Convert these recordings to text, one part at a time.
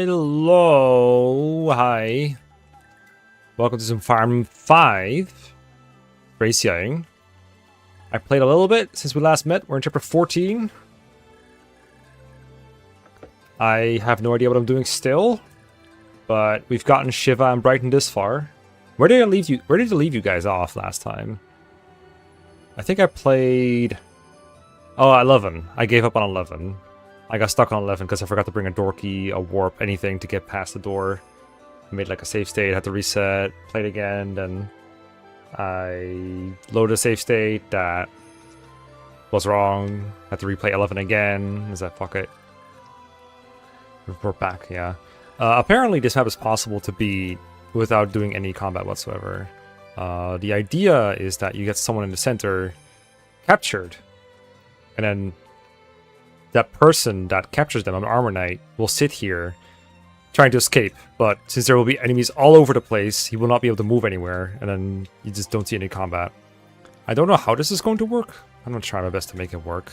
Hello, hi. Welcome to some Farm 5. Thracia. I played a little bit since we last met. We're in chapter 14. I have no idea what I'm doing still, but we've gotten Shiva and Brighton this far. Where did I leave you? Where did I leave you guys off last time? I think I played... Oh, 11. I gave up on 11. I got stuck on 11 because I forgot to bring a door key, a warp, anything to get past the door. I made like a save state, had to reset, played again, then I loaded a save state that was wrong. Had to replay 11 again. Is that fuck it? Report back, yeah. Apparently this map is possible to beat without doing any combat whatsoever. The idea is that you get someone in the center captured, and then that person that captures them, an armor knight, will sit here trying to escape. But since there will be enemies all over the place, he will not be able to move anywhere, and then you just don't see any combat. I don't know how this is going to work. I'm going to try my best to make it work.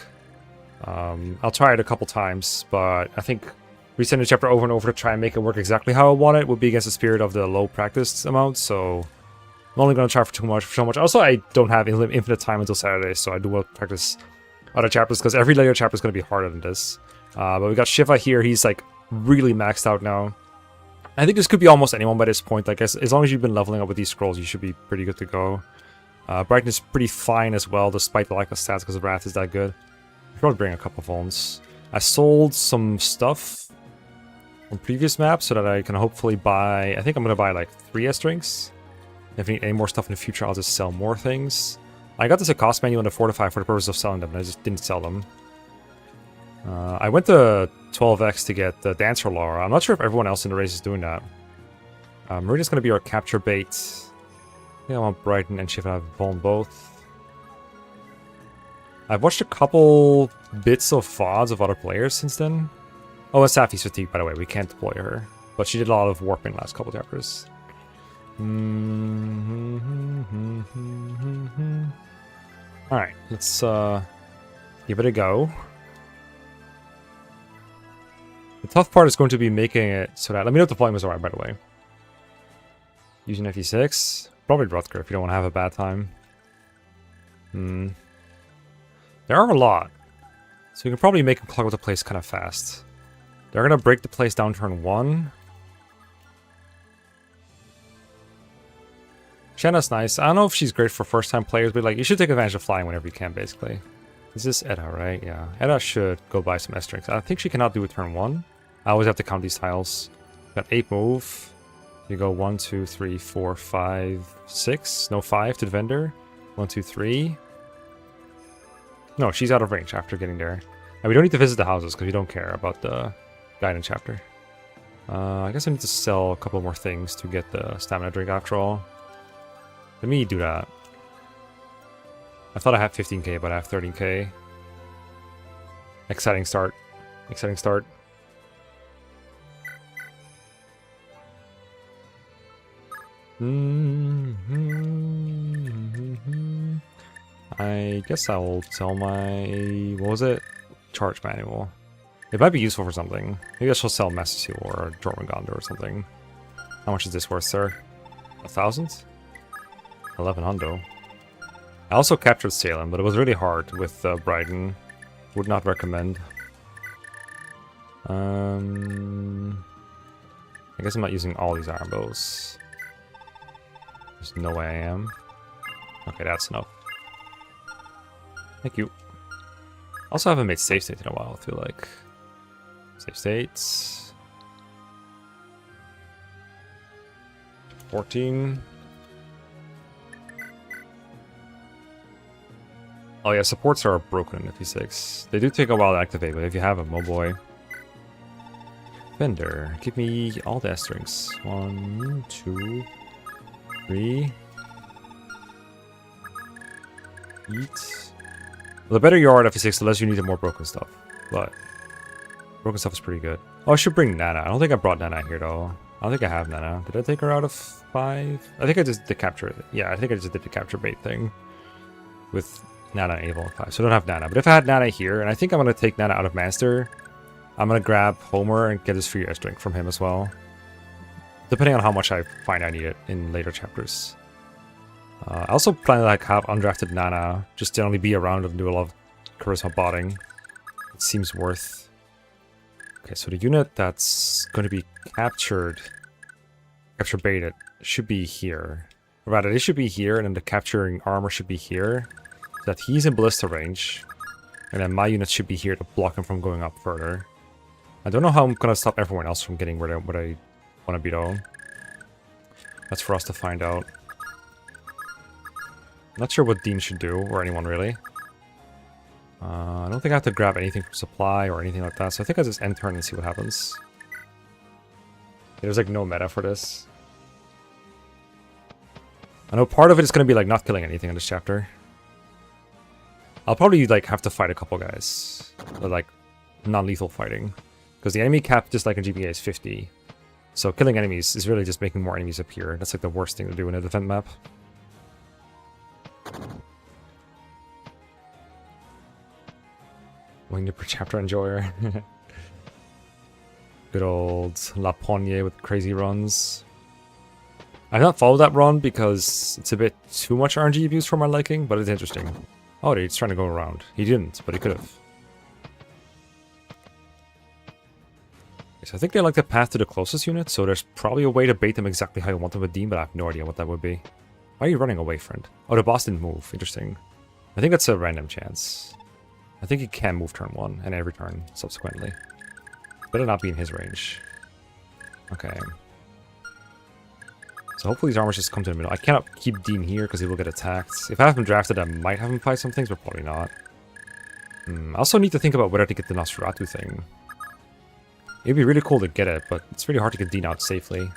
I'll try it a couple times, but I think resending the chapter over and over to try and make it work exactly how I want it would be against the spirit of the low practice amount, so I'm only going to try for so much. Also, I don't have infinite time until Saturday, so I do want to practice other chapters, because every later chapter is going to be harder than this. But we got Shiva here. He's like really maxed out now. I think this could be almost anyone by this point. Like as long as you've been leveling up with these scrolls, you should be pretty good to go. Brighton is pretty fine as well, despite the lack of stats, because the Wrath is that good. I should probably bring a couple phones. I sold some stuff from previous maps so that I can hopefully buy... I think I'm going to buy like 3 S-Drinks. If I need any more stuff in the future, I'll just sell more things. I got this a cost menu on the Fortify for the purpose of selling them, and I just didn't sell them. I went to 12x to get the Dancer Laura. I'm not sure if everyone else in the race is doing that. Marina's going to be our capture bait. I think I want Brighton and Shiva to have both. I've watched a couple bits of VODs of other players since then. Oh, and Safi's fatigued, by the way. We can't deploy her. But she did a lot of warping last couple chapters. Alright, let's give it a go. The tough part is going to be making it so that... Let me know if the volume is alright, by the way. Using FE6. Probably Rutger if you don't want to have a bad time. There are a lot. So you can probably make them clog up the place kind of fast. They're going to break the place down turn 1. Shanna's nice. I don't know if she's great for first-time players, but like you should take advantage of flying whenever you can, basically. Is this Edda, right? Yeah. Edda should go buy some S-Drinks. I think she cannot do it turn 1. I always have to count these tiles. Got 8 move. You go 1, 2, 3, 4, 5, 6. No, 5 to the vendor. 1, 2, 3. No, she's out of range after getting there. And we don't need to visit the houses because we don't care about the guidance chapter. I guess I need to sell a couple more things to get the stamina drink after all. Let me do that. I thought I had 15k, but I have 13k. Exciting start. Exciting start. I guess I'll sell my... What was it? Charge manual. It might be useful for something. Maybe I shall sell Master Seal or Jormungandr or something. How much is this worth, sir? 1,000? 1100. I also captured Salem, but it was really hard with Brighton. Would not recommend. I guess I'm not using all these iron bows. There's no way I am. Okay, that's enough. Thank you. Also haven't made save state in a while, I feel like. Save states. 14. Oh yeah, supports are broken in FE6. They do take a while to activate, but if you have them, oh boy. Vendor, give me all the S-Drinks. 1, 2, 3. Eat. Well, the better you are at FE6, the less you need the more broken stuff. But broken stuff is pretty good. Oh, I should bring Nana. I don't think I brought Nana here though. I don't think I have Nana. Did I take her out of 5? I think I just did capture it. Yeah, I think I just did the capture bait thing with Nana and Abel at 5. So I don't have Nana. But if I had Nana here, and I think I'm going to take Nana out of Master I'm gonna grab Homer and get his free ice drink from him as well. Depending on how much I find I need it in later chapters. I also plan to like have undrafted Nana just generally be around and do a lot of charisma botting. It seems worth. Okay, so the unit that's going to be capture baited should be here. Rather, it should be here, and then the capturing armor should be here. So that he's in ballista range. And then my unit should be here to block him from going up further. I don't know how I'm going to stop everyone else from getting where I want to be though. That's for us to find out. Not sure what Dean should do, or anyone really. I don't think I have to grab anything from supply or anything like that, so I think I'll just end turn and see what happens. There's like no meta for this. I know part of it is going to be like not killing anything in this chapter. I'll probably like have to fight a couple guys. But, like non-lethal fighting. Because the enemy cap, just like in GBA, is 50. So killing enemies is really just making more enemies appear. That's like the worst thing to do in a defend map. Winged per chapter enjoyer. Good old Lapogne with crazy runs. I've not followed that run because it's a bit too much RNG abuse for my liking, but it's interesting. Oh, he's trying to go around. He didn't, but he could have. So I think they like the path to the closest unit, so there's probably a way to bait them exactly how you want them with Dean, but I have no idea what that would be. Why are you running away, friend? Oh, the boss didn't move. Interesting. I think that's a random chance. I think he can move turn 1 and every turn subsequently. Better not be in his range. Okay. So hopefully these armors just come to the middle. I cannot keep Dean here because he will get attacked. If I have him drafted, I might have him fight some things, but probably not. I also need to think about whether to get the Nosferatu thing. It'd be really cool to get it, but it's really hard to get Dean out safely.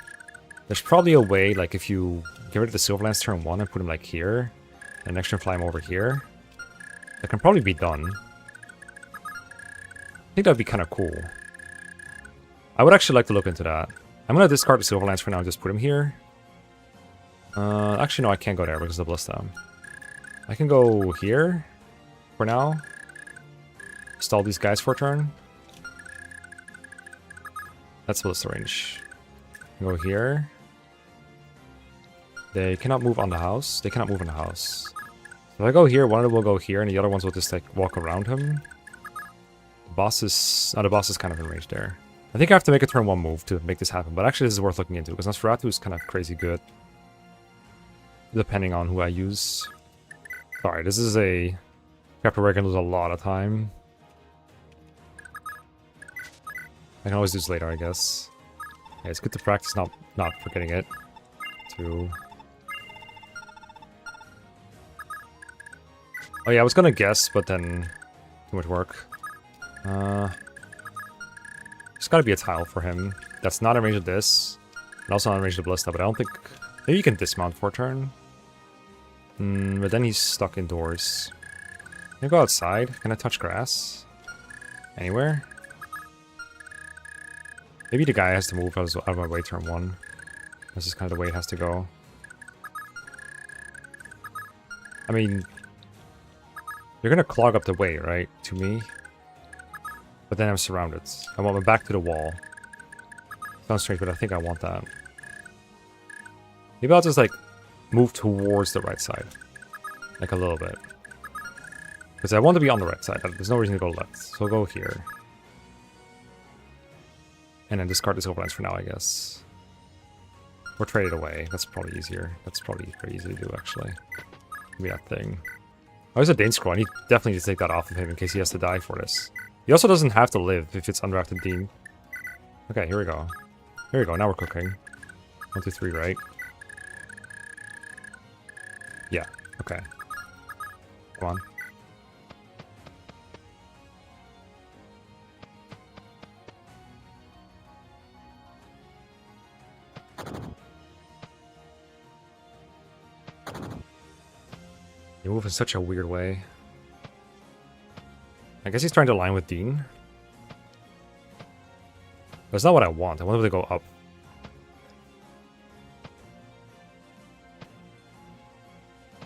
There's probably a way, like if you get rid of the Silverlance turn 1 and put him like here, and next turn fly him over here. That can probably be done. I think that'd be kind of cool. I would actually like to look into that. I'm going to discard the Silverlance for now and just put him here. Actually, no, I can't go there because of the Ballista. I can go here for now. Stall these guys for a turn. That's Ballista range. Go here. They cannot move on the house. They cannot move on the house. If I go here, one of them will go here, and the other ones will just like walk around him. The boss is... Oh, the boss is kind of in range there. I think I have to make a turn 1 move to make this happen, but actually this is worth looking into, because Nosferatu is kind of crazy good. Depending on who I use. Sorry, this is a chapter where I can lose a lot of time. I can always do this later, I guess. Yeah, it's good to practice not forgetting it. Oh yeah, I was gonna guess, but then too much work. There's gotta be a tile for him. That's not in range of this. And also not in range of the Ballista, but I don't think... Maybe you can dismount for a turn. But then he's stuck indoors. Can I go outside? Can I touch grass? Anywhere? Maybe the guy has to move out of my way turn 1. This is kind of the way it has to go. I mean... You're gonna clog up the way, right? To me. But then I'm surrounded. I want my back to the wall. Sounds strange, but I think I want that. Maybe I'll just, like, move towards the right side. Like, a little bit. Because I want to be on the right side. There's no reason to go left. So I'll go here. And then discard this Silverlance for now, I guess. Or trade it away. That's probably easier. That's probably very easy to do, actually. Maybe that thing. Oh, there's a Dane scroll. I need definitely need to take that off of him in case he has to die for this. He also doesn't have to live if it's undrafted Dean. Okay, here we go. Here we go. Now we're cooking. 1, 2, 3, right? Yeah. Okay. Come on. You move in such a weird way. I guess he's trying to align with Dean. That's not what I want. I want him to go up.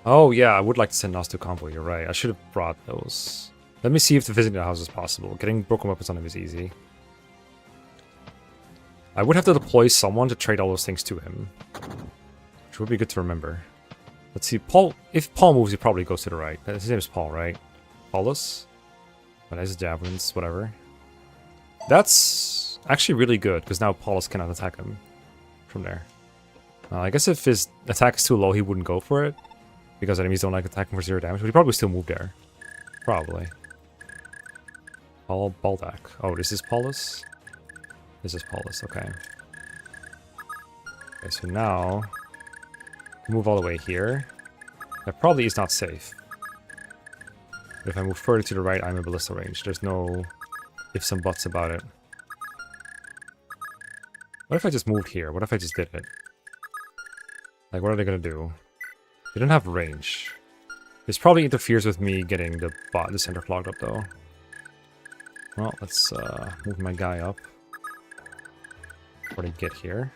Oh, yeah, I would like to send Nos to combo. You're right. I should have brought those. Let me see if the visiting the house is possible. Getting broken weapons on him is easy. I would have to deploy someone to trade all those things to him. Which would be good to remember. Let's see, Paul. If Paul moves, he probably goes to the right. His name is Paul, right? Paulus? But his javelins, whatever. That's actually really good, because now Paulus cannot attack him from there. I guess if his attack is too low, he wouldn't go for it. Because enemies don't like attacking for 0 damage. But he probably still move there. Probably. Paul Baldak. Oh, this is Paulus? This is Paulus, okay. Okay, so now... move all the way here. That probably is not safe. But if I move further to the right, I'm in ballista range. There's no ifs and buts about it. What if I just moved here? What if I just did it? Like, what are they gonna do? They don't have range. This probably interferes with me getting the center clogged up, though. Well, let's move my guy up. Before they get here.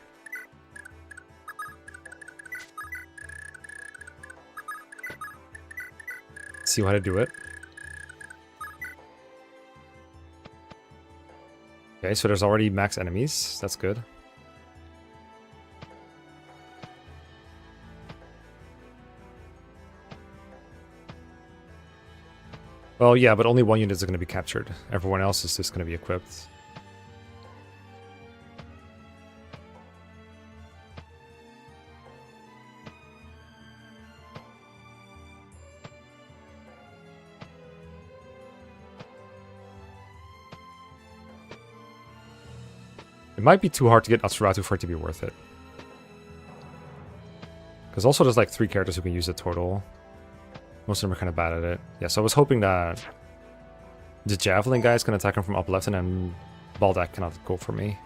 See how to do it. Okay, so there's already max enemies. That's good. Well, yeah, but only one unit is going to be captured. Everyone else is just going to be equipped. It might be too hard to get Nosferatu for it to be worth it. Because also there's like 3 characters who can use the total. Most of them are kind of bad at it. Yeah, so I was hoping that the Javelin guys can attack him from up left and then Baldak cannot go for me.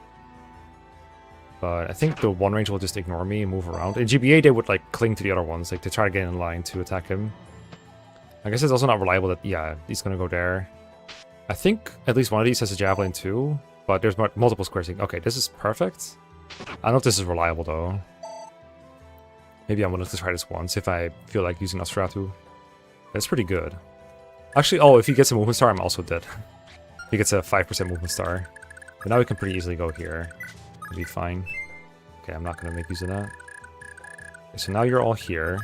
But I think the one range will just ignore me and move around. In GBA they would like cling to the other ones, like to try to get in line to attack him. I guess it's also not reliable that, yeah, he's gonna go there. I think at least one of these has a Javelin too, but there's multiple squares. Okay, this is perfect. I don't know if this is reliable though. Maybe I'm willing to try this once if I feel like using Nosferatu. That's pretty good. Actually, oh, if he gets a movement star, I'm also dead. He gets a 5% movement star. But now we can pretty easily go here. It'll be fine. Okay, I'm not going to make use of that. Okay, so now you're all here.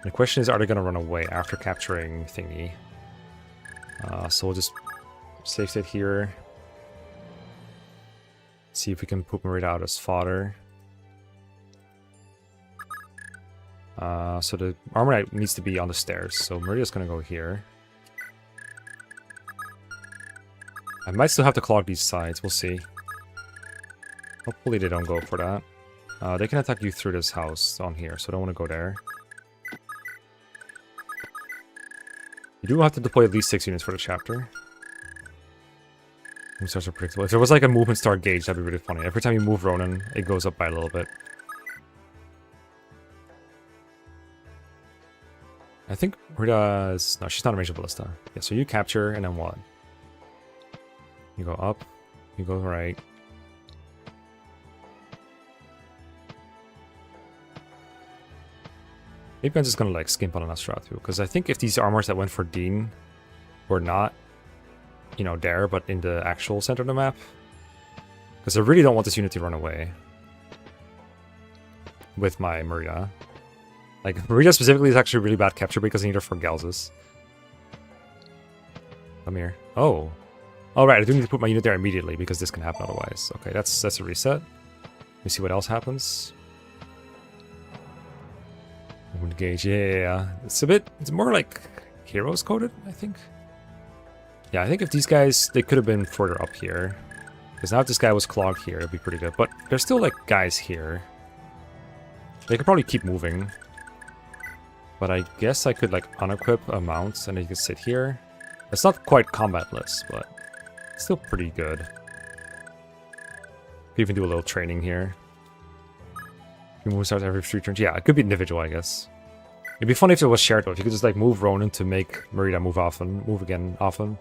The question is, are they going to run away after capturing thingy? So we'll just save state here. See if we can put Merida out as fodder. So the armor knight needs to be on the stairs, so Meridia's gonna go here. I might still have to clog these sides, we'll see. Hopefully they don't go for that. They can attack you through this house on here, so I don't want to go there. You do have to deploy at least 6 units for the chapter. Movement stars are predictable. If there was like a movement star gauge, that'd be really funny. Every time you move Ronan, it goes up by a little bit. I think Rita's... No, she's not a range of ballista. Yeah, so you capture, and then what? You go up, you go right. Maybe I'm just gonna like skimp on a Nosferatu, because I think if these armors that went for Dean were not, you know, there, but in the actual center of the map. Because I really don't want this unit to run away. With my Merida. Like, Merida specifically is actually really bad capture because I need her for Galzus. Come here. Oh. Alright, I do need to put my unit there immediately because this can happen otherwise. Okay, that's a reset. Let me see what else happens. Movement gauge, yeah. It's more like heroes coded, I think. Yeah, I think if these guys, they could have been further up here. Because now if this guy was clogged here, it'd be pretty good. But there's still like guys here. They could probably keep moving. But I guess I could like unequip a mount and then you can sit here. It's not quite combatless, but it's still pretty good. Could even do a little training here. You move starts every 3 turns. Yeah, it could be individual, I guess. It'd be funny if it was shared though. If you could just like move Ronan to make Merida move again often.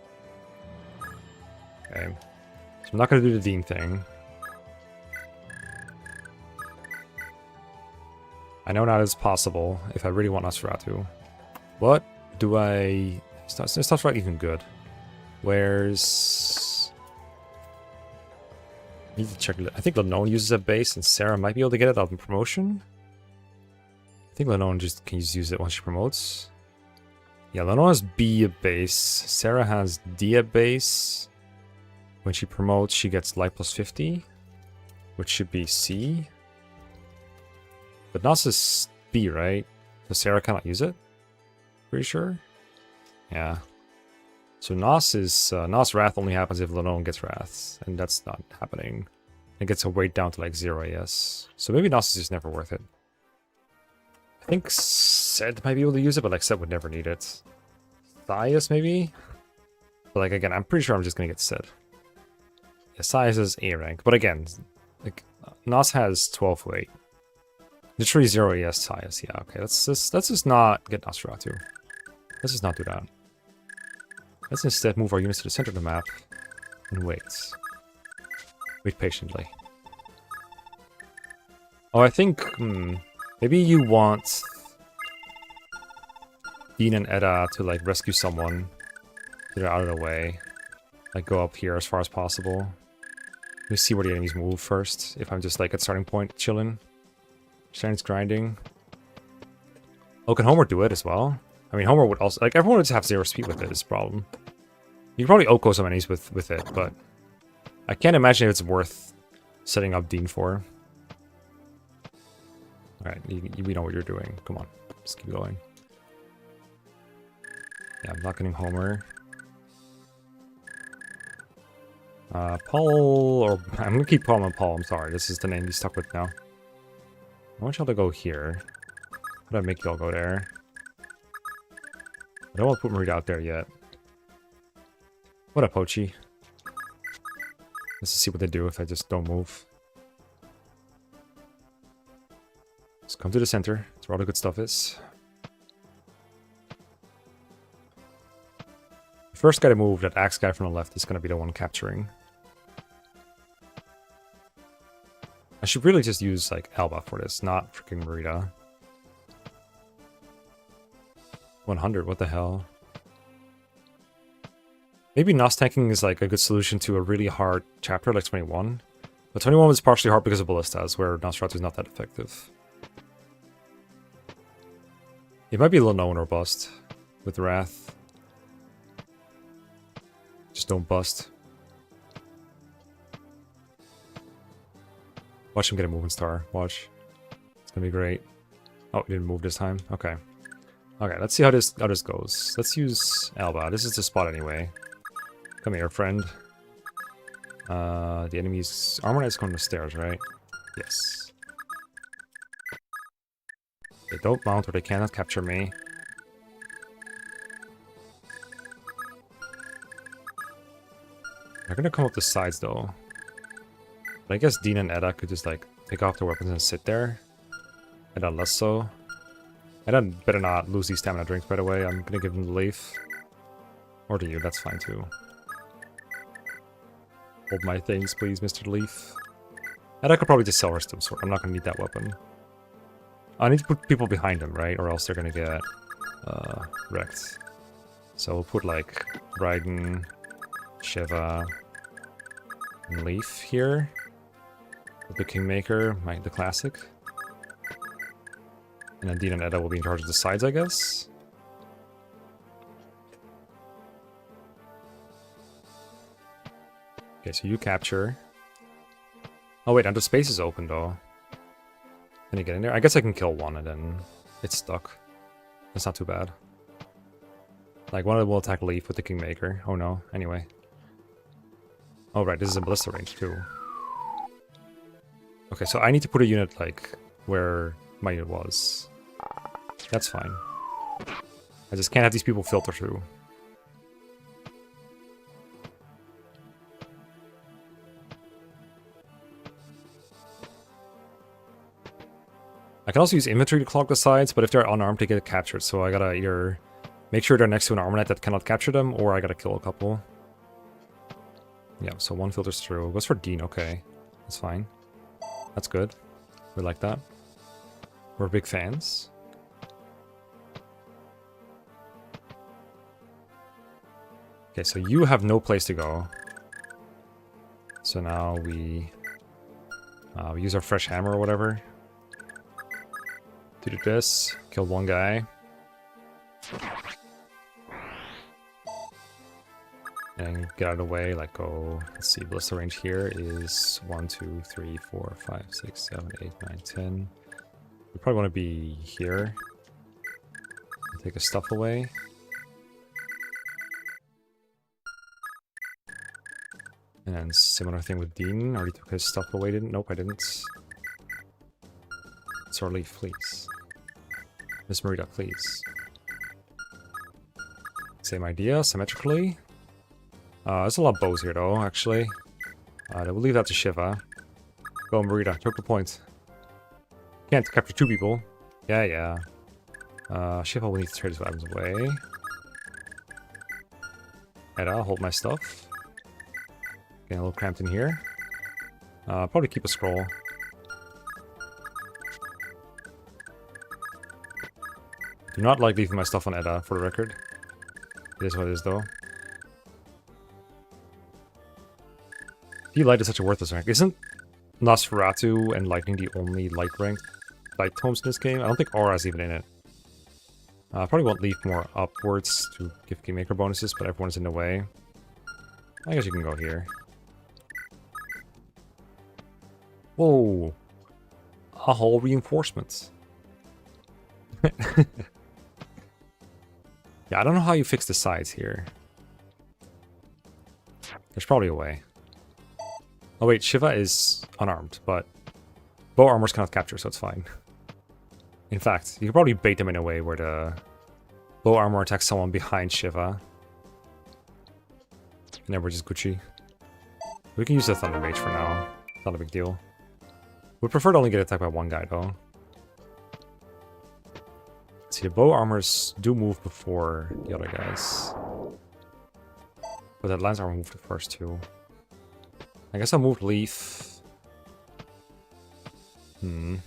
Okay. So I'm not gonna do the Dean thing. I know that is possible if I really want Nosferatu. What do I... Is Nosferatu even good? Where's... Need to check. I think Lenone uses a base, and Sarah might be able to get it out in promotion. I think Lenone just can use it once she promotes. Yeah, Lenone has B a base. Sarah has D a base. When she promotes, she gets life plus 50, which should be C. But Nos is B, right? So Sarah cannot use it? Pretty sure? Yeah. So Nos Wrath only happens if Lenone gets Wrath, and that's not happening. It gets a weight down to like 0 AS. So maybe Nos is just never worth it. I think Sed might be able to use it, but like Sed would never need it. Thias maybe? But like again, I'm pretty sure I'm just gonna get Sed. Yeah, Thias is A rank, but again, like Nos has 12 weight. Literally 0 ES Thias, yeah, okay. Let's just not get Nosferatu. Let's just not do that. Let's instead move our units to the center of the map and wait. Wait patiently. Oh, I think, maybe you want Dean and Edda to like rescue someone. Get her out of the way. Like go up here as far as possible. Let me see where the enemies move first. If I'm just like at starting point chilling. Sharon's grinding. Oh, can Homer do it as well? I mean, Homer would also... Like, everyone would just have 0 speed with it, is the problem. You can probably Oko some enemies with it, but... I can't imagine if it's worth setting up Dean for. Alright, we know what you're doing. Come on, just keep going. Yeah, I'm not getting Homer. Paul, or... I'm gonna keep calling him Paul, I'm sorry. This is the name he's stuck with now. I want y'all to go here. How do I make y'all go there? I don't want to put Marita out there yet. What up, Pochi? Let's see what they do if I just don't move. Let's come to the center. That's where all the good stuff is. The first guy to move, that axe guy from the left, is going to be the one capturing. I should really just use, like, Alba for this, not freaking Marita. 100, what the hell? Maybe Nos tanking is, like, a good solution to a really hard chapter, like 21. But 21 was partially hard because of Ballistas, where Nosferatu is not that effective. It might be Lenone or bust with Wrath. Just don't bust. Watch him get a movement star. Watch. It's gonna be great. Oh, he didn't move this time. Okay. Okay, let's see how this goes. Let's use Alba. This is the spot anyway. Come here, friend. The enemy's armor knight's going to the stairs, right? Yes. They don't mount or they cannot capture me. They're gonna come up the sides though. But I guess Dean and Edda could just like take off their weapons and sit there. Edda less so. Edda better not lose these stamina drinks, by the way. I'm gonna give them the leaf. Or to you, that's fine too. Hold my things, please, Mr. Leaf. Edda could probably just sell her Stone Sword. I'm not gonna need that weapon. I need to put people behind him, right? Or else they're gonna get wrecked. So we'll put like Raiden, Shiva, and Leaf here. With the Kingmaker, the classic. And then Dean and Edda will be in charge of the sides, I guess. Okay, so you capture. Oh wait, and the space is open though. Can you get in there? I guess I can kill one and then it's stuck. That's not too bad. Like one of them will attack Leaf with the Kingmaker. Oh no, anyway. Oh right, this is a ballista range too. Okay, so I need to put a unit like where my unit was. That's fine. I just can't have these people filter through. I can also use infantry to clog the sides, but if they're unarmed, they get captured. So I gotta either make sure they're next to an armor knight that cannot capture them, or I gotta kill a couple. Yeah, so one filters through. Goes for Dean, okay. That's fine. That's good. We like that. We're big fans. Okay, so you have no place to go. So now we We use our fresh hammer or whatever. To do this. Killed one guy. And get out of the way, like go, let's see, blister range here is 1, 2, 3, 4, 5, 6, 7, 8, 9, 10. We probably want to be here. Take his stuff away. And then similar thing with Dean. I already took his stuff away, didn't? Nope, I didn't. Sore Leaf, please. Miss Marita, please. Same idea, symmetrically. There's a lot of bows here, though, actually. We'll leave that to Shiva. Go, Marita, choke the point. Can't capture 2 people. Yeah. Shiva will need to trade his weapons away. Edda, hold my stuff. Getting a little cramped in here. Probably keep a scroll. Do not like leaving my stuff on Edda, for the record. It is what it is, though. Light is such a worthless rank. Isn't Nosferatu and Lightning the only light rank light tomes in this game? I don't think Aura's even in it. Probably won't leave more upwards to give Kingmaker bonuses, but everyone's in the way. I guess you can go here. Whoa! A whole reinforcement. Yeah, I don't know how you fix the sides here. There's probably a way. Oh wait, Shiva is unarmed, but bow armors cannot capture, so it's fine. In fact, you could probably bait them in a way where the bow armor attacks someone behind Shiva. And then we're just Gucci. We can use the Thunder Mage for now. Not a big deal. Would prefer to only get attacked by one guy, though. Let's see, the bow armors do move before the other guys. But that lance armor moved first, too. I guess I'll move Leaf. Yeah,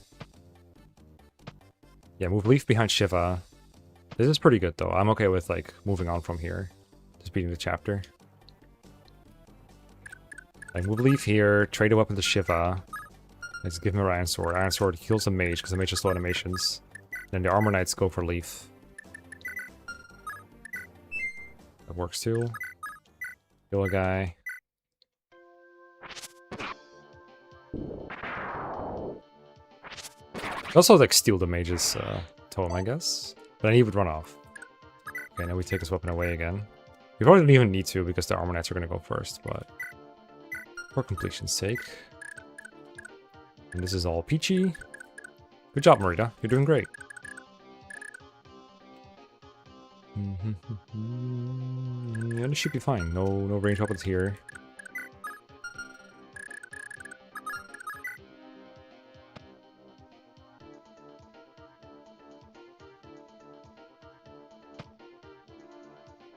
move Leaf behind Shiva. This is pretty good, though. I'm okay with, like, moving on from here. Just beating the chapter. Like, move Leaf here, trade a weapon to Shiva. Let's give him an Iron Sword. Iron Sword heals the mage, because the mage has slow animations. Then the Armor Knights go for Leaf. That works, too. Kill a guy. Also, like, steal the mage's totem, I guess. But then he would run off. Okay, now we take his weapon away again. We probably don't even need to, because the Armor Knights are going to go first, but... for completion's sake. And this is all peachy. Good job, Marita. You're doing great. Yeah, this should be fine. No range weapons here.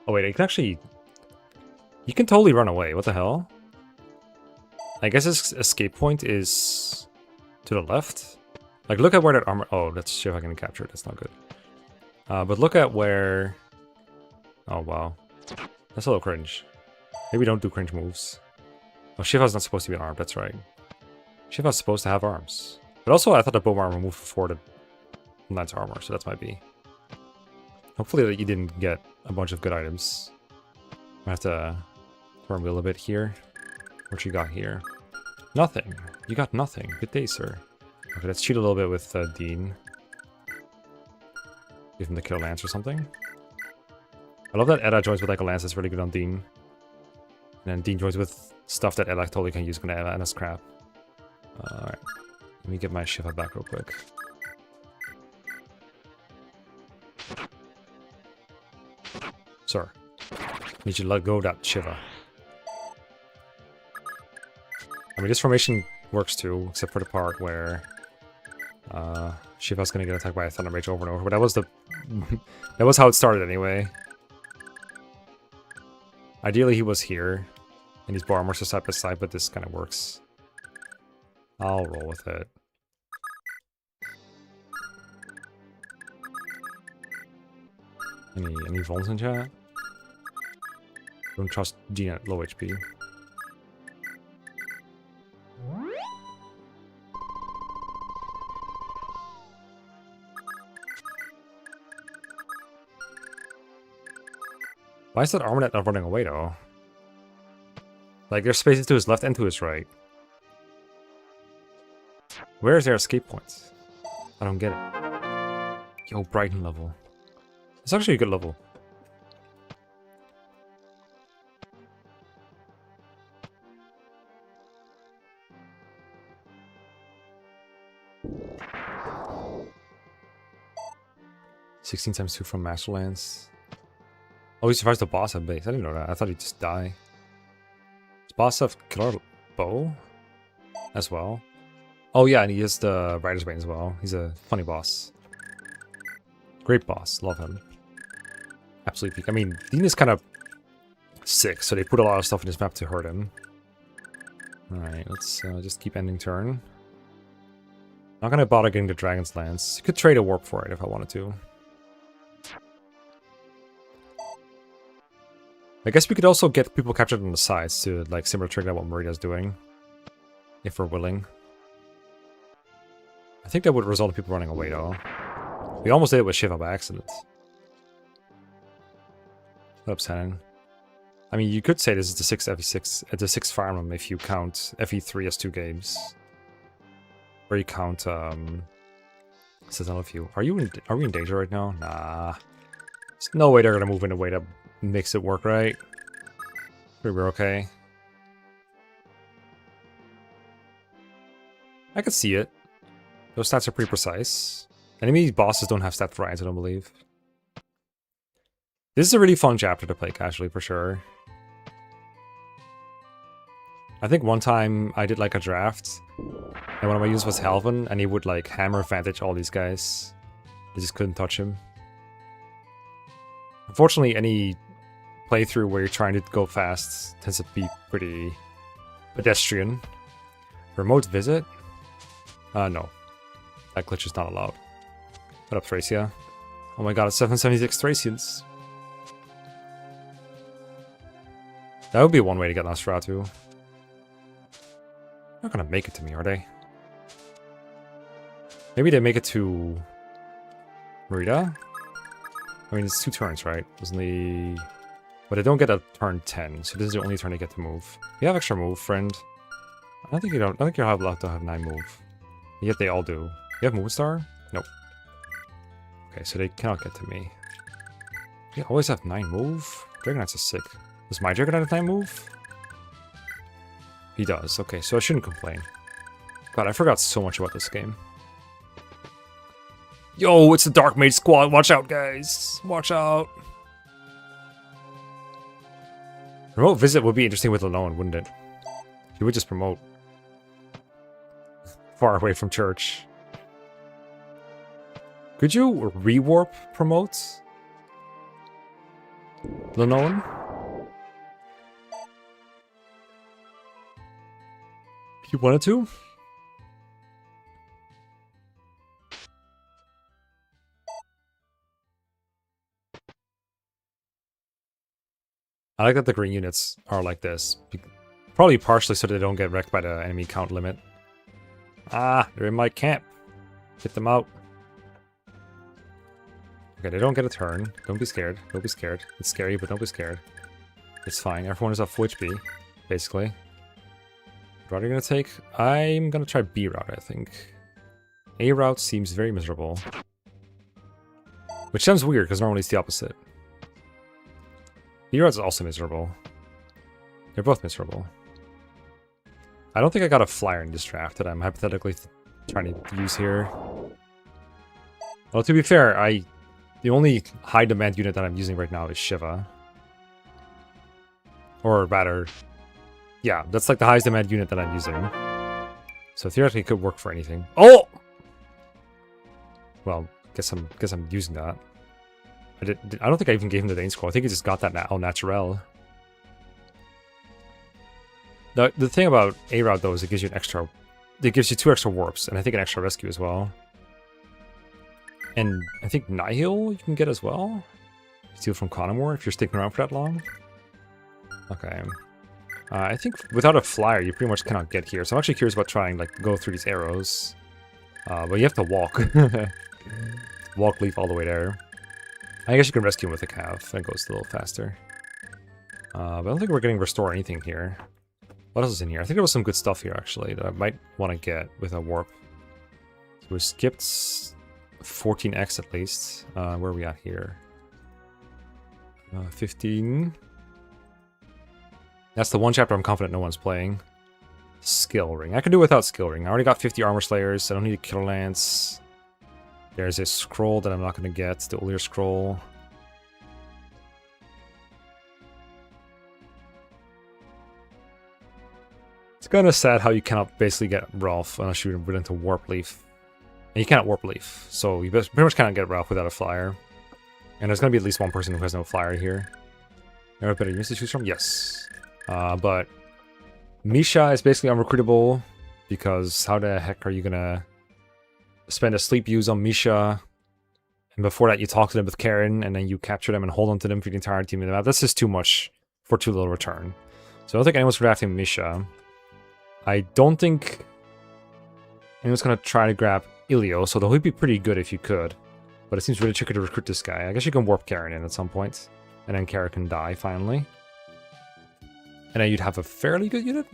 Oh wait, I can actually... you can totally run away. What the hell? I guess his escape point is to the left. Like, look at where that armor... oh, let's see if I can capture it. That's not good. But look at where... oh, wow. That's a little cringe. Maybe don't do cringe moves. Oh, Shiva's not supposed to be armed. That's right. Shiva's supposed to have arms. But also, I thought the bow armor moved before the lance armor, so that might be... hopefully you didn't get a bunch of good items. I have to turn wheel a bit here. What you got here? Nothing. You got nothing. Good day, sir. Okay, let's cheat a little bit with Dean. Give him the kill lance or something. I love that Edda joins with like a lance that's really good on Dean. And then Dean joins with stuff that Edda totally can use when Edda's crap. Alright. Let me get my Shiva back real quick. Sir. Need you to let go of that Shiva. I mean, this formation works too, except for the part where Shiva's gonna get attacked by a Thunder Mage over and over. But that was the that was how it started anyway. Ideally, he was here, and these bow armors are side by side, but this kind of works. I'll roll with it. Any vulns in chat? Don't trust Dean at low HP. Why is that Armanet not running away, though? Like, there's spaces to his left and to his right. Where is their escape points? I don't get it. Yo, Brighton level. It's actually a good level. (16 × 2) from Masterlands. Oh, he survives the boss at base. I didn't know that. I thought he'd just die. Does boss have killer bow as well? Oh yeah, and he has the Rider's Bane as well. He's a funny boss. Great boss. Love him. Absolutely peak. I mean, Dean is kind of sick, so they put a lot of stuff in his map to hurt him. Alright, let's just keep ending turn. Not gonna bother getting the Dragon's Lance. You could trade a warp for it if I wanted to. I guess we could also get people captured on the sides to, like, similar trick to what Merida's doing. If we're willing. I think that would result in people running away, though. We almost did it with Shiva by accident. Upsetting. I mean, you could say this is the 6th FE6, the 6th Fire Emblem if you count FE3 as 2 games. Or you count, says all of you. Are we in danger right now? Nah. There's no way they're gonna move in a way that makes it work right. We're okay. I could see it. Those stats are pretty precise. Enemy bosses don't have stat variance, I don't believe. This is a really fun chapter to play casually, for sure. I think one time I did like a draft, and one of my users was Halvin, and he would like hammer advantage all these guys. They just couldn't touch him. Unfortunately, any playthrough where you're trying to go fast tends to be pretty pedestrian. Remote visit? No. That glitch is not allowed. What up, Thracia? Oh my god, it's 776 Thracians. That would be one way to get Nosferatu. Not gonna make it to me, are they? Maybe they make it to Merida? I mean, it's 2 turns, right? Wasn't the... But they don't get a turn 10, so this is the only turn they get to move. You have extra move, friend. I don't think you're allowed to have 9 move. Yet they all do. You have Moonstar? Nope. Okay, so they cannot get to me. You always have 9 move? Dragonite's is sick. Does my Dragonite have 9 move? He does. Okay, so I shouldn't complain. God, I forgot so much about this game. Yo, it's the Dark Mage Squad. Watch out, guys. Watch out. Remote visit would be interesting with Alone, wouldn't it? He would just promote. Far away from church. Could you rewarp promote? Lenoan? If you wanted to? I like that the green units are like this. Probably partially so they don't get wrecked by the enemy count limit. Ah, they're in my camp. Get them out. Okay, they don't get a turn. Don't be scared. Don't be scared. It's scary, but don't be scared. It's fine. Everyone is off full HP, basically. What route are you gonna take? I'm gonna try B route, I think. A route seems very miserable. Which sounds weird, because normally it's the opposite. B route is also miserable. They're both miserable. I don't think I got a flyer in this draft that I'm hypothetically trying to use here. Well, to be fair, the only high demand unit that I'm using right now is Shiva. Or rather, yeah, that's like the highest demand unit that I'm using. So theoretically it could work for anything. Oh! Well, guess I'm using that. I don't think I even gave him the Dane scroll. I think he just got that au naturel. The thing about A route though is it gives you an extra, it gives you 2 extra warps, and I think an extra rescue as well. And I think Nihil you can get as well. Steal from Connemore if you're sticking around for that long. Okay. I think without a flyer you pretty much cannot get here. So I'm actually curious about trying like go through these arrows. But you have to walk. Walk leaf all the way there. I guess you can rescue him with a calf. That goes a little faster. But I don't think we're getting restore anything here. What else is in here? I think there was some good stuff here, actually, that I might want to get with a warp. So we skipped 14x at least. Where are we at here? 15. That's the one chapter I'm confident no one's playing. Skill ring. I could do without skill ring. I already got 50 armor slayers. I don't need a killer lance. There's a scroll that I'm not going to get. The Ulir scroll. It's kind of sad how you cannot basically get Ralph unless you're willing to warp leaf. And you cannot warp leaf. So you pretty much cannot get Ralph without a flyer. And there's going to be at least one person who has no flyer here. There are better units to choose from? Yes. But Misha is basically unrecruitable because how the heck are you going to spend a sleep use on Misha? And before that you talk to them with Karen and then you capture them and hold on to them for the entire team in the map. That's just too much for too little return. So I don't think anyone's drafting Misha. I don't think anyone's going to try to grab Ilios, although he'd be pretty good if you could. But it seems really tricky to recruit this guy. I guess you can warp Karen in at some point. And then Karen can die, finally. And then you'd have a fairly good unit.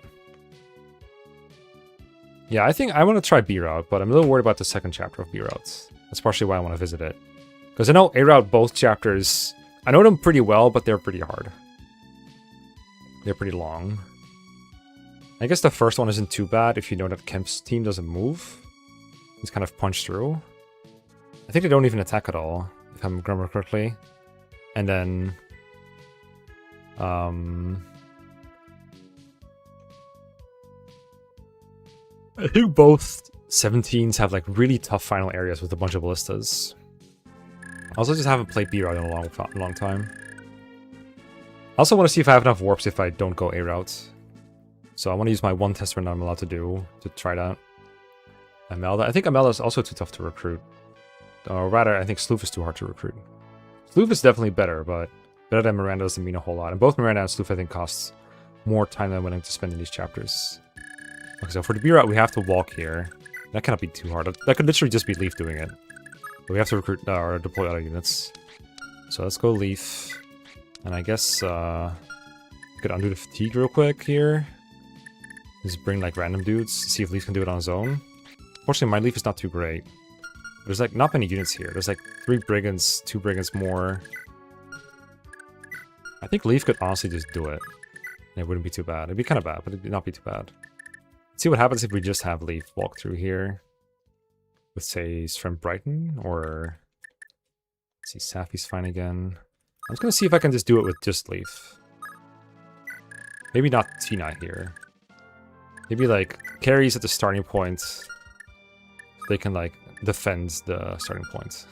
Yeah, I think I want to try B-Route, but I'm a little worried about the second chapter of B-Route. That's partially why I want to visit it. Because I know A-Route, both chapters, I know them pretty well, but they're pretty hard. They're pretty long. I guess the first one isn't too bad if you know that Kemp's team doesn't move. He's kind of punched through. I think they don't even attack at all, if I remember correctly. And then... I think both 17s have like really tough final areas with a bunch of ballistas. I also just haven't played B-Route in a long time. I also want to see if I have enough warps if I don't go A-Route. So I want to use my one test run that I'm allowed to do to try that. Amelda. I think Amelda is also too tough to recruit. Or rather, I think Sloof is too hard to recruit. Sloof is definitely better, but better than Miranda doesn't mean a whole lot. And both Miranda and Sloof, I think, costs more time than I'm willing to spend in these chapters. Okay, so for the B-Route, we have to walk here. That cannot be too hard. That could literally just be Leaf doing it. But we have to recruit or deploy other units. So let's go Leaf. And I guess we could undo the fatigue real quick here. Just bring like random dudes, see if Leaf can do it on his own. Fortunately, my Leaf is not too great. There's like not many units here. There's like 3 brigands, 2 brigands more. I think Leaf could honestly just do it. And it wouldn't be too bad. It'd be kind of bad, but it'd not be too bad. Let's see what happens if we just have Leaf walk through here. With, say, his friend Brighton, or... Let's see, Safi's fine again. I'm just gonna see if I can just do it with just Leaf. Maybe not Tina here. Maybe, like, carries at the starting point. They can, like, defend the starting point.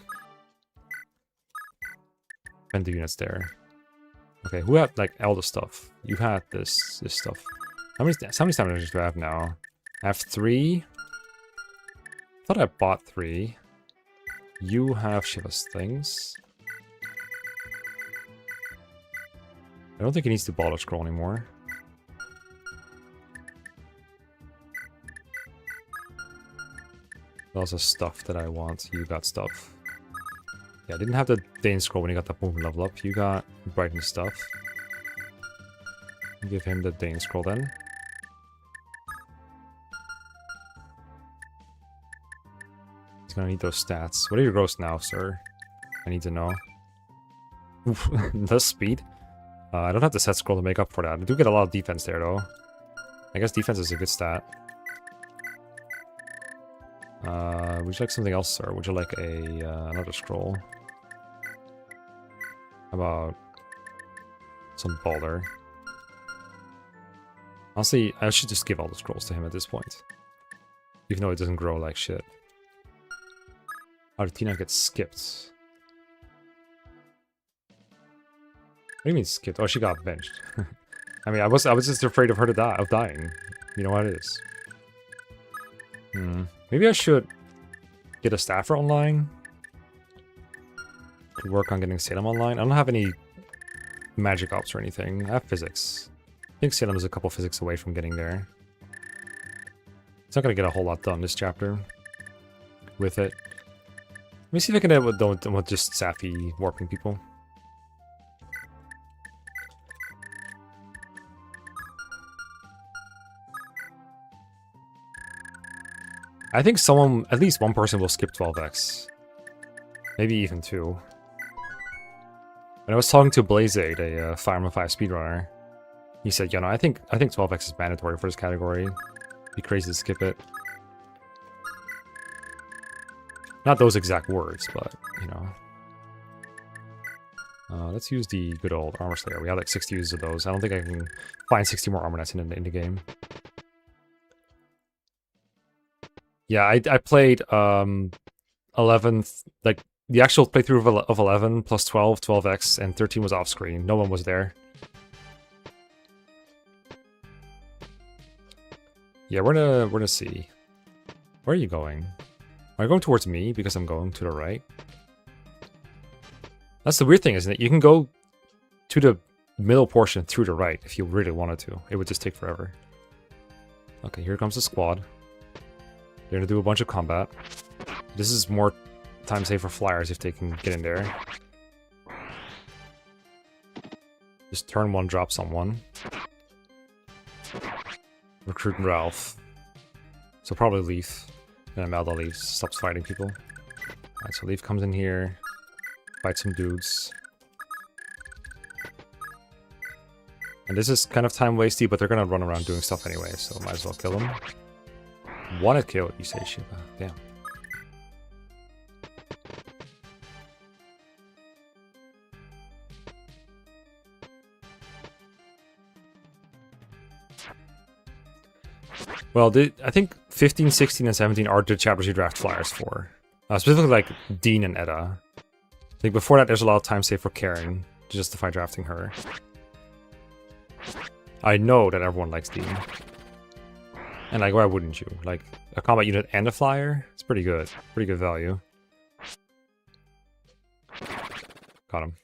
Defend the units there. Okay, who had, like, Elder stuff? You had this stuff. How many stamina do I have now? I have 3. I thought I bought 3. You have Shiva's things. I don't think he needs to bottle scroll anymore. Lots of stuff that I want. You got stuff. Yeah, I didn't have the Dane scroll when you got that movement level up. You got Brighton stuff. Give him the Dane scroll then. He's gonna need those stats. What are your gross now, sir? I need to know. Oof, the speed. I don't have the set scroll to make up for that. I do get a lot of defense there, though. I guess defense is a good stat. Would you like something else, sir? Would you like another scroll? How about some boulder? Honestly, I should just give all the scrolls to him at this point. Even though it doesn't grow like shit. How did Tina get skipped? What do you mean skipped? Oh, she got benched. I mean, I was just afraid of her to die, of dying. You know what it is. Maybe I should get a staffer online. Could work on getting Salem online. I don't have any magic ops or anything. I have physics. I think Salem is a couple physics away from getting there. It's not gonna get a whole lot done this chapter with it. Let me see if I can do it with just Safi warping people. I think at least one person will skip 12x. Maybe even 2. When I was talking to Blaze8, a Fire Emblem 5 speedrunner, he said, you know, I think 12x is mandatory for this category. Be crazy to skip it. Not those exact words, but, you know. Let's use the good old Armor Slayer. We have like 60 uses of those. I don't think I can find 60 more armor nets in the game. Yeah, I played 11th, like the actual playthrough of 11 plus 12, 12x, and 13 was off screen. No one was there. Yeah, we're gonna see. Where are you going? Are you going towards me because I'm going to the right? That's the weird thing, isn't it? You can go to the middle portion through the right if you really wanted to. It would just take forever. Okay, here comes the squad. They're gonna do a bunch of combat. This is more time save for flyers if they can get in there. Just turn 1, drop someone. Recruit Ralph. So probably Leaf. And Imelda leaves, stops fighting people. Alright, so Leaf comes in here. Fight some dudes. And this is kind of time wasty, but they're gonna run around doing stuff anyway, so might as well kill them. One hit kill, you say, Shiva. Damn. Well, I think 15, 16, and 17 are the chapters you draft flyers for. Specifically like Dean and Edda. I think before that there's a lot of time saved for Karen to justify drafting her. I know that everyone likes Dean. And like, why wouldn't you? Like, a combat unit and a flyer? It's pretty good. Pretty good value. Got him.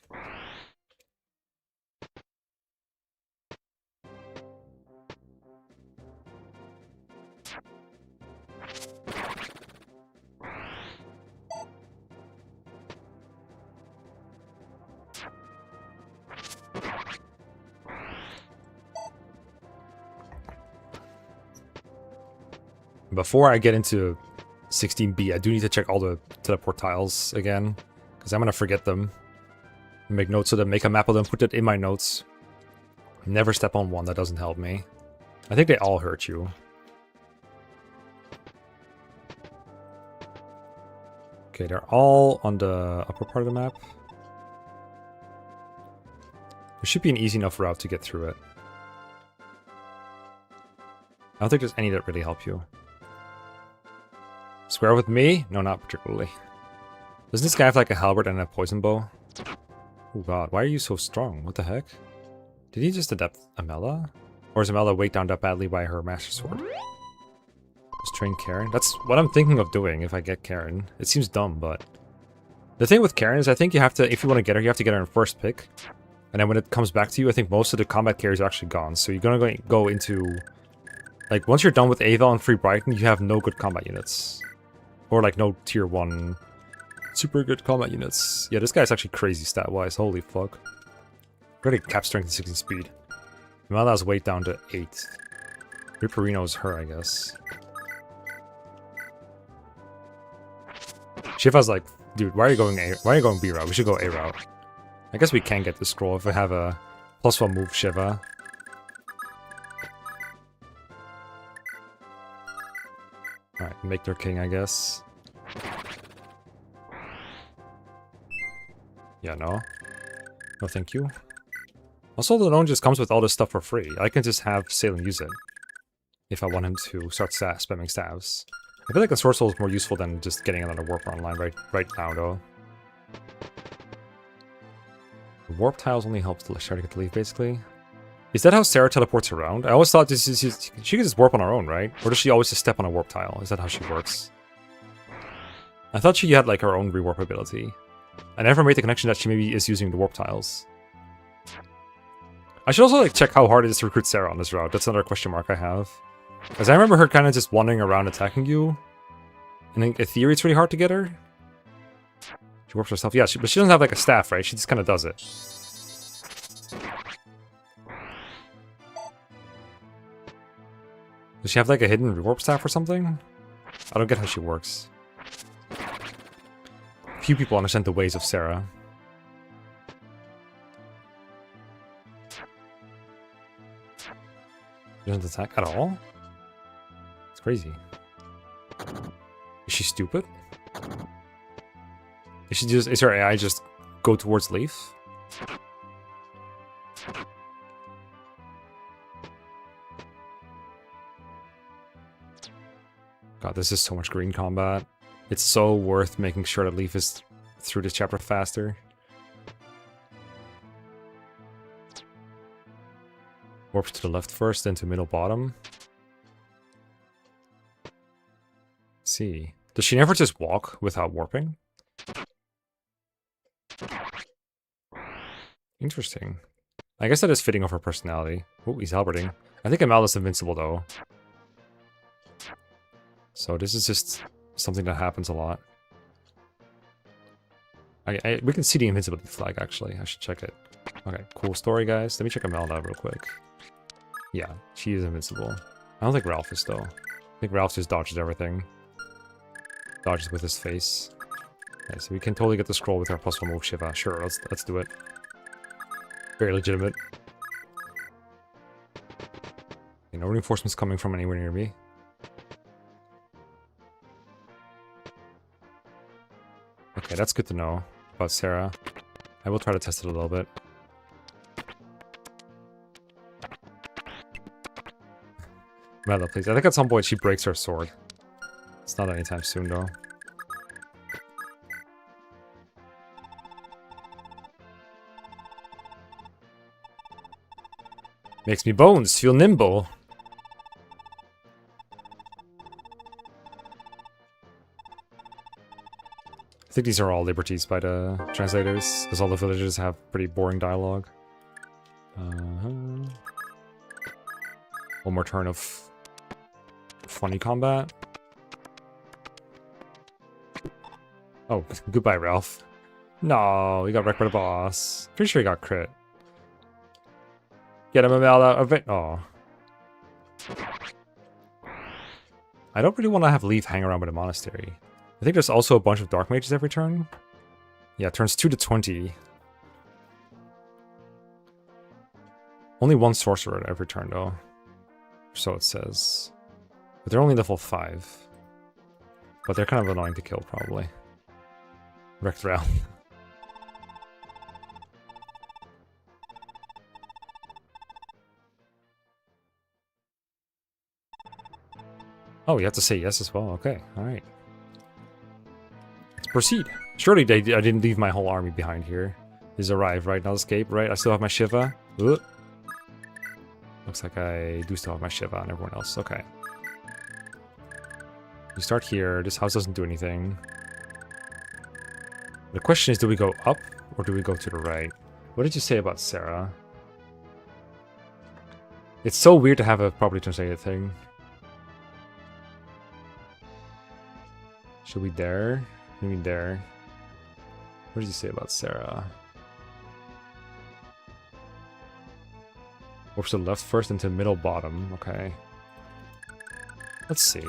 Before I get into 16B, I do need to check all the teleport tiles again, because I'm going to forget them. Make notes of them, make a map of them, put it in my notes. Never step on one, that doesn't help me. I think they all hurt you. Okay, they're all on the upper part of the map. There should be an easy enough route to get through it. I don't think there's any that really help you. Square with me? No, not particularly. Doesn't this guy have like a halberd and a poison bow? Oh god, why are you so strong? What the heck? Did he just adapt Amela? Or is Amela weighed down that badly by her master sword? Just train Karen? That's what I'm thinking of doing if I get Karen. It seems dumb, but... The thing with Karen is I think you have to, if you want to get her, you have to get her in first pick. And then when it comes back to you, I think most of the combat carries are actually gone. So you're gonna go into... Like, once you're done with Ava and Free Brighton, you have no good combat units. Or like no tier 1 super good combat units. Yeah, this guy's actually crazy stat-wise, holy fuck. Really cap strength and 16 speed. Amela's weight down to 8. Ripperino's her, I guess. Shiva's like, dude, why are you going B route? We should go A route. I guess we can get the scroll if we have a +1 move Shiva. Alright, make their king, I guess. Yeah, no. No, thank you. Also, the Lone just comes with all this stuff for free. I can just have Salem use it. If I want him to start spamming stabs. I feel like the Sword Soul is more useful than just getting another Warper online right now, though. The warp tiles only help to try to get the leaf, basically. Is that how Sarah teleports around? I always thought she can just warp on her own, right? Or does she always just step on a warp tile? Is that how she works? I thought she had like her own rewarp ability. I never made the connection that she maybe is using the warp tiles. I should also like check how hard it is to recruit Sarah on this route. That's another question mark I have. Because I remember her kind of just wandering around attacking you. And in theory it's really hard to get her. She warps herself. Yeah, but she doesn't have like a staff, right? She just kind of does it. Does she have like a hidden rewarp staff or something? I don't get how she works. Few people understand the ways of Sarah. She doesn't attack at all? It's crazy. Is she stupid? Is her AI just go towards Leaf? God, this is so much green combat. It's so worth making sure that Leaf is through this chapter faster. Warp to the left first, then to middle bottom. Let's see. Does she never just walk without warping? Interesting. I guess that is fitting of her personality. Oh, he's halberting. I think Amalda's invincible though. So this is just something that happens a lot. We can see the invincibility flag actually. I should check it. Okay, cool story guys. Let me check Amalda real quick. Yeah, she is invincible. I don't think Ralph is though. I think Ralph just dodges everything. Dodges with his face. Okay, so we can totally get the scroll with our +1 move Shiva. Sure, let's do it. Very legitimate. Okay, no reinforcements coming from anywhere near me. Okay, that's good to know about Sarah. I will try to test it a little bit. Mela, please. I think at some point she breaks her sword. It's not anytime soon, though. Makes me bones feel nimble. I think these are all liberties by the translators, because all the villagers have pretty boring dialogue. One more turn of funny combat. Oh, goodbye, Ralph. No, he got wrecked by the boss. Pretty sure he got crit. Get him a mail out of it. Oh. I don't really want to have Leaf hang around with a monastery. I think there's also a bunch of dark mages every turn. Yeah, turns 2 to 20. Only one sorcerer every turn, though. So it says. But they're only level 5. But they're kind of annoying to kill, probably. Wrecked Ralph. Oh, you have to say yes as well. Okay, alright. Let's proceed. Surely I didn't leave my whole army behind here. He's arrived, right? Not escape, right? I still have my Shiva. Ugh. Looks like I do still have my Shiva and everyone else. Okay. We start here. This house doesn't do anything. The question is, do we go up or do we go to the right? What did you say about Sarah? It's so weird to have a properly translated thing. Should we dare? I mean dare. What did you say about Sarah? Warps to the left first into middle bottom. Okay. Let's see.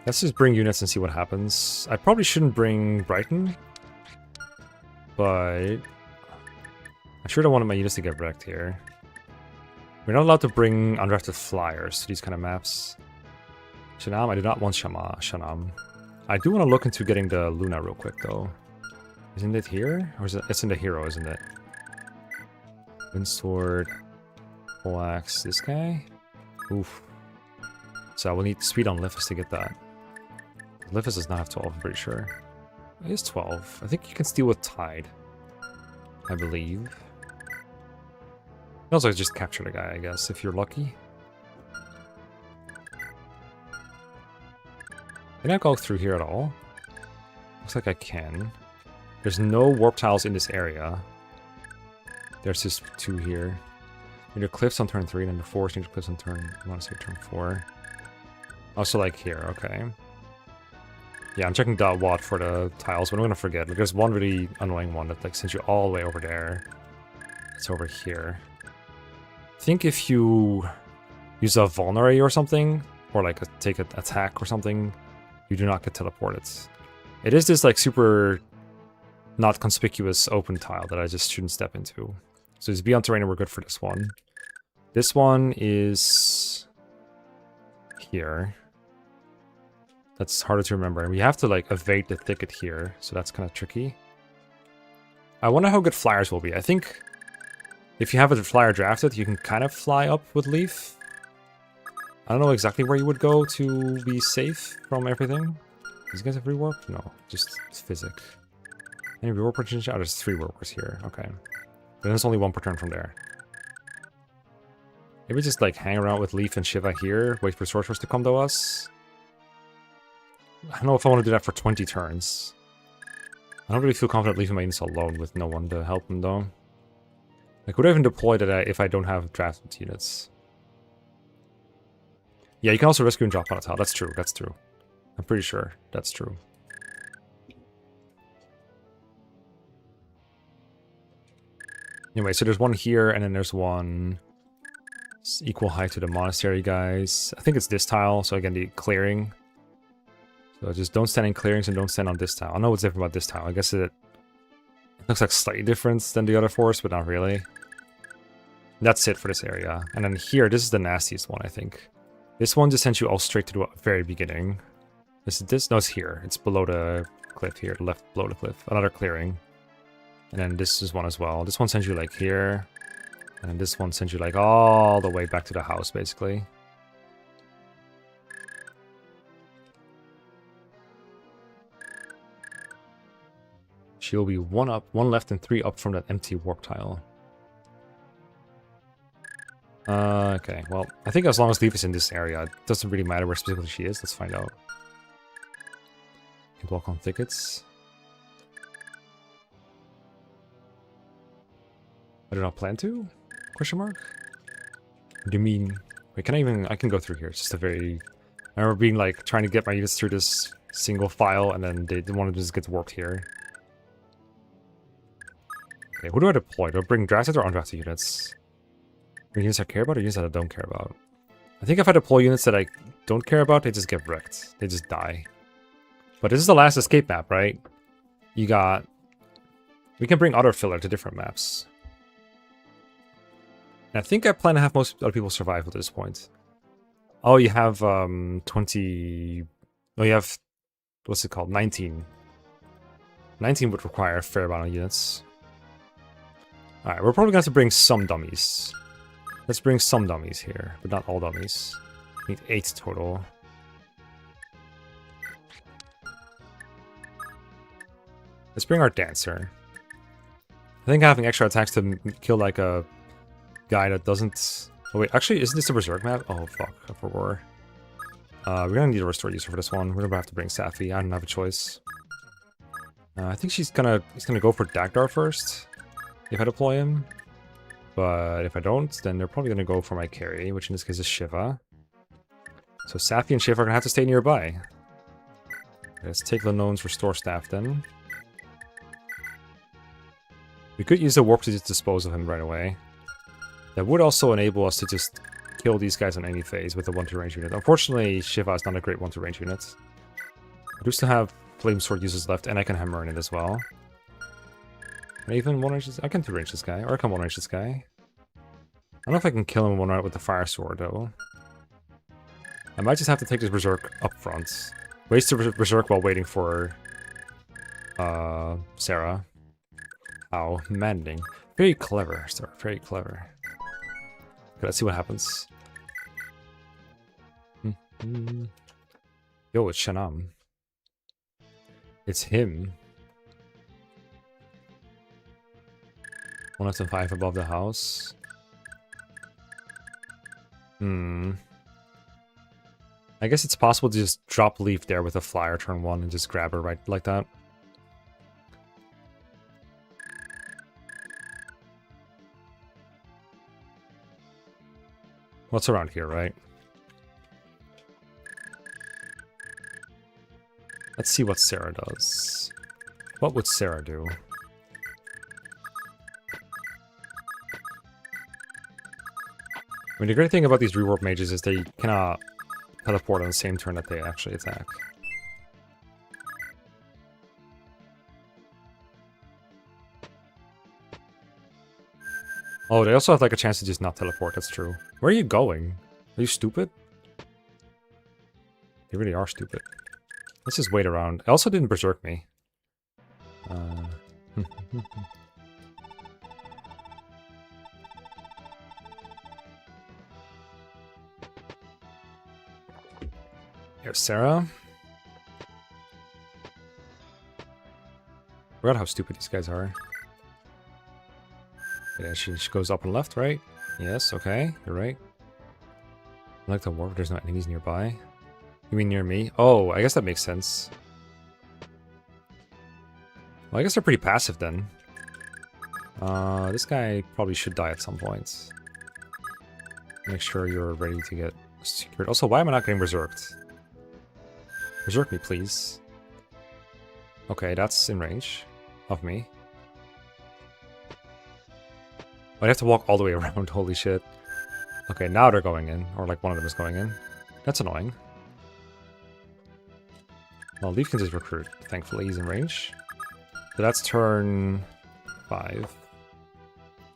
Let's just bring units and see what happens. I probably shouldn't bring Brighton. But I sure don't want my units to get wrecked here. We're not allowed to bring undrafted flyers to these kind of maps. Shanam, I do not want Shanam. I do want to look into getting the Luna real quick, though. Isn't it here? Or is it? It's in the hero, isn't it? Windsword. Poleaxe. This guy? Oof. So I will need speed on Liphus to get that. Liphus does not have 12, I'm pretty sure. It is 12. I think you can steal with Tide. I believe. You can also just capture the guy, I guess, if you're lucky. Can I go through here at all? Looks like I can. There's no warp tiles in this area. There's just 2 here. Into cliffs on turn 3, and then the forest into cliffs on turn, I want to say turn 4. Also like here, okay. Yeah, I'm checking .watt for the tiles, but I'm gonna forget. Like, there's one really annoying one that like sends you all the way over there. It's over here. I think if you use a vulnerary or something, or like take an attack or something, you do not get teleported. It is this like super not conspicuous open tile that I just shouldn't step into. So it's beyond terrain and we're good for this one. This one is here. That's harder to remember. And we have to like evade the thicket here, so that's kind of tricky. I wonder how good flyers will be. I think if you have a flyer drafted, you can kind of fly up with Leaf. I don't know exactly where you would go to be safe from everything. These guys have rewarp? No, just physic. Any rewarp potential? Oh, there's 3 warpers here. Okay. Then there's only 1 per turn from there. Maybe just like hang around with Leaf and Shiva here, wait for sorcerers to come to us. I don't know if I want to do that for 20 turns. I don't really feel confident leaving my units alone with no one to help them though. Like, would I even deploy that if I don't have drafted units? Yeah, you can also rescue and drop on a tile. That's true, that's true. I'm pretty sure that's true. Anyway, so there's one here, and then there's one equal height to the monastery guys. I think it's this tile, so again, the clearing. So just don't stand in clearings and don't stand on this tile. I know what's different about this tile. I guess it looks like slightly different than the other forest, but not really. That's it for this area. And then here, this is the nastiest one, I think. This one just sends you all straight to the very beginning. Is it this? No, it's here. It's below the cliff here, left below the cliff. Another clearing. And then this is one as well. This one sends you like here. And then this one sends you like all the way back to the house, basically. She'll be 1 up, 1 left, and 3 up from that empty warp tile. Okay, well, I think as long as Leaf is in this area, it doesn't really matter where specifically she is. Let's find out. Can block on thickets. I do not plan to? Question mark? What do you mean? Wait, can I even... I can go through here. It's just a very... I remember being like, trying to get my units through this single file, and then they didn't want to just get warped here. Okay, who do I deploy? Do I bring drafted or undrafted units? Units I care about or units that I don't care about? I think if I deploy units that I don't care about, they just get wrecked. They just die. But this is the last escape map, right? You got... We can bring other filler to different maps. And I think I plan to have most other people survive at this point. Oh, you have 20... Oh, you have... What's it called? 19. 19 would require a fair amount of units. Alright, we're probably going to have to bring some dummies. Let's bring some dummies here, but not all dummies. We need 8 total. Let's bring our dancer. I think having extra attacks to kill like a guy that doesn't... Oh wait, actually, isn't this a berserk map? Oh fuck, I forgot. We're gonna need a restore user for this one. We're gonna have to bring Safi. I don't have a choice. I think he's gonna go for Dagdar first, if I deploy him. But if I don't, then they're probably gonna go for my carry, which in this case is Shiva. So Safi and Shiva are gonna have to stay nearby. Let's take Lenone's restore staff then. We could use the warp to just dispose of him right away. That would also enable us to just kill these guys on any phase with a 1-2 range unit. Unfortunately, Shiva is not a great 1-2 range unit. I do still have Flame Sword users left, and I can hammer in it as well. Can I even 1-range this? I can 2-range this guy, or I can 1-range this guy. I don't know if I can kill him 1-range with the Fire Sword, though. I might just have to take this Berserk up front. Waste the Berserk while waiting for... Sarah. How maddening. Very clever, sir. Very clever. Okay, let's see what happens. Yo, it's Shanam. It's him. 1 less than 5 above the house. I guess it's possible to just drop Leaf there with a flyer turn 1 and just grab her right like that. What's around here, right? Let's see what Sarah does. What would Sarah do? I mean, the great thing about these rewarp mages is they cannot teleport on the same turn that they actually attack. Oh, they also have like a chance to just not teleport, that's true. Where are you going? Are you stupid? They really are stupid. Let's just wait around. I also didn't berserk me. Here's Sarah. Forgot how stupid these guys are. Yeah, she goes up and left, right? Yes, okay, you're right. I like the warp, there's no enemies nearby. You mean near me? Oh, I guess that makes sense. Well, I guess they're pretty passive then. This guy probably should die at some point. Make sure you're ready to get secured. Also, why am I not getting berserked? Berserk me, please. Okay, that's in range of me. I have to walk all the way around, holy shit. Okay, now they're going in, or like one of them is going in. That's annoying. Well, Leaf can just recruit, thankfully he's in range. So that's turn 5.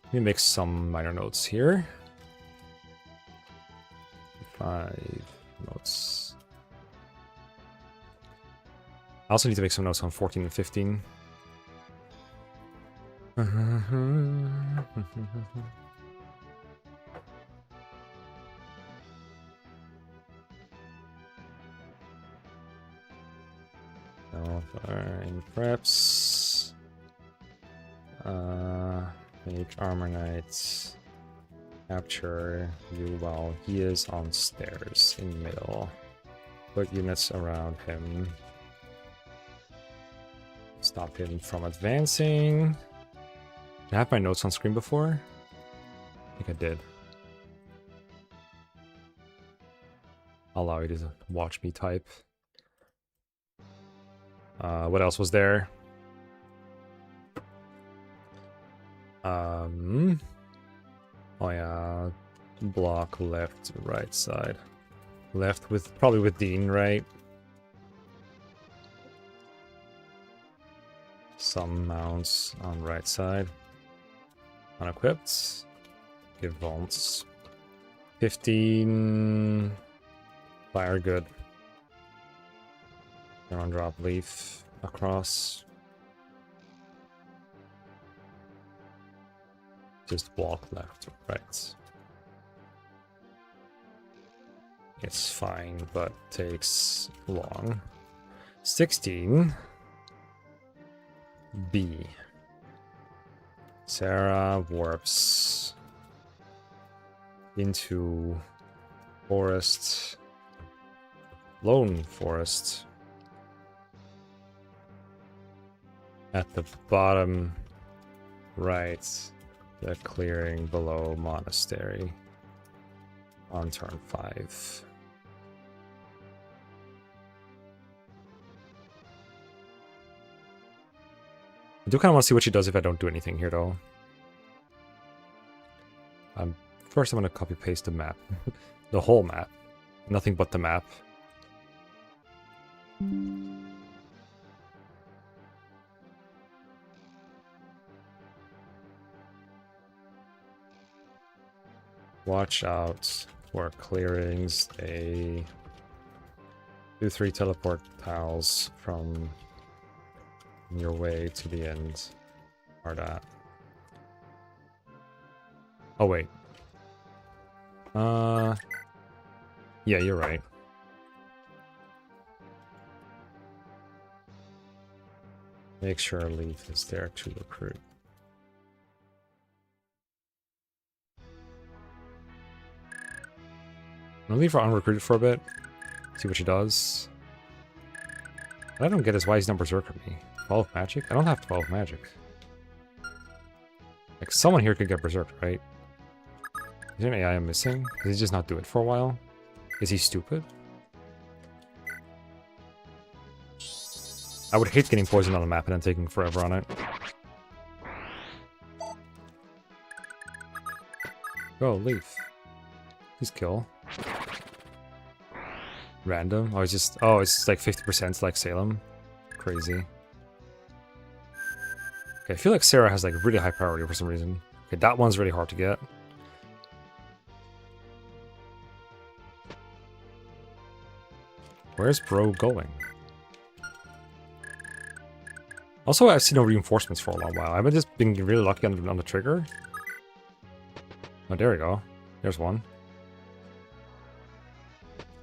Let me make some minor notes here. 5 notes. I also need to make some notes on 14 and 15. No, fine preps. Make armor knights. Capture you while he is on stairs in the middle. Put units around him. Stop him from advancing. Did I have my notes on screen before? I think I did. I'll allow you to watch me type. What else was there? Oh yeah, block left to right side. Left with, probably with Dean, right? Some mounts on right side. Unequipped. Give vaults. 15. Fire good. On drop Leaf across. Just walk left or right. It's fine, but takes long. 16. B. Sarah warps into forest. Lone forest. At the bottom right, the clearing below monastery on turn 5. I do kind of want to see what she does if I don't do anything here, though. First, I'm going to copy paste the map, the whole map, nothing but the map. Watch out for clearings. They do 3 teleport tiles from your way to the end. Or that. Oh wait. Yeah, you're right. Make sure Leaf is there to recruit. I'm gonna leave her unrecruited for a bit. See what she does. What I don't get is why he's not berserker me. 12 magic? I don't have 12 magic. Like, someone here could get berserked, right? Is there an AI I'm missing? Does he just not do it for a while? Is he stupid? I would hate getting poisoned on the map and then taking forever on it. Go, Leaf. Please kill. Random? Oh, it's just... Oh, it's like 50% like Salem. Crazy. Okay, I feel like Sarah has like really high priority for some reason. Okay, that one's really hard to get. Where's bro going? Also, I've seen no reinforcements for a long while. I've been just being really lucky on the trigger. Oh, there we go. There's one.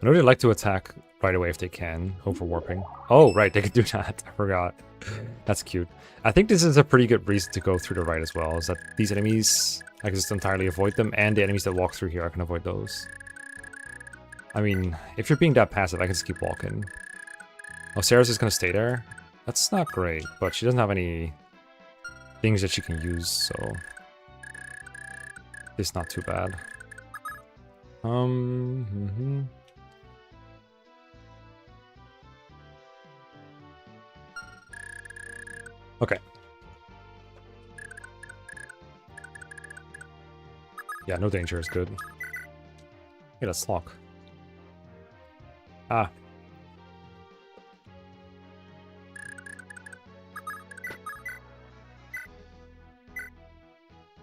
I really like to attack right away if they can, over warping. Oh, right, they can do that. I forgot. That's cute. I think this is a pretty good reason to go through the right as well, is that these enemies, I can just entirely avoid them, and the enemies that walk through here, I can avoid those. I mean, if you're being that passive, I can just keep walking. Oh, Sarah's just gonna stay there? That's not great, but she doesn't have any things that she can use, so... It's not too bad. Okay. Yeah, no danger is good. Hey, let's lock. Ah.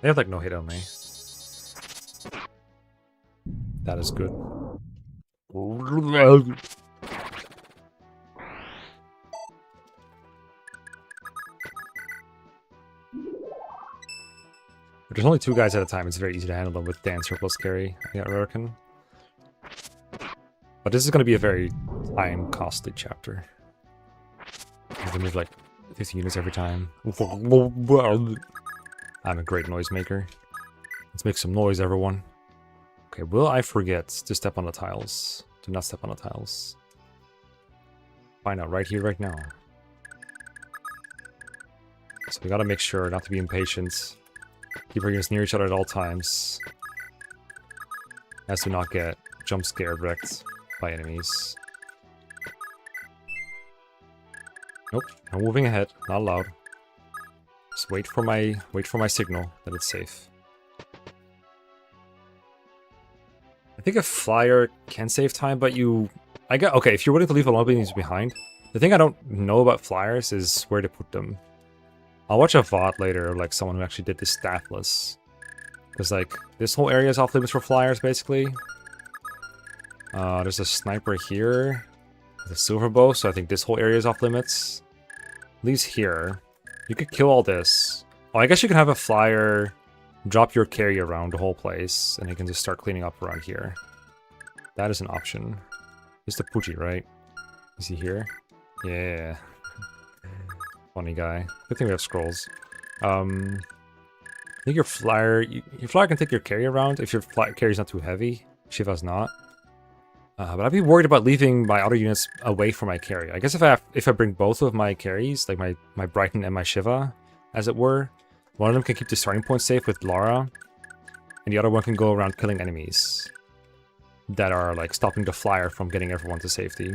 They have like no hit on me. That is good. If there's only 2 guys at a time, it's very easy to handle them with Dancer plus carry, I reckon. But this is going to be a very time-costly chapter. They move like 50 units every time. I'm a great noisemaker. Let's make some noise, everyone. Okay, will I forget to step on the tiles? Do not step on the tiles. Find out right here, right now. So we gotta make sure not to be impatient. Keep our units near each other at all times. As to not get jump scared wrecked by enemies. Nope, no moving ahead, not allowed. Just wait for my signal that it's safe. I think a flyer can save time, but okay, if you're willing to leave a lot of enemies behind. The thing I don't know about flyers is where to put them. I'll watch a VOD later of like someone who actually did this staffless. Because like, this whole area is off limits for flyers, basically. There's a sniper here. With a silver bow, so I think this whole area is off limits. Leaves here. You could kill all this. Oh, I guess you can have a flyer drop your carry around the whole place, and you can just start cleaning up around here. That is an option. It's the Poochie, right? Is he here? Yeah. Funny guy. Good thing we have scrolls. I think your flyer can take your carry around if your carry's not too heavy. Shiva's not. But I'd be worried about leaving my other units away from my carry. I guess if I bring both of my carries, like my Brighton and my Shiva, as it were, one of them can keep the starting point safe with Lara, and the other one can go around killing enemies that are like stopping the flyer from getting everyone to safety.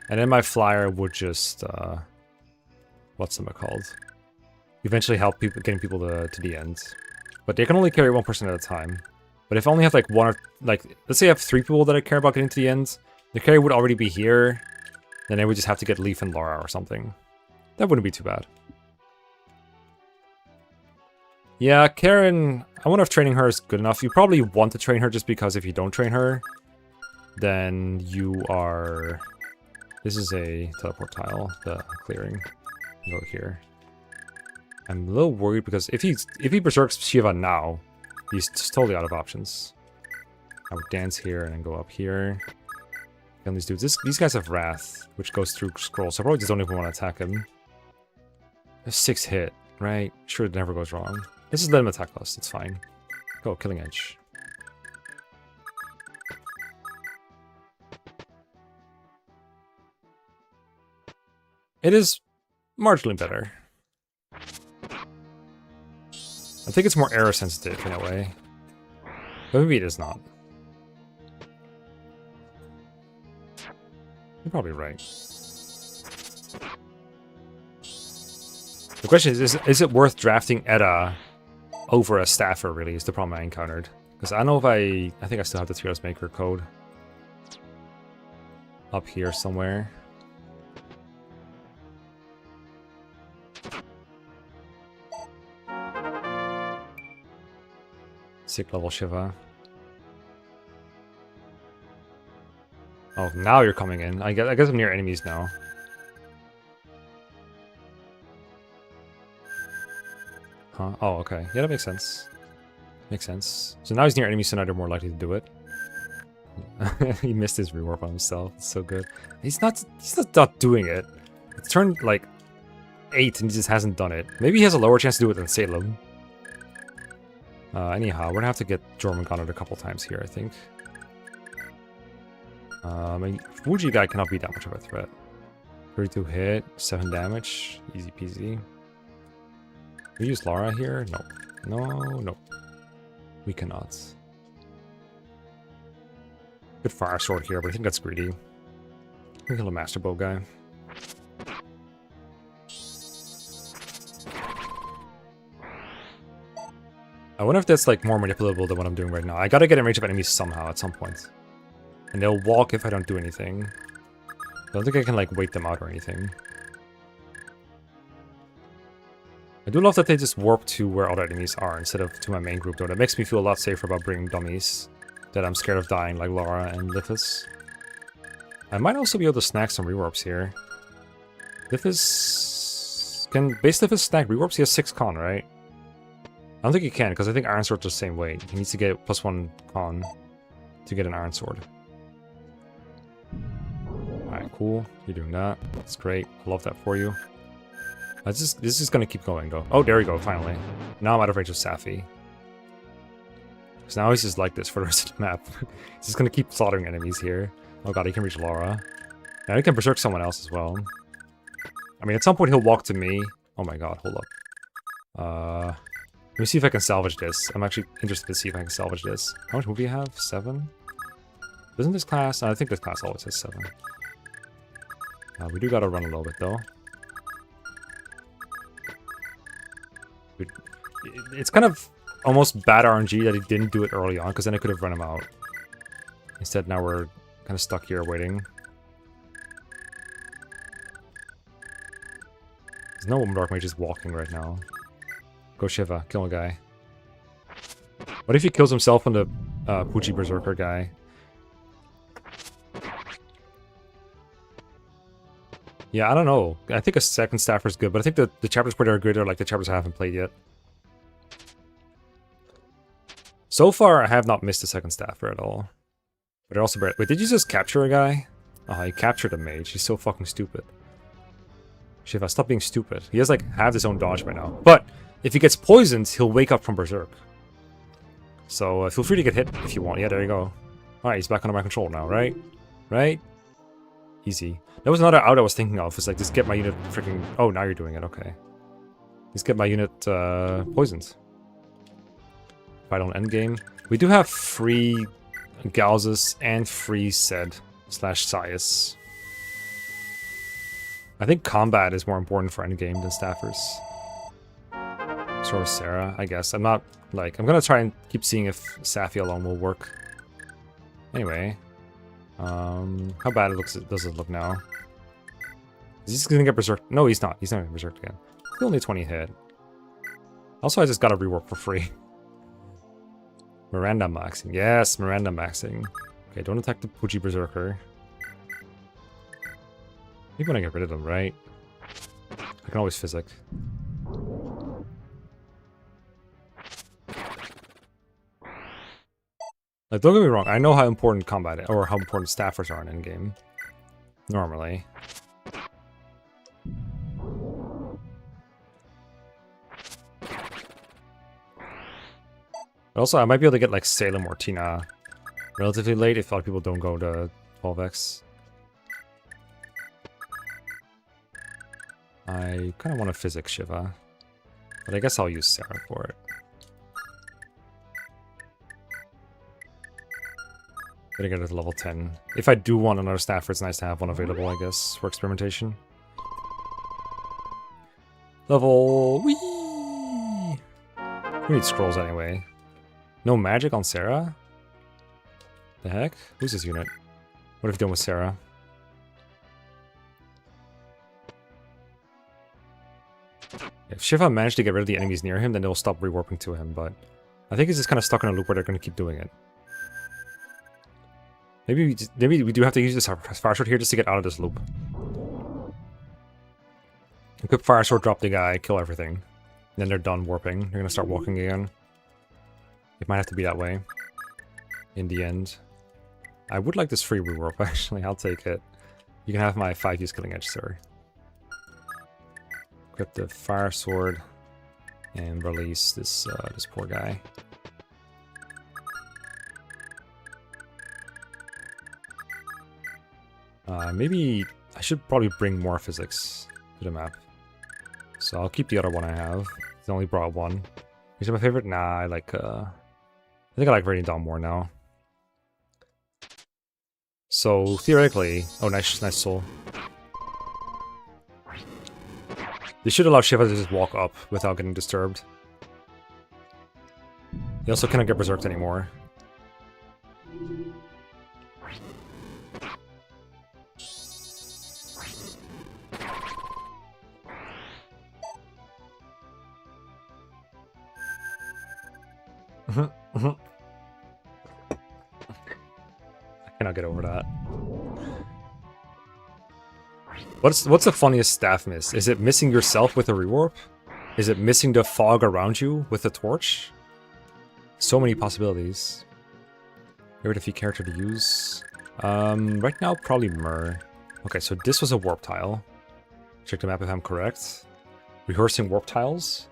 And then my flyer would just what's it called? Eventually help getting people to the end. But they can only carry one person at a time. But if I only have like one or like, let's say I have 3 people that I care about getting to the end, the carry would already be here. Then I would just have to get Leaf and Lara or something. That wouldn't be too bad. Yeah, Karen, I wonder if training her is good enough. You probably want to train her just because if you don't train her, then you are... This is a teleport tile, the clearing. Go here. I'm a little worried because if he berserks Shiva now, he's just totally out of options. I would dance here and then go up here. And these dudes, these guys have Wrath, which goes through scrolls, so I probably just don't even want to attack him. There's 6 hit, right? Sure, it never goes wrong. Let's just let him attack us, it's fine. Go, Killing Edge. It is marginally better. I think it's more error sensitive in a way. But maybe it is not. You're probably right. The question is it worth drafting Edda over a Staffer, really, is the problem I encountered. Because I don't know if I think I still have the Tears Maker code. up here somewhere. Sick level Shiva. Oh, now you're coming in. I guess I'm near enemies now. Huh? Oh, okay. Yeah, that makes sense. Makes sense. So now he's near enemies, so now they're more likely to do it. He missed his rewarp on himself. It's so good. He's not doing it. It's turned like 8 and he just hasn't done it. Maybe he has a lower chance to do it than Salem. Anyhow, we're gonna have to get Jormungandr a couple times here, I think. I mean, Fuji guy cannot be that much of a threat. 32 hit, 7 damage, easy peasy. We use Lara here? No. No. We cannot. Good fire sword here, but I think that's greedy. We kill a master bow guy. I wonder if that's like more manipulable than what I'm doing right now. I gotta get in range of enemies somehow at some point. And they'll walk if I don't do anything. I don't think I can like wait them out or anything. I do love that they just warp to where other enemies are instead of to my main group though. That makes me feel a lot safer about bringing dummies that I'm scared of dying like Lara and Lithus. I might also be able to snag some rewarps here. Lithus... Can base Lithus snag rewarps? He has 6 con, right? I don't think he can, because I think Iron Sword's the same way. He needs to get +1 con to get an Iron Sword. Alright, cool. You're doing that. That's great. I love that for you. This is gonna keep going, though. Oh, there we go, finally. Now I'm out of range of Safi. Because now he's just like this for the rest of the map. He's just gonna keep slaughtering enemies here. Oh god, he can reach Lara. Now he can berserk someone else as well. I mean, at some point he'll walk to me. Oh my god, hold up. Let me see if I can salvage this. I'm actually interested to see if I can salvage this. How much move do you have? 7? Doesn't this class... I think this class always has 7. We do gotta run a little bit, though. It's kind of almost bad RNG that he didn't do it early on, because then I could have run him out. Instead, now we're kind of stuck here waiting. There's no Dark Mage just walking right now. Go Shiva, kill a guy. What if he kills himself on the Pucci Berserker guy? Yeah, I don't know. I think a second staffer is good, but I think the chapters where they're good are like the chapters I haven't played yet. So far, I have not missed a second staffer at all. But they're also very... Wait, did you just capture a guy? Oh, he captured a mage. He's so fucking stupid. Shiva, stop being stupid. He has like half his own dodge by now. But if he gets poisoned, he'll wake up from Berserk. So feel free to get hit if you want. Yeah, there you go. Alright, he's back under my control now, right? Right? Easy. That was another out I was thinking of. It's like, just get my unit freaking... Oh, now you're doing it. Okay. Just get my unit poisoned. Fight on endgame. We do have free Galzus and free Sed / Sias. I think combat is more important for endgame than staffers. Sort of Sarah, I guess. I'm not, like... I'm gonna try and keep seeing if Safi alone will work. Anyway. How bad does it look now? Is he gonna get berserked? No, he's not. He's not gonna get berserked again. Still only 20 hit. Also, I just got a rework for free. Miranda maxing. Yes, Miranda maxing. Okay, don't attack the Pucci Berserker. Maybe when I get rid of them, right? I can always physic. Like, don't get me wrong, I know how important combat or how important staffers are in endgame. Normally. But also, I might be able to get like Salem or Tina relatively late if a lot of people don't go to 12x. I kind of want to physics Shiva, but I guess I'll use Sarah for it. Gonna get it to level 10. If I do want another staffer, it's nice to have one available, I guess, for experimentation. Level... Whee! Who needs scrolls anyway? No magic on Sarah? The heck? Who's this unit? What have you done with Sarah? If Shiva managed to get rid of the enemies near him, then they'll stop rewarping to him, but I think he's just kind of stuck in a loop where they're going to keep doing it. Maybe we do have to use this Fire Sword here just to get out of this loop. Equip Fire Sword, drop the guy, kill everything. Then they're done warping. They're going to start walking again. It might have to be that way. In the end. I would like this free rewarp, actually. I'll take it. You can have my 5-use Killing Edge, sir. Equip the Fire Sword. And release this this poor guy. Maybe I should probably bring more physics to the map. So I'll keep the other one I have. It's only brought one. Is it my favorite? Nah, I like I think I like Radiant Dawn more now. So theoretically, oh nice soul. They should allow Shiva to just walk up without getting disturbed. He also cannot get berserked anymore. I cannot get over that. What's the funniest staff miss? Is it missing yourself with a rewarp? Is it missing the fog around you with a torch? So many possibilities. Favorite defeat character to use? Right now, probably Myrrh. Okay, so this was a warp tile. Check the map if I'm correct. Rehearsing warp tiles.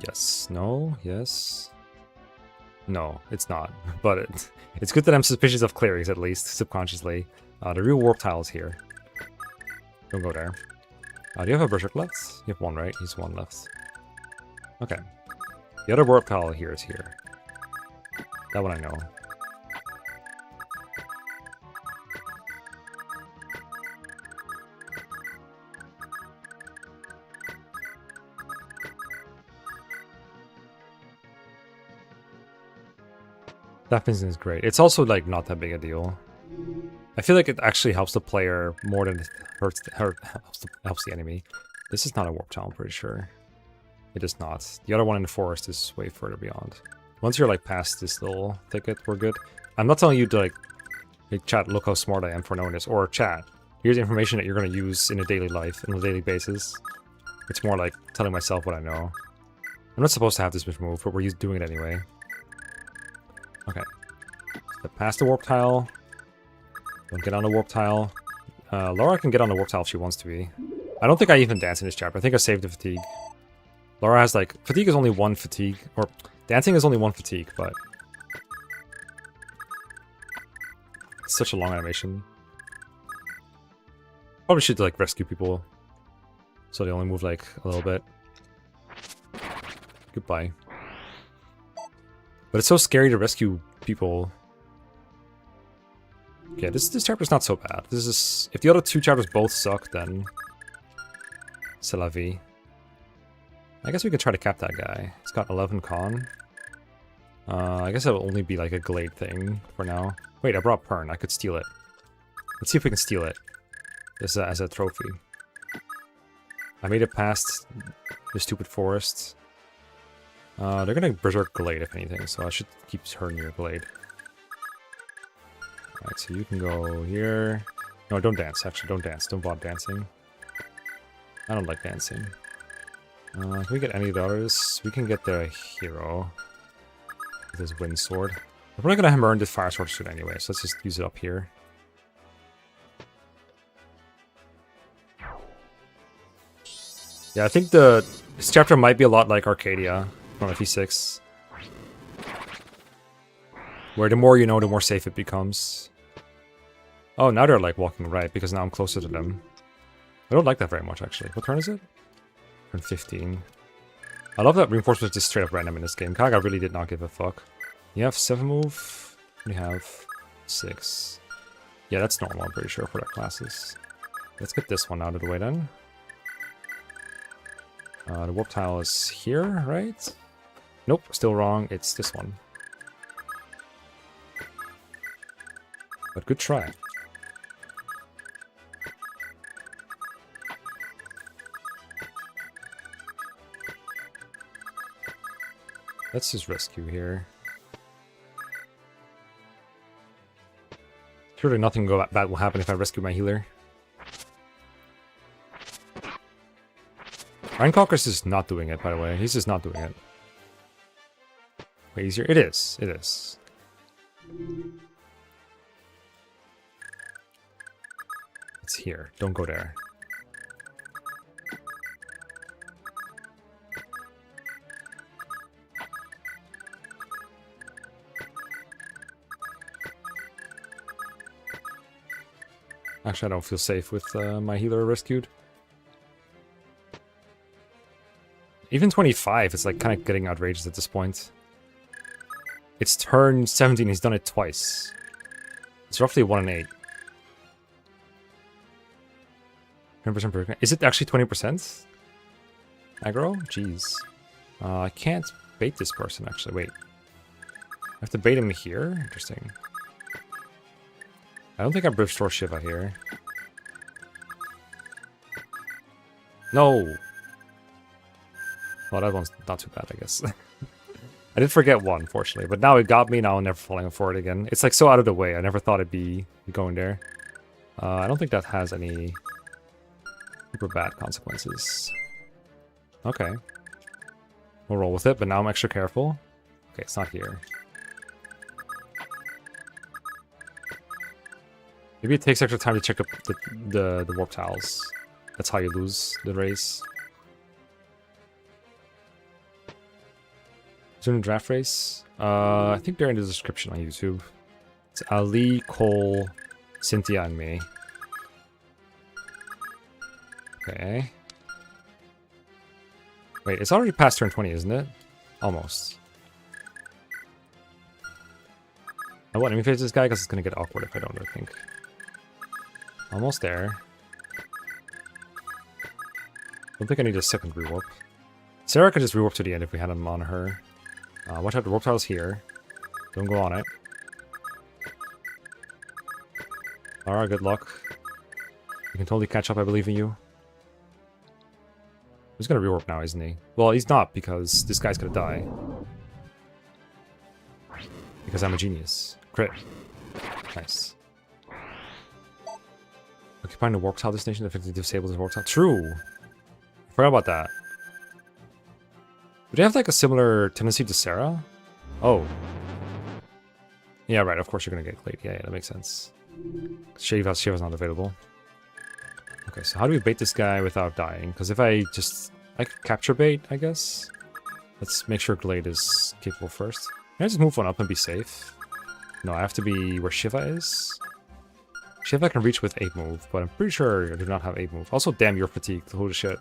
Yes, no, yes. No, it's not. But it's good that I'm suspicious of clearings, at least, subconsciously. The real warp tile is here. Don't go there. Do you have a berserk left? You have one, right? He's one left. Okay. The other warp tile here is here. That one I know. That fencing is great. It's also like not that big a deal. I feel like it actually helps the player more than it helps the enemy. This is not a warp tile, I'm pretty sure. It is not. The other one in the forest is way further beyond. Once you're like past this little thicket, we're good. I'm not telling you to like, hey, chat, look how smart I am for knowing this. Or chat, here's information that you're going to use in a daily life, on a daily basis. It's more like telling myself what I know. I'm not supposed to have this move, but we're doing it anyway. Okay. Step past the warp tile. Don't get on the warp tile. Laura can get on the warp tile if she wants to be. I don't think I even dance in this chapter. I think I saved the fatigue. Laura has like... Fatigue is only one fatigue. Or dancing is only one fatigue, but... It's such a long animation. Probably should like rescue people. So they only move like a little bit. Goodbye. But it's so scary to rescue people. Okay, this chapter's not so bad. This is... If the other two chapters both suck, then... C'est la vie. I guess we could try to cap that guy. He's got 11 con. I guess it'll only be like a Glade thing for now. Wait, I brought Pern. I could steal it. Let's see if we can steal it. This as a trophy. I made it past the stupid forest. They're gonna berserk Glade if anything, so I should keep her near Glade. Alright, so you can go here. No, don't dance, actually, don't dance. Don't bother dancing. I don't like dancing. Can we get any of the others? We can get the hero. With his wind sword. We're not gonna earn this fire sword suit anyway, so let's just use it up here. Yeah, I think this chapter might be a lot like Arcadia from FE6. Where the more you know, the more safe it becomes. Oh, now they're like walking right, because now I'm closer to them. I don't like that very much, actually. What turn is it? Turn 15. I love that reinforcement is just straight up random in this game. Kaga really did not give a fuck. You have 7 move. We have 6. Yeah, that's normal, I'm pretty sure, for that classes. Let's get this one out of the way then. The warp tile is here, right? Nope, still wrong. It's this one. But good try. Let's just rescue here. Surely nothing bad will happen if I rescue my healer. Reinkalker's is not doing it, by the way. He's just not doing it. Way easier. It is. It is. It's here. Don't go there. Actually, I don't feel safe with my healer rescued. Even 25 is like kind of getting outrageous at this point. It's turn 17, he's done it twice. It's roughly 1 in 8. 20% per... Is it actually 20%? Aggro? Jeez. I can't bait this person, actually. Wait. I have to bait him here? Interesting. I don't think I restore Shiva here. No! Well, that one's not too bad, I guess. I did forget one, fortunately, but now it got me, now I'm never falling for it again. It's like so out of the way, I never thought it'd be going there. I don't think that has any super bad consequences. Okay. We'll roll with it, but now I'm extra careful. Okay, it's not here. Maybe it takes extra time to check up the warp tiles. That's how you lose the race. Is there a draft race? I think they're in the description on YouTube. It's Ali, Cole, Cynthia, and me. Okay. Wait, it's already past turn 20, isn't it? Almost. I want to face this guy because it's going to get awkward if I don't, I think. Almost there. Don't think I need a second rewarp. Sarah could just rewarp to the end if we had him on her. Watch out, the warp tile's here. Don't go on it. Alright, good luck. You can totally catch up, I believe in you. He's gonna rewarp now, isn't he? Well, he's not, because this guy's gonna die. Because I'm a genius. Crit. Nice. Occupying the warp tile destination effectively disables the warp tile. True! I forgot about that. Do they have like a similar tendency to Sarah? Oh. Yeah, right, of course you're gonna get Glade. Yeah, that makes sense. Shiva's not available. Okay, so how do we bait this guy without dying? Because if I could capture bait, I guess. Let's make sure Glade is capable first. Can I just move one up and be safe? No, I have to be where Shiva is. Shiva can reach with 8 move, but I'm pretty sure I do not have 8 move. Also, damn, you're fatigued. Holy shit.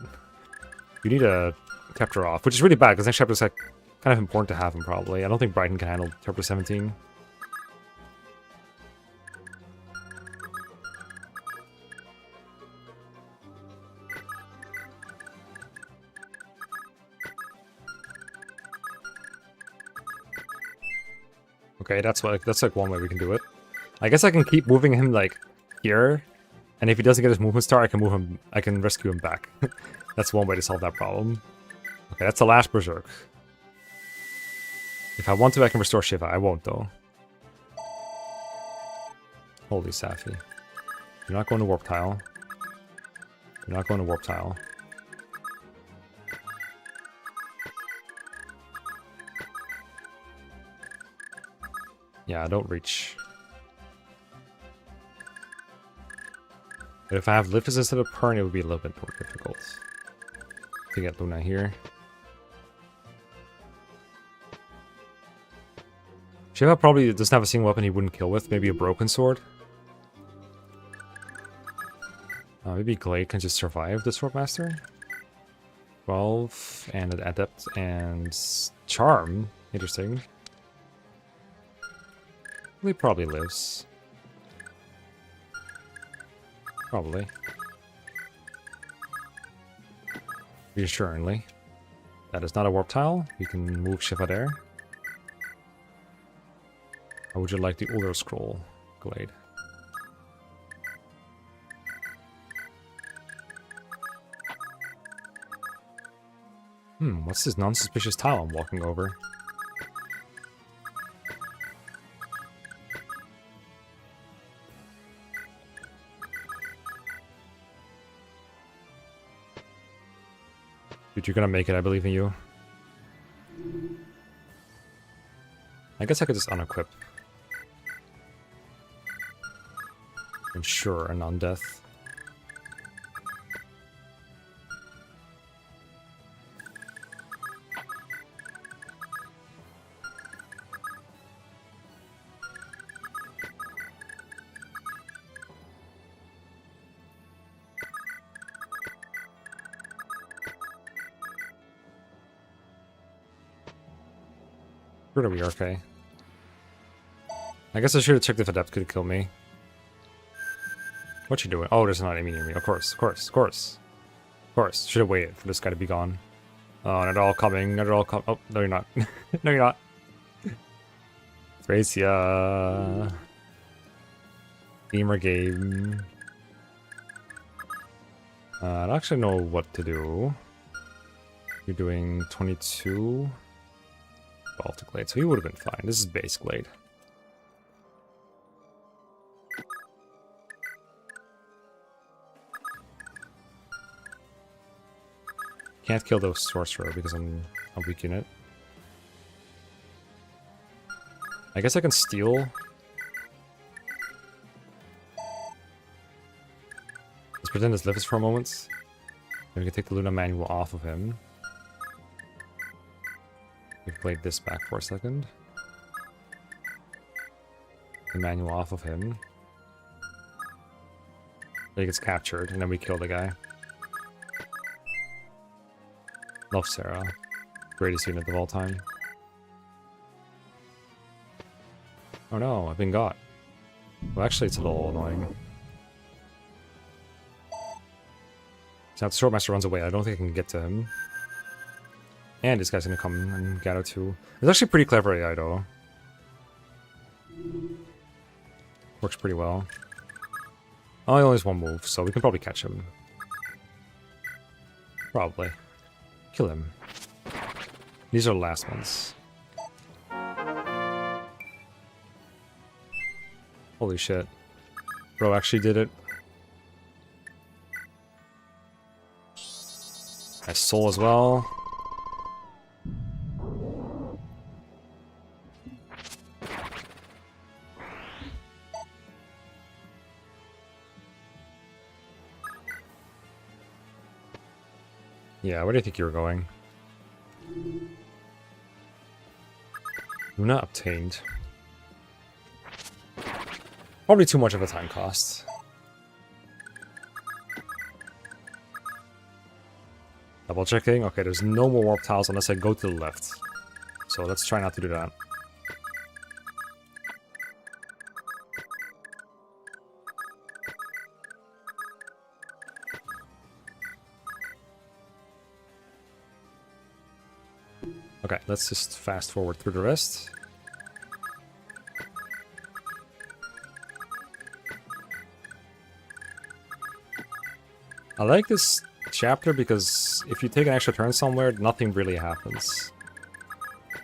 You need a capture off, which is really bad, because next chapter is like kind of important to have him, probably. I don't think Brighton can handle chapter 17. Okay, that's like one way we can do it. I guess I can keep moving him like here, and if he doesn't get his movement star, I can rescue him back. That's one way to solve that problem. Okay, that's the last berserk. If I want to, I can restore Shiva. I won't though. Holy Safi. You're not going to warp tile. You're not going to warp tile. Yeah, don't reach. But if I have Liphis instead of Pern, it would be a little bit more difficult to get Luna here. Shiva probably doesn't have a single weapon he wouldn't kill with. Maybe a broken sword. Maybe Glade can just survive the Swordmaster. 12 and an Adept and Charm. Interesting. He probably lives. Probably. Reassuringly. That is not a warp tile. We can move Shiva there. Or would you like the older scroll, Glade? What's this non-suspicious tile I'm walking over? Dude, you're gonna make it, I believe in you. I guess I could just unequip. Ensure a non-death. Where are we? Okay. I guess I should have checked if Adept could kill me. What you doing? Oh, there's not enemy near me. Of course, of course, of course. Of course. Should have waited for this guy to be gone. Oh, they're all coming. They're all coming. Oh, no, you're not. No, you're not. Thracia. Gamer game. I don't actually know what to do. You're doing 22. Baltic Glade, so he would have been fine. This is base Glade. Can't kill the sorcerer because I'm a weak unit. I guess I can steal. Let's pretend this lives for a moment. Then we can take the Luna manual off of him. We've played this back for a second. The manual off of him. Then he gets captured, and then we kill the guy. Love Sarah. Greatest unit of all time. Oh no, I've been got. Well, actually, it's a little annoying. So now the Swordmaster runs away. I don't think I can get to him. And this guy's gonna come and gather too. It's actually pretty clever AI though. Works pretty well. Oh, he only has one move, so we can probably catch him. Probably. Kill him. These are the last ones. Holy shit. Bro actually did it. Nice soul as well. Yeah, where do you think you were going? Luna obtained. Probably too much of a time cost. Double checking. Okay, there's no more warp tiles unless I go to the left. So let's try not to do that. Okay, let's just fast forward through the rest. I like this chapter because if you take an extra turn somewhere, nothing really happens.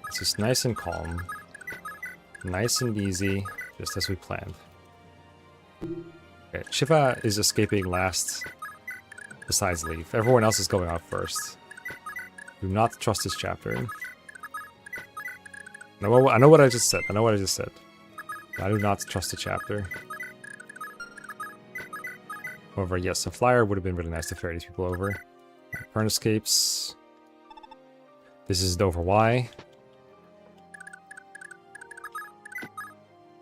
It's just nice and calm. Nice and easy, just as we planned. Okay, Shiva is escaping last besides Leaf. Everyone else is going out first. Do not trust this chapter. I know what I just said. I know what I just said. I do not trust the chapter. However, yes, a flyer would have been really nice to ferry these people over. Burn escapes. This is Dover Y.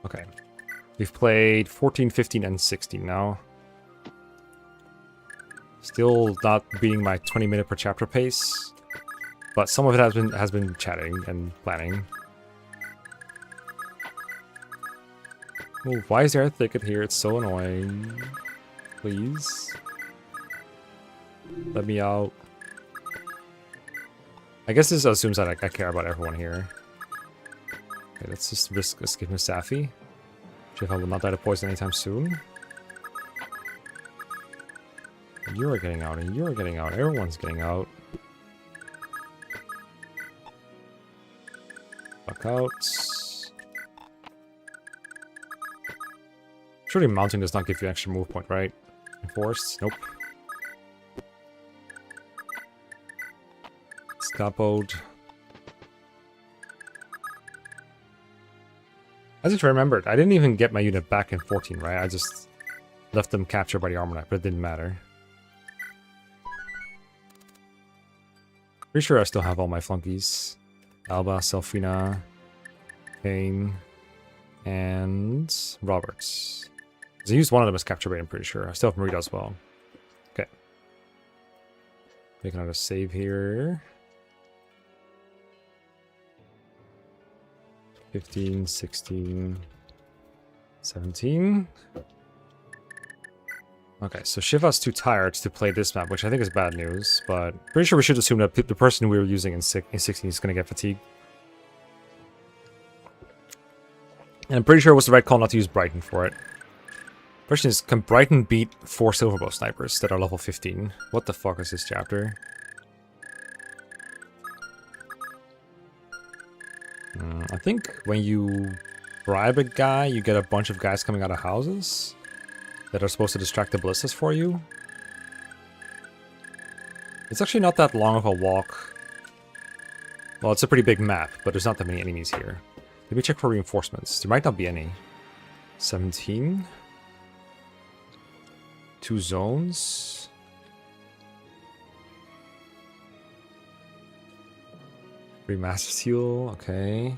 Okay. We've played 14, 15, and 16 now. Still not beating my 20-minute per chapter pace. But some of it has been chatting and planning. Oh, why is there a thicket here? It's so annoying. Please. Let me out. I guess this assumes that I care about everyone here. Okay, let's just risk escaping Safi. Shiva will not die to poison anytime soon. You're getting out, and you're getting out. Everyone's getting out. Fuck out. Surely mounting does not give you an extra move point, right? Enforced? Nope. capoed. I just remembered, I didn't even get my unit back in 14, right? I just left them captured by the Armor Knight, but it didn't matter. Pretty sure I still have all my flunkies. Alba, Selfina, Kane, and Roberts. I used one of them as capture bait, I'm pretty sure. I still have Marita as well. Okay. Make another save here. 15, 16, 17. Okay, so Shiva's too tired to play this map, which I think is bad news, but pretty sure we should assume that the person we were using in 16 is going to get fatigued. And I'm pretty sure it was the right call not to use Brighton for it. Question is, can Brighton beat 4 Silverbow snipers that are level 15? What the fuck is this chapter? I think when you bribe a guy, you get a bunch of guys coming out of houses that are supposed to distract the ballistas for you. It's actually not that long of a walk. Well, it's a pretty big map, but there's not that many enemies here. Let me check for reinforcements. There might not be any. 17? 2 zones? Remaster seal, okay.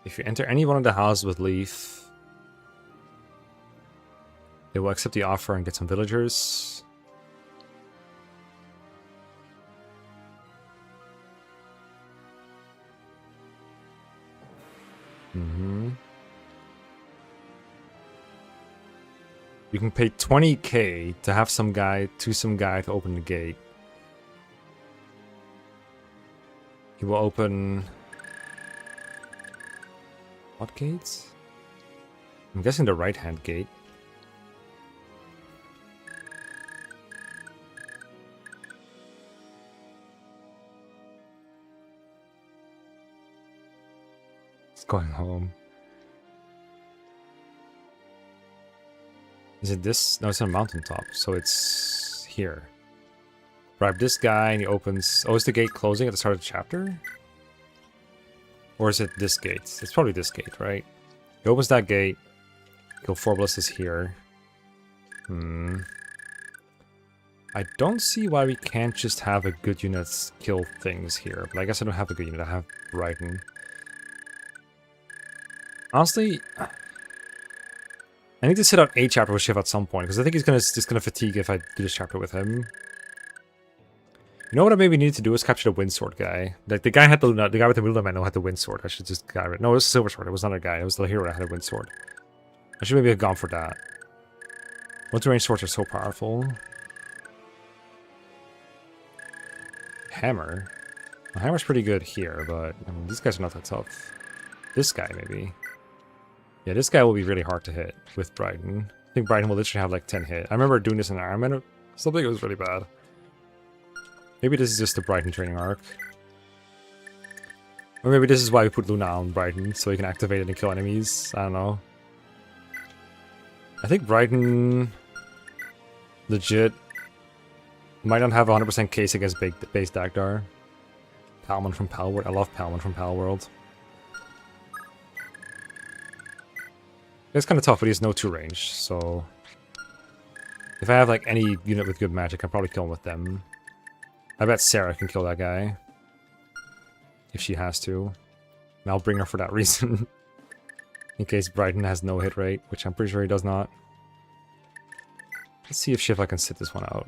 If you enter any one of the houses with Leaf, they will accept the offer and get some villagers. You can pay 20k to have some guy to open the gate. He will open... What gates? I'm guessing the right-hand gate. It's going home. Is it this? No, it's on a mountaintop, so it's here. Bribe this guy and he opens... Oh, is the gate closing at the start of the chapter? Or is it this gate? It's probably this gate, right? He opens that gate. Kill 4 ballistas here. I don't see why we can't just have a good unit kill things here. But I guess I don't have a good unit. I have Brighton. Honestly, I need to sit out a chapter with Shiv at some point, because I think he's just gonna fatigue if I do this chapter with him. You know what I maybe need to do is capture the windsword guy. Like the guy with the Willow Man had the windsword. I should just get it. No, it was Silver Sword. It was not a guy. It was the hero that had a windsword. I should maybe have gone for that. Multi-range swords are so powerful. Hammer. Well, hammer's pretty good here, but I mean, these guys are not that tough. This guy maybe. Yeah, this guy will be really hard to hit with Brighton. I think Brighton will literally have like 10 hit. I remember doing this in Iron Man. Still think it was really bad. Maybe this is just the Brighton training arc. Or maybe this is why we put Luna on Brighton, so he can activate it and kill enemies. I don't know. I think Brighton... legit... might not have a 100% case against base Dagdar. Palman from Palworld. I love Palman from Palworld. It's kind of tough, but he has no 2 range, so... if I have like any unit with good magic, I'll probably kill him with them. I bet Sarah can kill that guy. If she has to. And I'll bring her for that reason. In case Brighton has no hit rate, which I'm pretty sure he does not. Let's see if Shiva can sit this one out.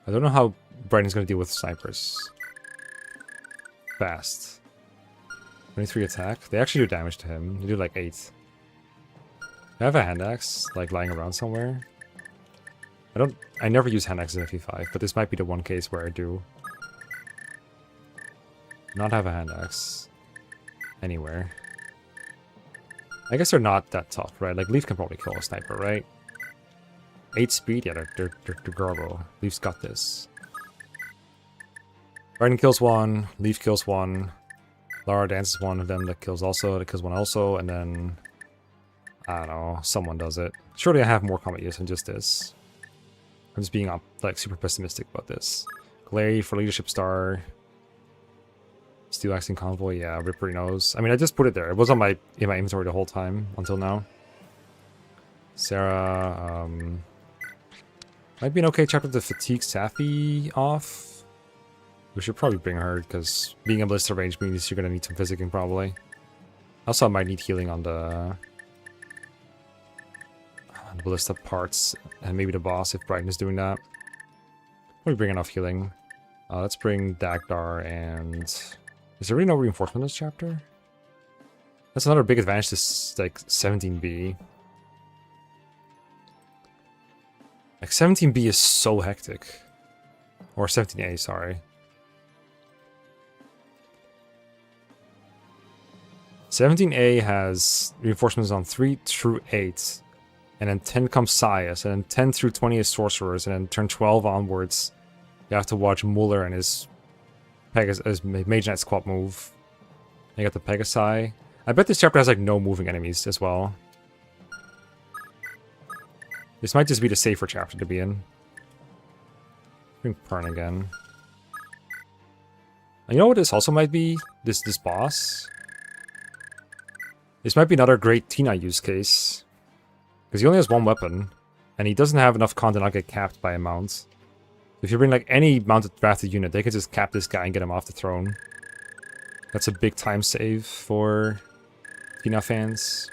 I don't know how Brighton's going to deal with snipers. Fast. 23 attack. They actually do damage to him. They do like 8. I have a hand axe, like lying around somewhere. I never use hand axes in FE5, but this might be the one case where I do. Not have a hand axe. Anywhere. I guess they're not that tough, right? Like Leaf can probably kill a sniper, right? 8 speed? Yeah, they're Garbo. Leaf's got this. Brighton kills one, Leaf kills one, Lara dances one of them that kills one also, and then I don't know, someone does it. Surely I have more combat use than just this. I'm just being like super pessimistic about this. Glary for leadership star. Steel Axing Convoy, yeah, Rippery Nose. I mean, I just put it there. It was in my inventory the whole time until now. Sarah, might be an okay chapter to fatigue Safi off. We should probably bring her, because being able to range means you're going to need some physicking, probably. Also, I might need healing on the ballista parts, and maybe the boss if Brighton is doing that. Probably bring enough healing. Let's bring Dagdar, and... Is there really no reinforcement in this chapter? That's another big advantage to, like, 17B. Like, 17B is so hectic. Or 17A, sorry. 17A has reinforcements on 3 through 8. And then 10 comes Sias. And then 10 through 20 is Sorcerers. And then turn 12 onwards, you have to watch Muller and his Mage Knight squad move. You got the Pegasi. I bet this chapter has, like, no moving enemies as well. This might just be the safer chapter to be in. Bring Pern again. And you know what this also might be? This boss? This might be another great Tina use case. Because he only has one weapon. And he doesn't have enough con to not get capped by a mount. If you bring, like, any mounted drafted unit, they could just cap this guy and get him off the throne. That's a big time save for Tina fans.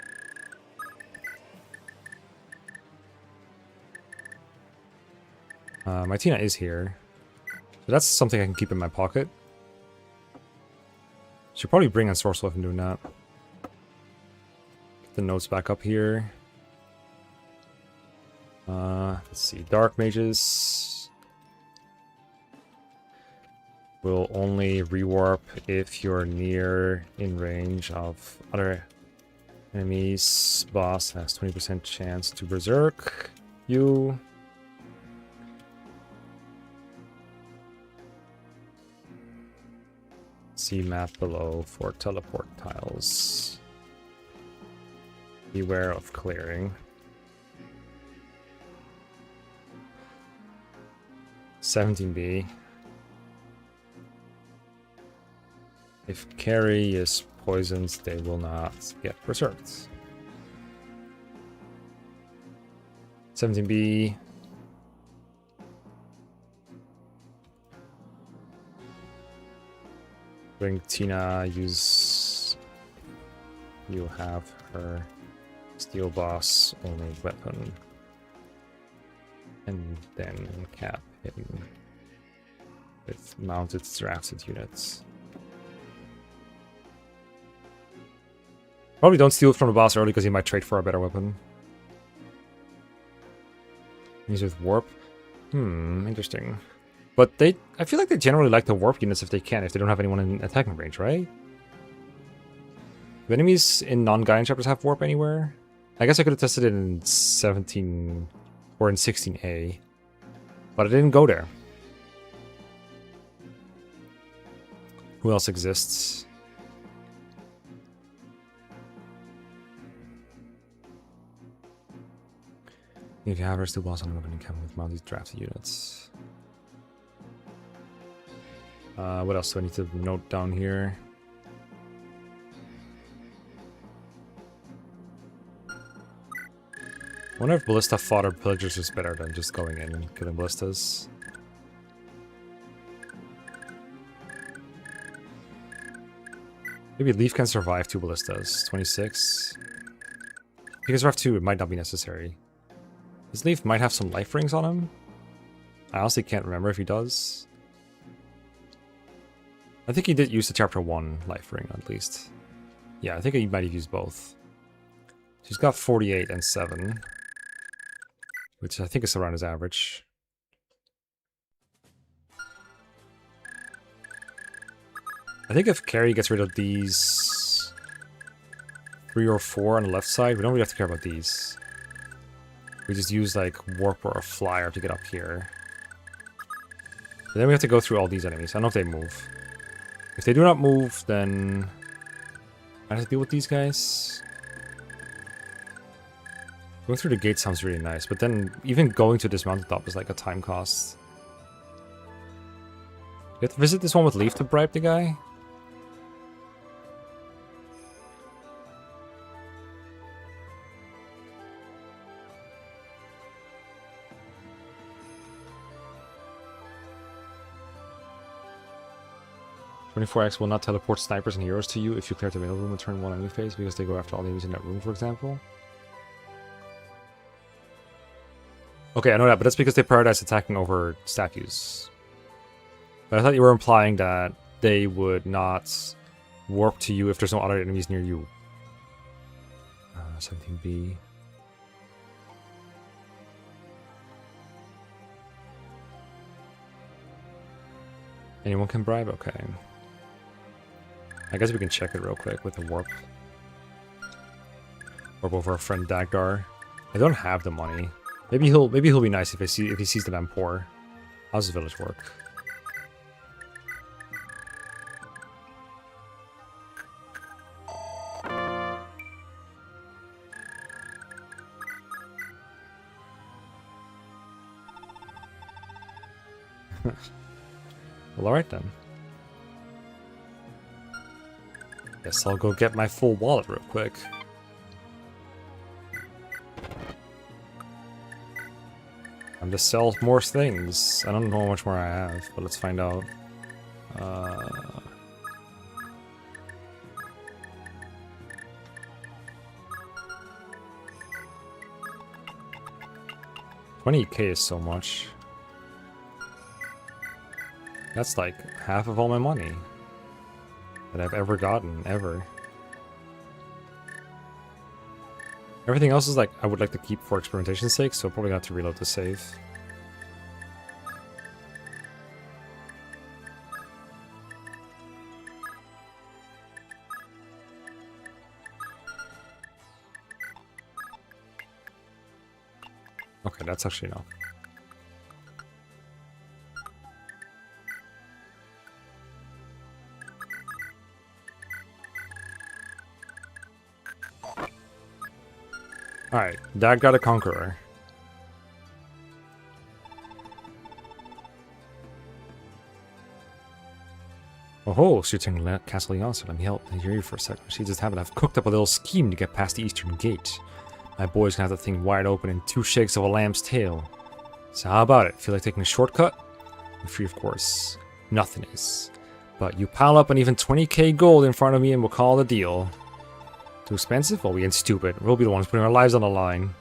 My Tina is here. So that's something I can keep in my pocket. Should probably bring on Sorcerer if I'm doing that. Get the notes back up here. Let's see. Dark Mages will only rewarp if you're near in range of other enemies. Boss has 20% chance to berserk you. See map below for teleport tiles. Beware of clearing. 17B. If carry is poisoned, they will not get berserked. 17B. Bring Tina, use... You have her Steel Boss only weapon. And then cap him with mounted drafted units. Probably don't steal from the boss early because he might trade for a better weapon. He's with Warp. Interesting. But I feel like they generally like the Warp units if they can, if they don't have anyone in attacking range, right? Do enemies in non-Guardian chapters have Warp anywhere? I guess I could have tested it in 17 or in 16A. But I didn't go there. Who else exists? If you have rest, the boss on weapon encounter with mounted drafted units. What else do I need to note down here? I wonder if Ballista fodder pillagers is better than just going in and killing ballistas. Maybe Leaf can survive 2 ballistas. 26. If he can survive 2, it might not be necessary. This Leaf might have some life rings on him. I honestly can't remember if he does. I think he did use the chapter 1 life ring at least. Yeah, I think he might have used both. He's got 48 and 7. Which I think is around his average. I think if Carrie gets rid of these 3 or 4 on the left side, we don't really have to care about these. We just use like Warp or a Flyer to get up here. But then we have to go through all these enemies. I don't know if they move. If they do not move, then I have to deal with these guys. Going through the gate sounds really nice, but then even going to this mountaintop is like a time cost. You have to visit this one with Leaf to bribe the guy? "24x will not teleport snipers and heroes to you if you clear the middle room and turn one enemy phase because they go after all the enemies in that room, for example." Okay, I know that, but that's because they prioritize attacking over statues. But I thought you were implying that they would not warp to you if there's no other enemies near you. 17B. Anyone can bribe? Okay. I guess we can check it real quick with a warp. Warp over our friend Dagdar. I don't have the money. Maybe he'll be nice if he sees that I'm poor. How's his village work? Well, alright then. Guess I'll go get my full wallet real quick. I'm to sell more things. I don't know how much more I have, but let's find out. 20k is so much. That's like half of all my money that I've ever gotten, ever. Everything else is like, I would like to keep for experimentation's sake, so probably got to reload the save. Okay, that's actually enough. Alright, Dag got a Conqueror. Oh ho, shooting Castle Yonsa. Let me help hear you for a second. She just happened. I've cooked up a little scheme to get past the eastern gate. My boy's gonna have the thing wide open in 2 shakes of a lamb's tail. So how about it? Feel like taking a shortcut? I'm free, of course. Nothing is. But you pile up an even 20k gold in front of me and we'll call it a deal. Too expensive? Well, we ain't stupid. We'll be the ones putting our lives on the line.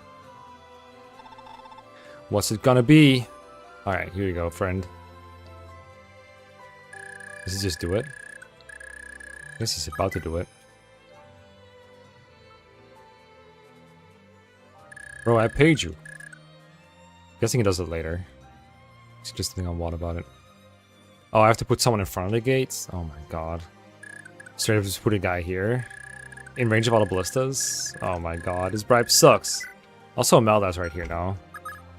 What's it gonna be? Alright, here you go, friend. Does he just do it? I guess he's about to do it. Bro, I paid you. Guessing he does it later. He's just thinking on what about it. Oh, I have to put someone in front of the gates? Oh my god. Straight up just put a guy here. In range of all the ballistas? Oh my god, his bribe sucks. Also, Melda's right here now.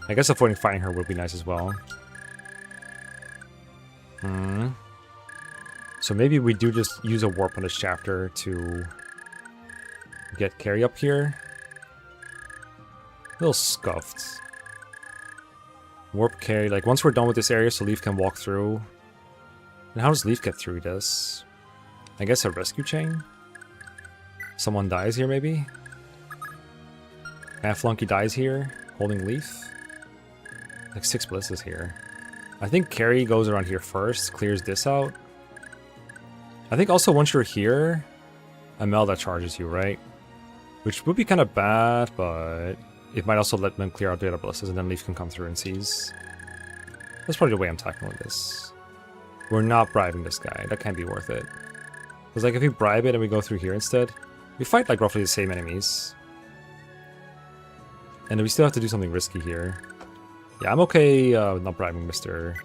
I guess avoiding fighting her would be nice as well. So maybe we do just use a warp on this chapter to get Carrie up here. A little scuffed. Warp Carrie, like once we're done with this area so Leaf can walk through. And how does Leaf get through this? I guess a rescue chain? Someone dies here, maybe? Flunky dies here, holding Leaf. Like 6 blisters here. I think Carrie goes around here first, clears this out. I think also once you're here, Imelda charges you, right? Which would be kind of bad, but it might also let them clear out the other blisters, and then Leaf can come through and seize. That's probably the way I'm tackling this. We're not bribing this guy. That can't be worth it. Because like if we bribe it and we go through here instead, we fight like roughly the same enemies. And we still have to do something risky here. Yeah, I'm okay not bribing Mr.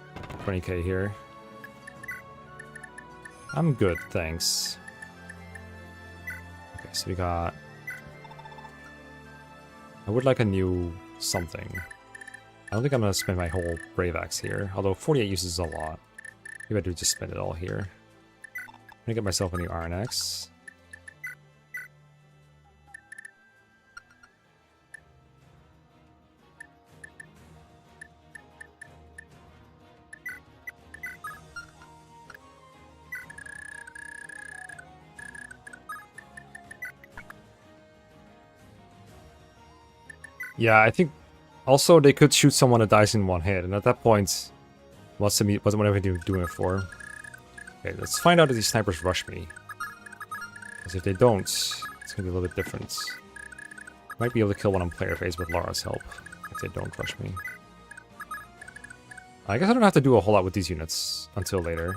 20k here. I'm good, thanks. Okay, so we got... I would like a new something. don't think I'm gonna spend my whole Brave Axe here, although 48 uses a lot. Maybe I do just spend it all here. I'm gonna get myself a new Iron Axe. Yeah, I think also they could shoot someone that dies in one hit, and at that point, what am I doing it for? Okay, let's find out if these snipers rush me. Because if they don't, it's gonna be a little bit different. Might be able to kill one on player phase with Lara's help, if they don't rush me. I guess I don't have to do a whole lot with these units until later.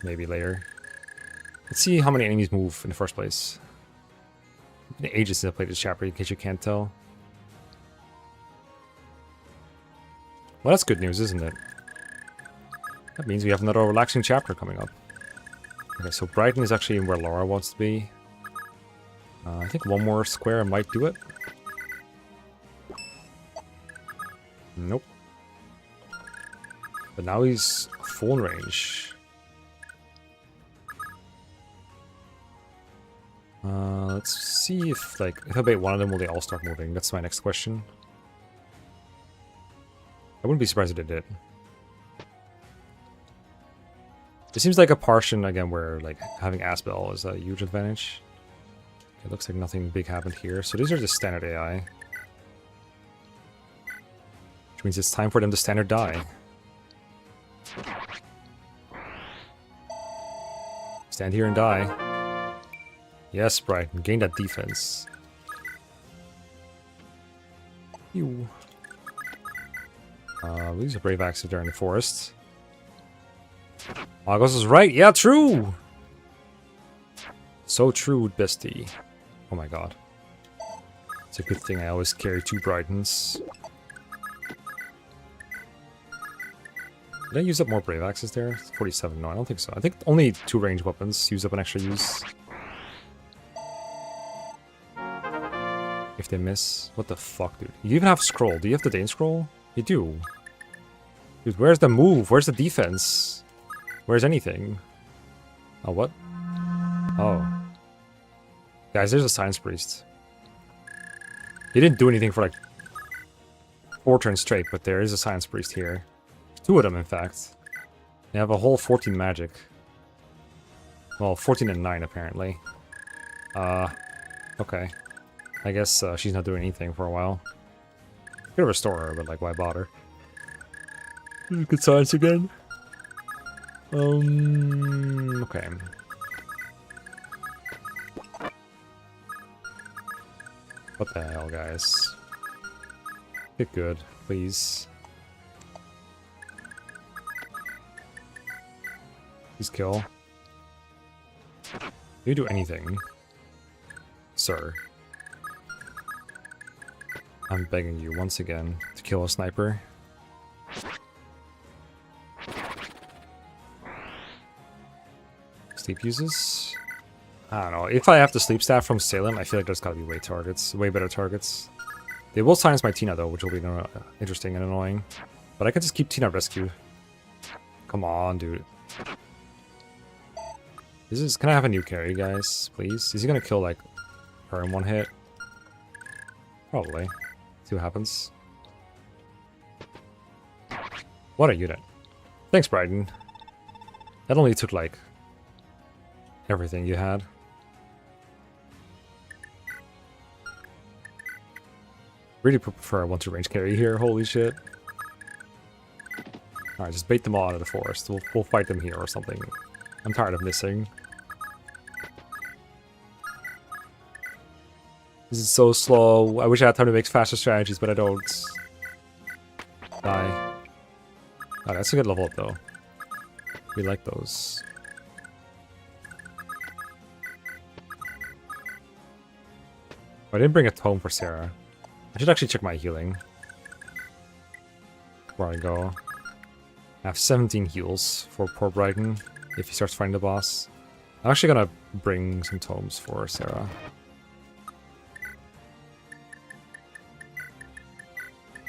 Maybe later. Let's see how many enemies move in the first place. It's been ages since I played this chapter, in case you can't tell. Well, that's good news, isn't it? That means we have another relaxing chapter coming up. Okay, so Brighton is actually where Lara wants to be. I think one more square might do it. Nope. But now he's full range. Let's see if I bait one of them, will they all start moving? That's my next question. I wouldn't be surprised if they did. It seems like a portion, again, where having Aspel is a huge advantage. It looks like nothing big happened here. So these are just standard AI. Which means it's time for them to standard die. Stand here and die. Yes, Brighton. Gain that defense. Ew. We use a Brave Axe if they're in the forest. Magos is right. Yeah, true. So true, bestie. Oh my god. It's a good thing I always carry 2 Brightons. Did I use up more Brave Axes there? 47. No, I don't think so. I think only 2 ranged weapons use up an extra use. If they miss. What the fuck, dude? You even have scroll. Do you have the Dane scroll? You do. Dude, where's the move? Where's the defense? Where's anything? Oh, what? Oh. Guys, there's a Science Priest. He didn't do anything for 4 turns straight, but there is a Science Priest here. 2 of them, in fact. They have a whole 14 magic. Well, 14 and 9, apparently. Okay. I guess she's not doing anything for a while. Could restore her, but why bother? Good science again. Okay. What the hell, guys? Get good, please. Please kill. You do anything, sir. I'm begging you once again to kill a sniper. Sleep uses? I don't know. If I have the sleep staff from Salem, I feel like there's gotta be way better targets. They will silence my Tina though, which will be interesting and annoying. But I can just keep Tina rescued. Come on, dude. Can I have a new carry, guys? Please? Is he gonna kill her in one hit? Probably. See what happens. What a unit. Thanks, Brighton. That only took everything you had. Really prefer a 1-2 range carry here, holy shit. Alright, just bait them all out of the forest. We'll fight them here or something. I'm tired of missing. This is so slow. I wish I had time to make faster strategies, but I don't. Die. Oh, that's a good level up, though. We like those. I didn't bring a tome for Sarah. I should actually check my healing before I go. I have 17 heals for poor Brighton if he starts fighting the boss. I'm actually gonna bring some tomes for Sarah.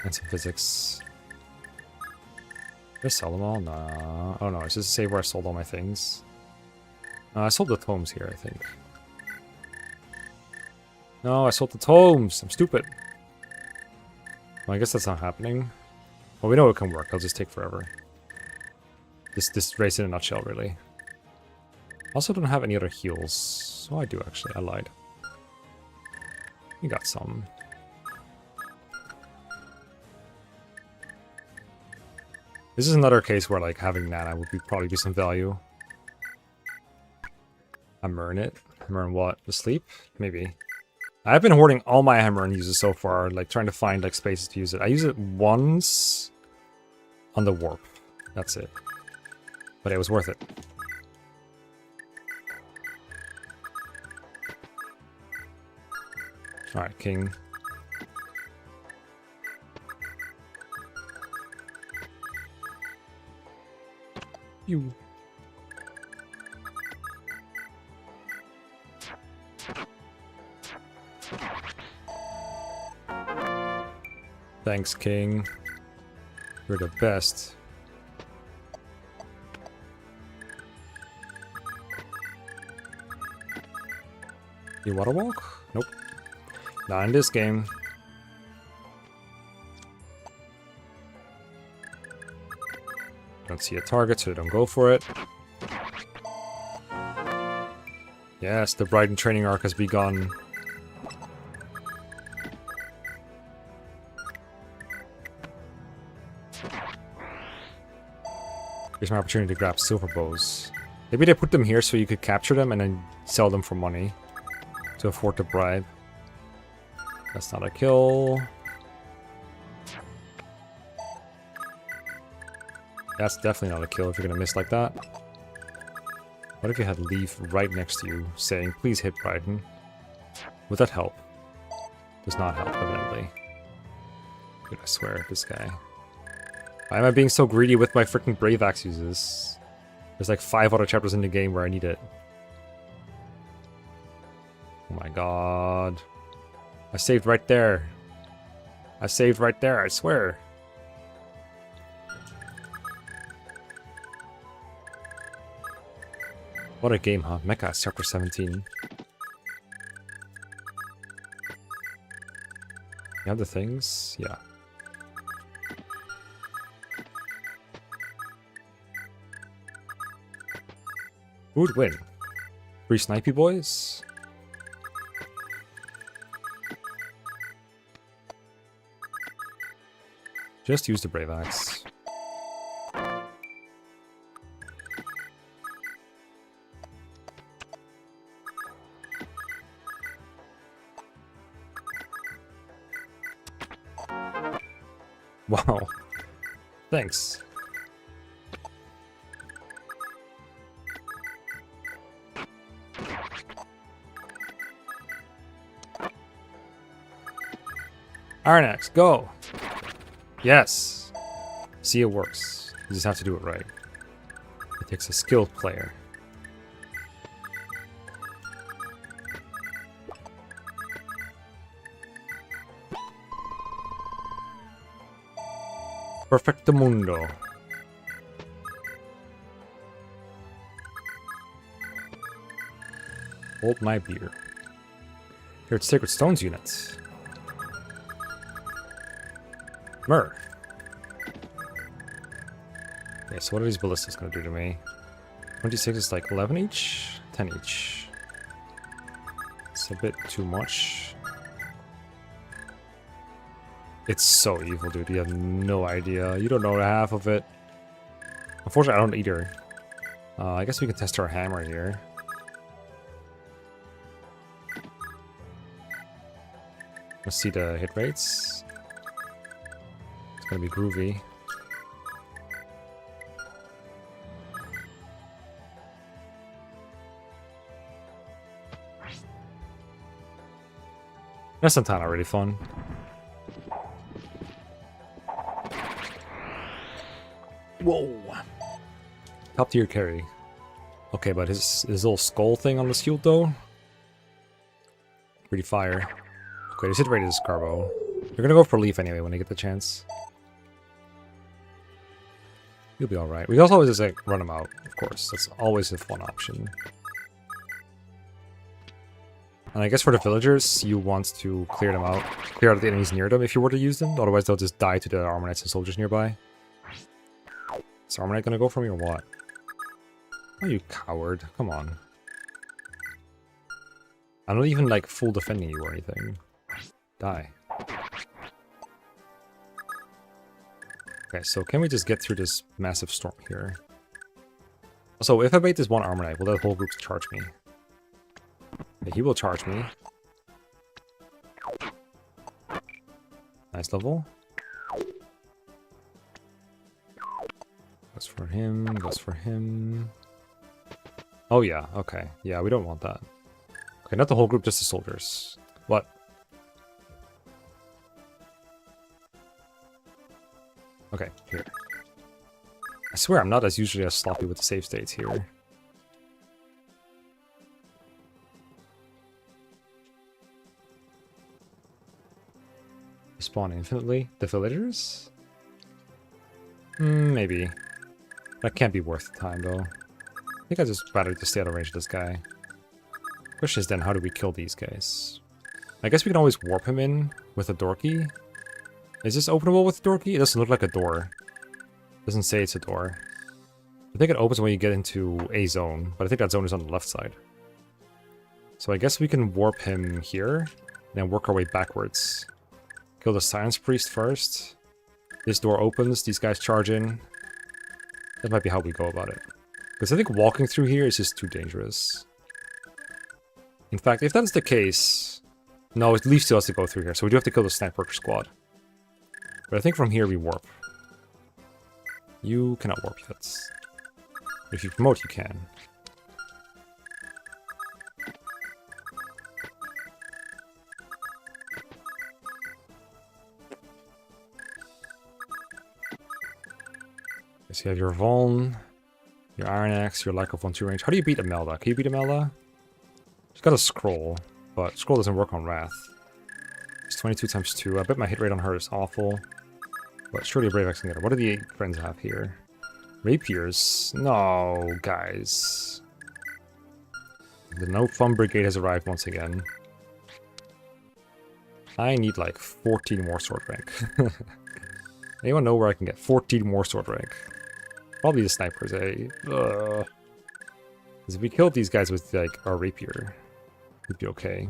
And some physics. Did I sell them all? Nah. Oh no, it's just a save where I sold all my things. I sold the tomes here, I think. No, I sold the tomes! I'm stupid. Well, I guess that's not happening. Well, we know it can work. It'll just take forever. This race in a nutshell, really. Also don't have any other heals. Oh, I do actually. I lied. We got some. This is another case where, like, having Nana would probably be some value. Hammer it. Hammer what? The sleep? Maybe. I've been hoarding all my hammer and uses so far, like trying to find like spaces to use it. I use it once on the warp. That's it. But it was worth it. Alright, king. You. Thanks, king. You're the best. You water walk? Nope. Not in this game. Don't see a target, so don't go for it. Yes, the Brighton training arc has begun. Here's my opportunity to grab silver bows. Maybe they put them here so you could capture them and then sell them for money to afford the bribe. That's not a kill. That's definitely not a kill if you're gonna miss like that. What if you had Leaf right next to you saying, please hit Brighton? Would that help? Does not help, evidently. Dude, I swear, this guy. Why am I being so greedy with my freaking Brave Axe uses? There's like 5 other chapters in the game where I need it. Oh my god. I saved right there. I saved right there, I swear. What a game, huh? Mecha is chapter 17. You have the things? Yeah. Who would win? 3 snipey boys? Just use the Brave Axe. Wow. Thanks. Iron Axe, go! Yes! See, it works. You just have to do it right. It takes a skilled player. Perfectamundo. Hold my beer. Here it's Sacred Stones units. Myrrh. Okay, so what are these ballistas gonna do to me? 26 is like 11 each? 10 each. It's a bit too much. It's so evil, dude. You have no idea. You don't know half of it. Unfortunately, I don't either. I guess we can test our hammer here. Let's see the hit rates. It's gonna be groovy. That's not already fun. Whoa! Top tier carry. Okay, but his little skull thing on the shield though? Pretty fire. Okay, his hit rate is Carbo. You're gonna go for Leaf anyway when I get the chance. He'll be alright. We also always just like run him out, of course. That's always the one option. And I guess for the villagers, you want to clear them out. Clear out the enemies near them if you were to use them. Otherwise, they'll just die to the armor knights and soldiers nearby. Is armor knight gonna go for me or what? Oh, you coward. Come on. I'm not even like full defending you or anything. Die. Okay, so can we just get through this massive storm here? So if I bait this one armor knight, will that whole group charge me? Okay, he will charge me. Nice level. Goes for him, goes for him. Oh yeah, okay. Yeah, we don't want that. Okay, not the whole group, just the soldiers. What? Okay, here. I swear I'm not as usually as sloppy with the save states here. Spawn infinitely? The villagers? Maybe. That can't be worth the time though. I think I just rather just stay out of range of this guy. Question is then, how do we kill these guys? I guess we can always warp him in with a door key. Is this openable with a door key? It doesn't look like a door. It doesn't say it's a door. I think it opens when you get into a zone, but I think that zone is on the left side. So I guess we can warp him here, and then work our way backwards. Kill the Science Priest first. This door opens, these guys charge in. That might be how we go about it. Because I think walking through here is just too dangerous. In fact, if that's the case... No, it leaves to us to go through here, so we do have to kill the Sniper Squad. But I think from here we warp. You cannot warp yet. But if you promote, you can. So you have your Vuln, your Iron Axe, your lack of 1-2 range. How do you beat Imelda? Can you beat Imelda? She's got a scroll, but scroll doesn't work on Wrath. It's 22 times 2. I bet my hit rate on her is awful. But surely a Brave Axe can get her. What do the 8 friends have here? Rapiers? No, guys. The No Fun Brigade has arrived once again. I need like 14 more sword rank. Anyone know where I can get 14 more sword rank? Probably the snipers, eh? Because if we killed these guys with like our rapier, we'd be okay.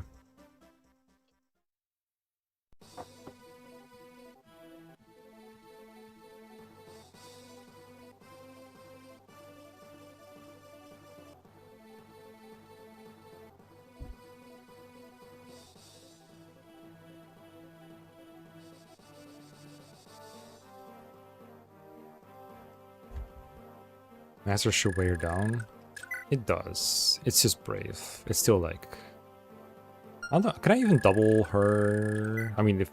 Master should weigh her down. It does. It's just brave. It's still like... I don't know. Can I even double her? I mean, if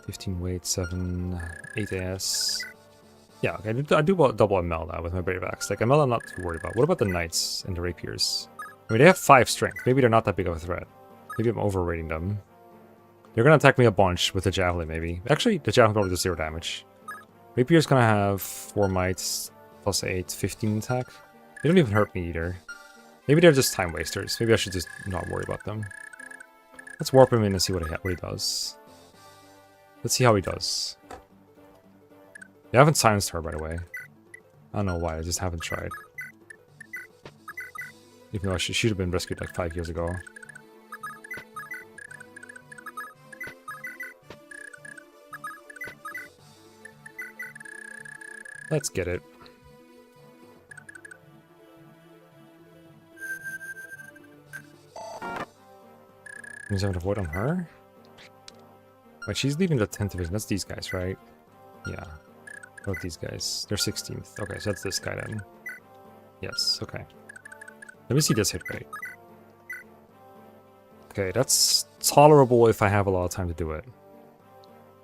15 weight, 7, 8 AS. Yeah, okay. I do double Imelda with my Brave Axe. Like, Imelda I'm not too worried about. What about the Knights and the Rapiers? I mean, they have 5 strength. Maybe they're not that big of a threat. Maybe I'm overrating them. They're gonna attack me a bunch with the Javelin, maybe. Actually, the Javelin probably does 0 damage. Rapier's gonna have 4 might, plus 8, 15 attack. They don't even hurt me either. Maybe they're just time wasters. Maybe I should just not worry about them. Let's warp him in and see what he does. Let's see how he does. They haven't silenced her, by the way. I don't know why, I just haven't tried. Even though she should have been rescued like 5 years ago. Let's get it. Is there a void on her? Wait, she's leading the 10th division. That's these guys, right? Yeah. What about these guys? They're 16th. Okay, so that's this guy then. Yes, okay. Let me see this hit rate. Okay, that's tolerable if I have a lot of time to do it.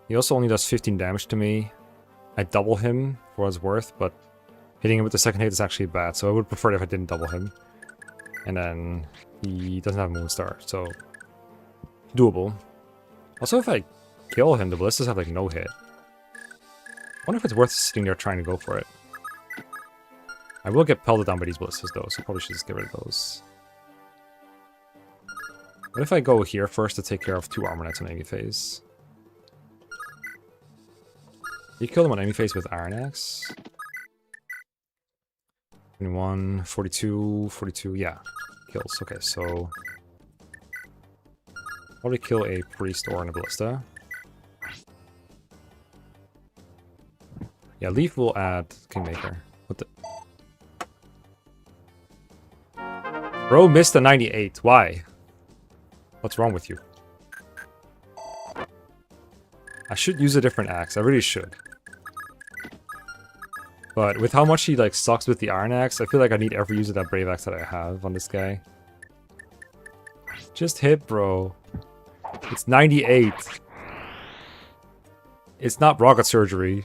He also only does 15 damage to me. I double him for what it's worth, but hitting him with the second hit is actually bad, so I would prefer it if I didn't double him. And then he doesn't have Moonstar, so doable. Also, if I kill him, the ballistas have like no hit. I wonder if it's worth sitting there trying to go for it. I will get pelted down by these ballistas though, so probably should just get rid of those. What if I go here first to take care of 2 armor knights on enemy phase? You kill them on enemy phase with Iron Axe? 21, 42, 42, yeah. Kills. Okay, so probably kill a priest or an ballista. Yeah, Leaf will add Kingmaker. What the? Bro missed a 98. Why? What's wrong with you? I should use a different axe. I really should. But with how much he like sucks with the Iron Axe, I feel like I need every use of that Brave Axe that I have on this guy. Just hit, bro. It's 98. It's not rocket surgery.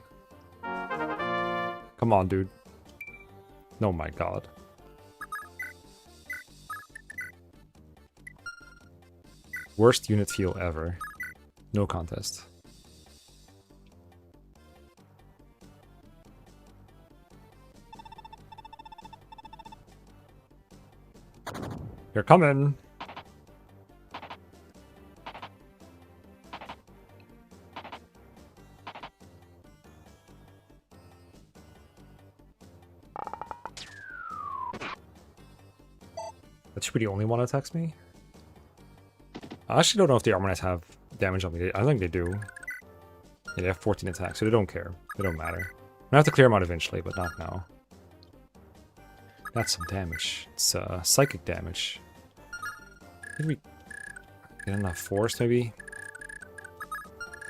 Come on, dude. Oh my god. Worst unit feel ever. No contest. You're coming. That should be the only one that attacks me. I actually don't know if the armor knights have damage on me. I think they do. Yeah, they have 14 attacks, so they don't care. They don't matter. I'm gonna have to clear them out eventually, but not now. That's some damage. It's psychic damage. Did we get enough force, maybe?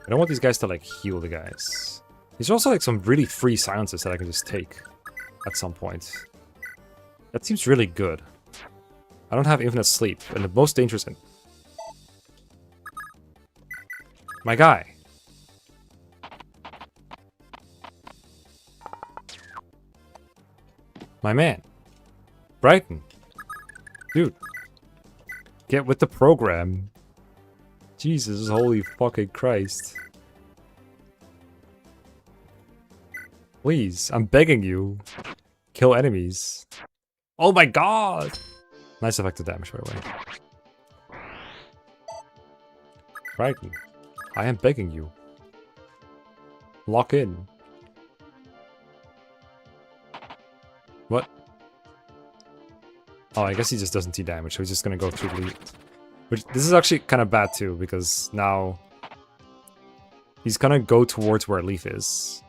I don't want these guys to, like, heal the guys. These are also, like, some really free silences that I can just take at some point. That seems really good. I don't have infinite sleep, and the most dangerous... My guy. My man. Brighton. Dude. Get with the program. Jesus, holy fucking Christ. Please, I'm begging you. Kill enemies. Oh my god! Nice effective damage, by the way. Brighton. I am begging you. Lock in. What? Oh, I guess he just doesn't see damage, so he's just gonna go through Leaf. Which, this is actually kind of bad too, because now he's gonna go towards where Leaf is.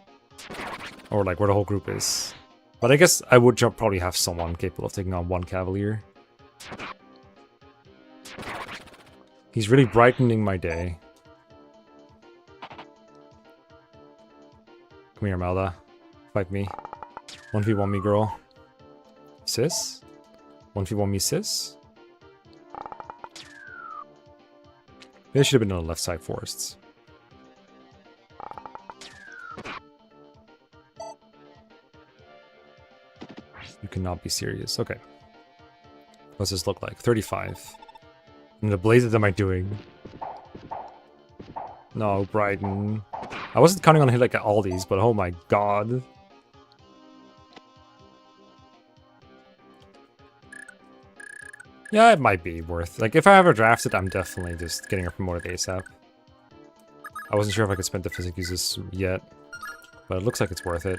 Or like where the whole group is. But I guess I would probably have someone capable of taking on 1 Cavalier. He's really brightening my day. Come here, Melda. Fight me. 1v1 me, girl. Sis? 1v1 me, sis? Maybe I should have been on the left side forests. You cannot be serious. Okay. What's this look like? 35. And the blazes am I doing? No, Brighton. I wasn't counting on hit like all these, but oh my god. Yeah, it might be worth. Like, if I ever drafted, I'm definitely just getting her promoted ASAP. I wasn't sure if I could spend the physic uses yet, but it looks like it's worth it.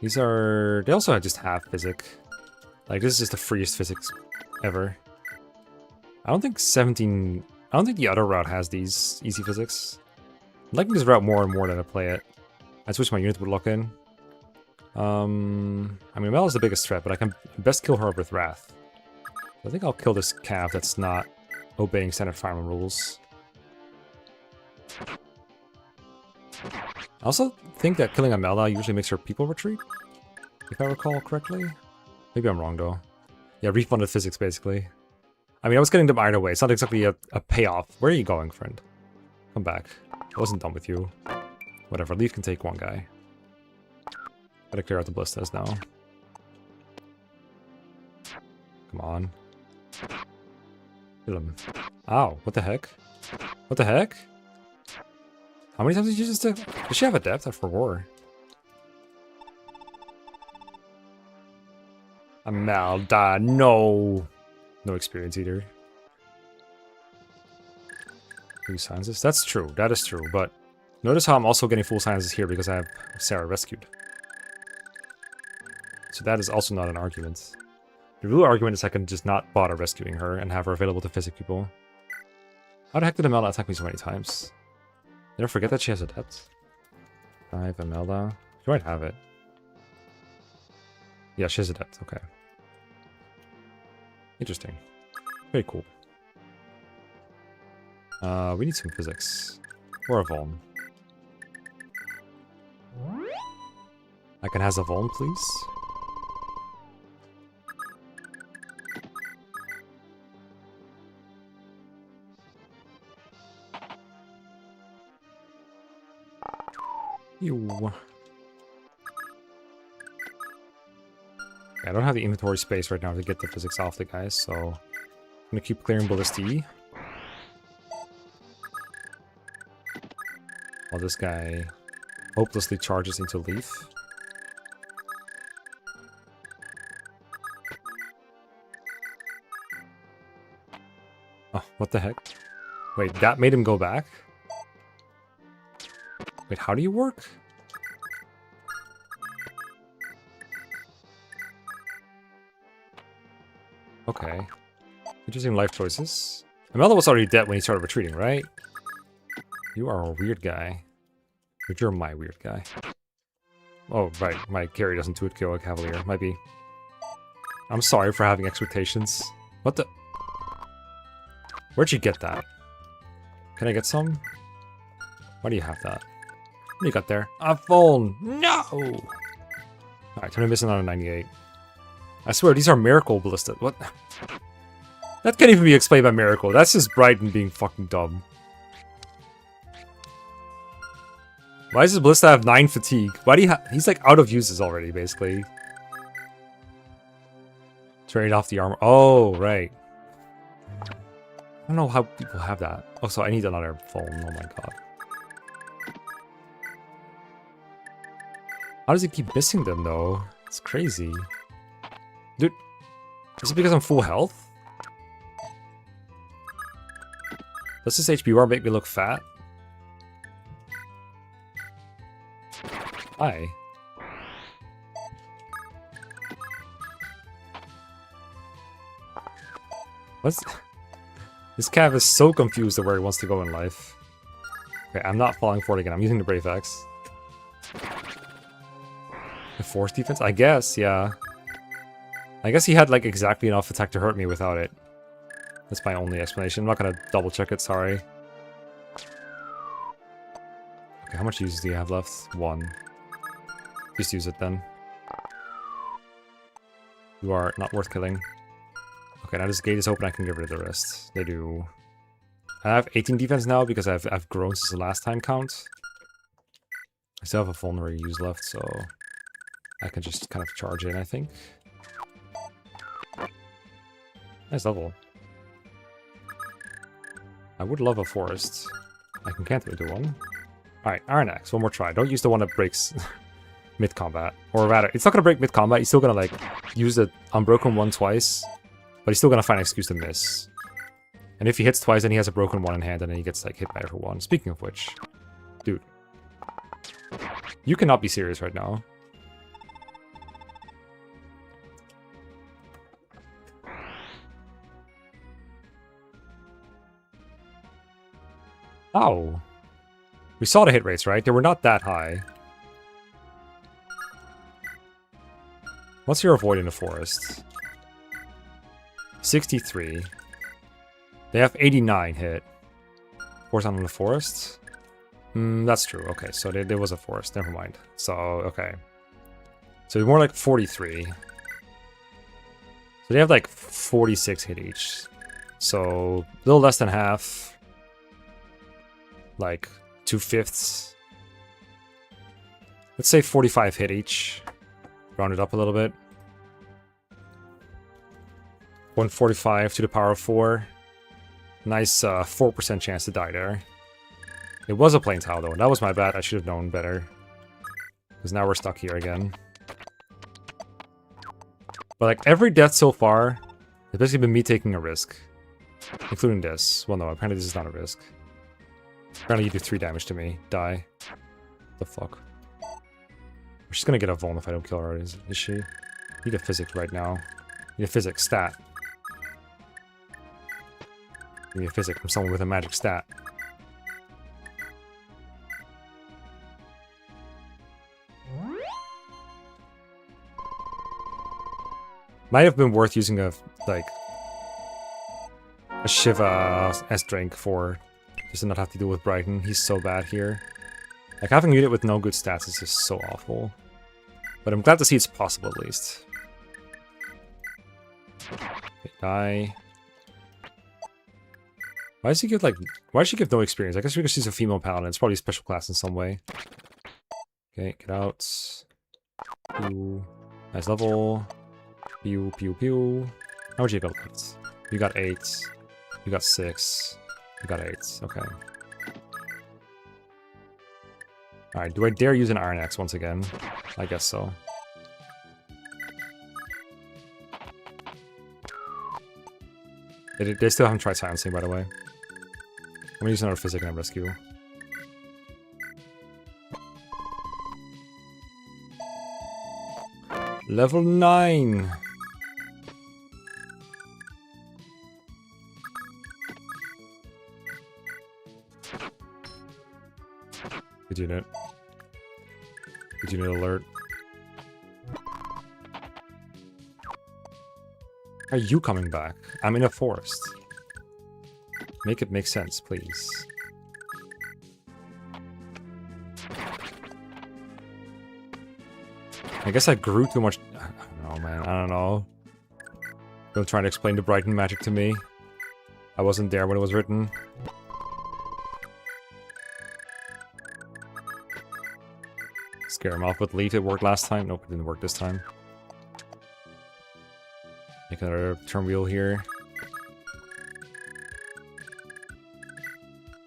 These are... They also just have physic. Like, this is just the freest physics ever. I don't think 17... I don't think the other route has these easy physics. I'm liking this route more and more than I play it. I switch my units would lock in. I mean, Mel is the biggest threat, but I can best kill her with Wrath. I think I'll kill this Cav that's not obeying standard farming rules. I also think that killing Amelda usually makes her people retreat, if I recall correctly. Maybe I'm wrong, though. Yeah, refunded physics, basically. I mean, I was getting them either way. It's not exactly a payoff. Where are you going, friend? Come back. I wasn't done with you. Whatever, Leaf can take 1 guy. Gotta clear out the ballistas now. Come on. Kill him. Ow, what the heck? What the heck? How many times did you just do? Does she have a depth? I forgot. Amelda, no. No experience either. 3 sciences. That's true. That is true. But notice how I'm also getting full sciences here because I have Sarah rescued. So that is also not an argument. The real argument is I can just not bother rescuing her and have her available to visit people. How the heck did Amelda attack me so many times? Did I forget that she has adept? 5, Amelda. She might have it. Yeah, she has adept. Okay. Interesting. Very cool. We need some physics. Or a Voln. I can has a Voln, please? Ew. I don't have the inventory space right now to get the physics off the guys, so I'm gonna keep clearing Ballisti. While this guy hopelessly charges into Leaf. Oh, what the heck? Wait, that made him go back? Wait, how do you work? Okay. Interesting life choices. Amelda was already dead when he started retreating, right? You are a weird guy. But you're my weird guy. Oh, right. My carry doesn't do it kill a cavalier. Might be. I'm sorry for having expectations. What the? Where'd you get that? Can I get some? Why do you have that? What do you got there? A phone! No! Alright, turn missing on a 98. I swear, these are miracle ballista. What? That can't even be explained by miracle. That's just Brighton being fucking dumb. Why does this ballista have 9 fatigue? Why do you he's like out of uses already, basically. Trade off the armor. Oh, right. I don't know how people have that. Oh, so I need another phone. Oh my god. How does he keep missing them, though? It's crazy. Dude, is it because I'm full health? Does this HP bar make me look fat? Hi. What's... This Cav is so confused of where he wants to go in life. Okay, I'm not falling for it again. I'm using the Brave X. The force defense? I guess, yeah. I guess he had like exactly enough attack to hurt me without it. That's my only explanation. I'm not gonna double check it, sorry. Okay, how much uses do you have left? 1. Just use it then. You are not worth killing. Okay, now this gate is open, I can get rid of the rest. They do... I have 18 defense now because I've grown since the last time count. I still have a vulnerary use left, so... I can just kind of charge in, I think. Nice level. I would love a forest. I can can't do one. Alright, Iron Axe, one more try. Don't use the one that breaks mid-combat. Or rather, it's not gonna break mid-combat, he's still gonna like use the unbroken one twice. But he's still gonna find an excuse to miss. And if he hits twice, then he has a broken one in hand, and then he gets like hit by every one. Speaking of which, dude. You cannot be serious right now. Oh. We saw the hit rates, right? They were not that high. What's your avoid in the forest? 63. They have 89 hit. Force on the forest? That's true. Okay, so there was a forest. Never mind. So, okay. So more like 43. So they have like 46 hit each. So, a little less than half. Like 2/5. Let's say 45 hit each. Round it up a little bit. 145 to the power of 4. Nice 4% chance to die there. It was a plain tile though. That was my bad. I should have known better. Because now we're stuck here again. But like every death so far has basically been me taking a risk. Including this. Well, no, apparently this is not a risk. Apparently you do 3 damage to me. Die. The fuck? She's gonna get a vuln if I don't kill her, is she? Need a physic right now. Need a physic stat. Need a physic from someone with a magic stat. Might have been worth using a, like, a Shiva S-Drink for, just to not have to deal with Brighton. He's so bad here. Like, having a unit with no good stats is just so awful. But I'm glad to see it's possible, at least. Okay, die. Why does he give, like, why does she give no experience? I guess because she's a female paladin. It's probably a special class in some way. Okay, get out. Pew. Nice level. Pew, pew, pew. How much you got left? You got 8. You got 6. You got 8. Okay. Alright, do I dare use an Iron Axe once again? I guess so. They still haven't tried silencing, by the way. I'm gonna use another physic and rescue. Level 9! Good unit. Good unit alert. Are you coming back? I'm in a forest. Make it make sense, please. I guess I grew too much. I don't know, man. I don't know. Don't try to explain the Brighton magic to me. I wasn't there when it was written. Scare him off with leaf. It worked last time. Nope, it didn't work this time. Make another turn wheel here.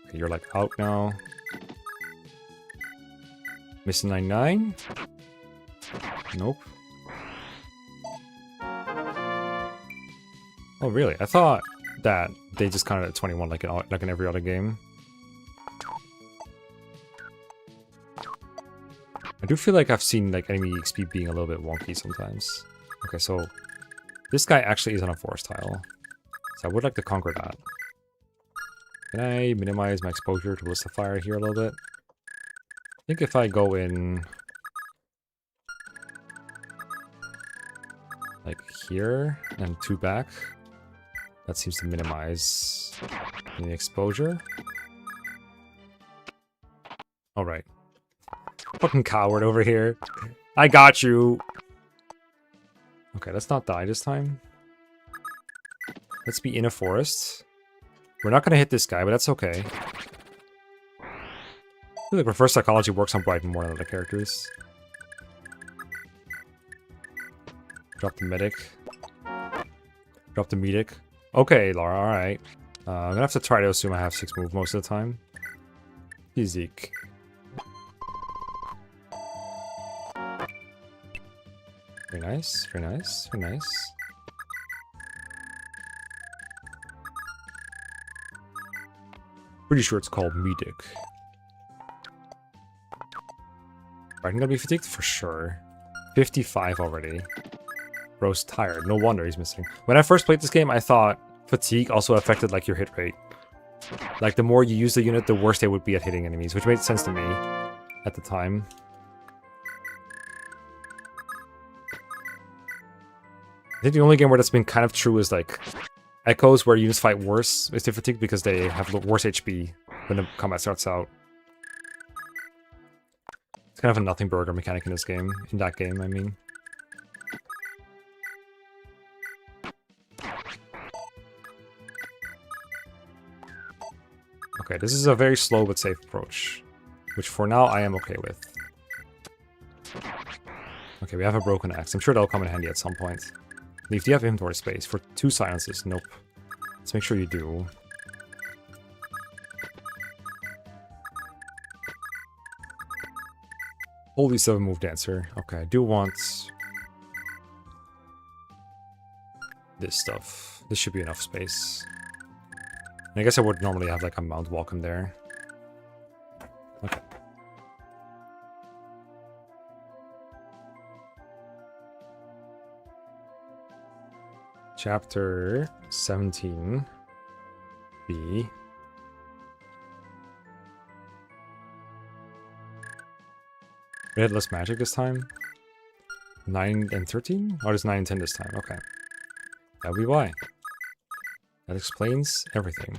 Okay, you're like out now. Missing 99? Nope. Oh really? I thought that they just counted at 21 like in every other game. I do feel like I've seen like enemy XP being a little bit wonky sometimes. Okay, so this guy actually is on a forest tile. So I would like to conquer that. Can I minimize my exposure to Ballista Fire here a little bit? I think if I go in like here and 2 back, that seems to minimize the exposure. Alright. Fucking coward over here. I got you. Okay, let's not die this time. Let's be in a forest. We're not gonna hit this guy, but that's okay. I feel like reverse psychology works on Brighton more than other characters. Drop the medic. Drop the medic. Okay, Laura, alright. I'm gonna have to try to assume I have 6 move most of the time. Physique. Very nice, very nice, very nice. Pretty sure it's called medic. Right, I'm gonna be fatigued for sure. 55 already. Bro's tired. No wonder he's missing. When I first played this game, I thought fatigue also affected like your hit rate. Like the more you use the unit, the worse they would be at hitting enemies, which made sense to me at the time. I think the only game where that's been kind of true is like Echoes, where units fight worse with their fatigue because they have worse HP when the combat starts out. It's kind of a nothing burger mechanic in this game. In that game, I mean. Okay, this is a very slow but safe approach, which for now I am okay with. Okay, we have a broken axe. I'm sure that'll come in handy at some point. Leaf, do you have inventory space for 2 silences? Nope. Let's make sure you do. Holy 7 move dancer. Okay, I do want this stuff. This should be enough space. And I guess I would normally have like a mount walk in there. Okay. Chapter 17 B. We had less magic this time. 9 and 13? Or is 9 and 10 this time? Okay. That'll be why. That explains everything.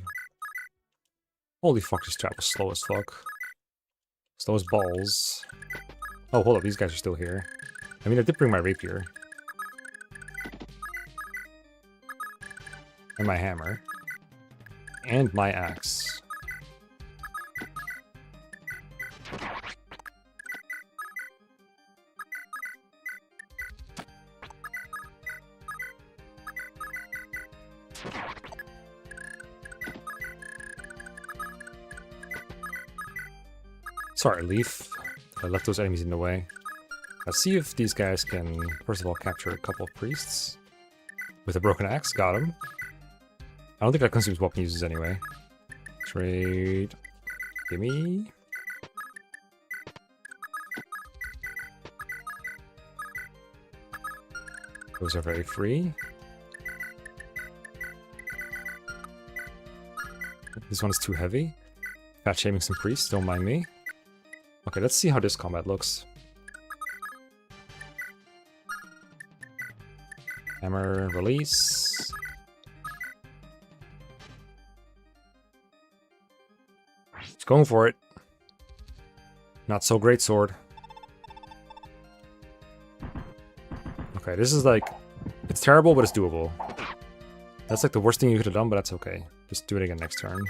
Holy fuck, this trap was slow as fuck. Slow as balls. Oh, hold up, these guys are still here. I mean, I did bring my rapier. And my hammer. And my axe. Sorry, Leaf. I left those enemies in the way. Let's see if these guys can, first of all, capture a couple of priests. With a broken axe, got him. I don't think that consumes weapon uses anyway. Trade. Gimme. Those are very free. This one is too heavy. Fat shaming some priests, don't mind me. Okay, let's see how this combat looks. Hammer, release. It's going for it. Not so great sword. Okay, this is like... It's terrible, but it's doable. That's like the worst thing you could have done, but that's okay. Just do it again next turn.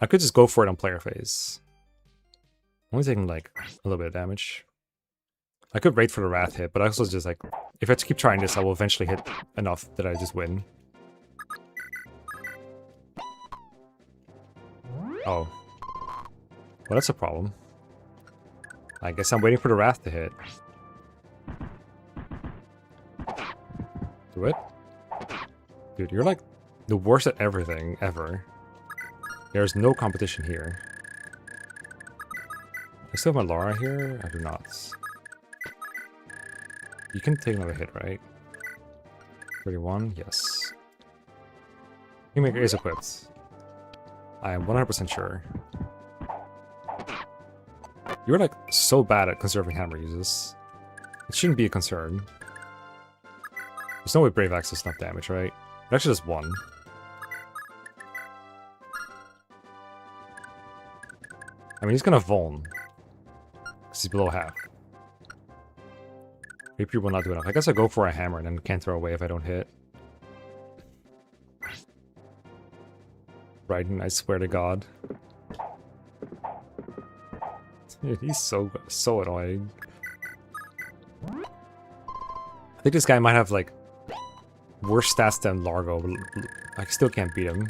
I could just go for it on player phase. Only taking like a little bit of damage. I could wait for the Wrath hit, but I also just like... If I have to keep trying this, I will eventually hit enough that I just win. Oh. Well, that's a problem. I guess I'm waiting for the Wrath to hit. Do it? Dude, you're like the worst at everything, ever. There's no competition here. I still have my Lara here? I do not. You can take another hit, right? 31, yes. Kingmaker is equipped. I am 100% sure. You're like so bad at conserving hammer uses. It shouldn't be a concern. There's no way Brave Axe does enough damage, right? It actually does 1. I mean, he's gonna Vuln. Because he's below half. Rapier will not do enough. I guess I go for a hammer and then can't throw away if I don't hit. Raiden, I swear to God. Dude, he's so annoying. I think this guy might have like worse stats than Largo, but I still can't beat him.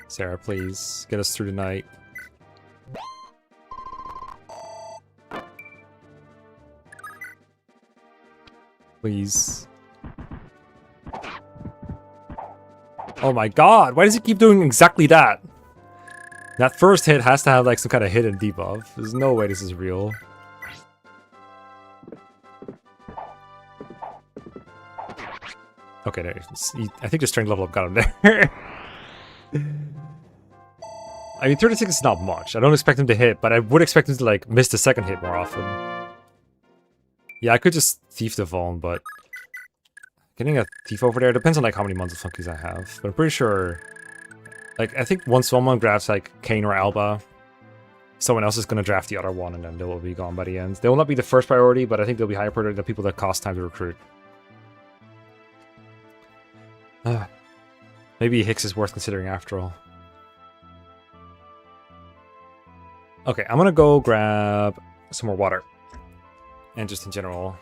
Sarah, please get us through the night. Please. Oh my god, why does he keep doing exactly that? That first hit has to have like some kind of hidden debuff. There's no way this is real. Okay, there. I think the strength level up got him there. I mean, 36 is not much. I don't expect him to hit, but I would expect him to like miss the second hit more often. Yeah, I could just thief the Vuln, but getting a thief over there depends on like how many Monster Funkies I have. But I'm pretty sure, like, I think once someone grabs like Kane or Alba, someone else is gonna draft the other one, and then they will be gone by the end. They will not be the first priority, but I think they'll be higher priority than people that cost time to recruit. Maybe Hicks is worth considering after all. Okay, I'm gonna go grab some more water. And just in general.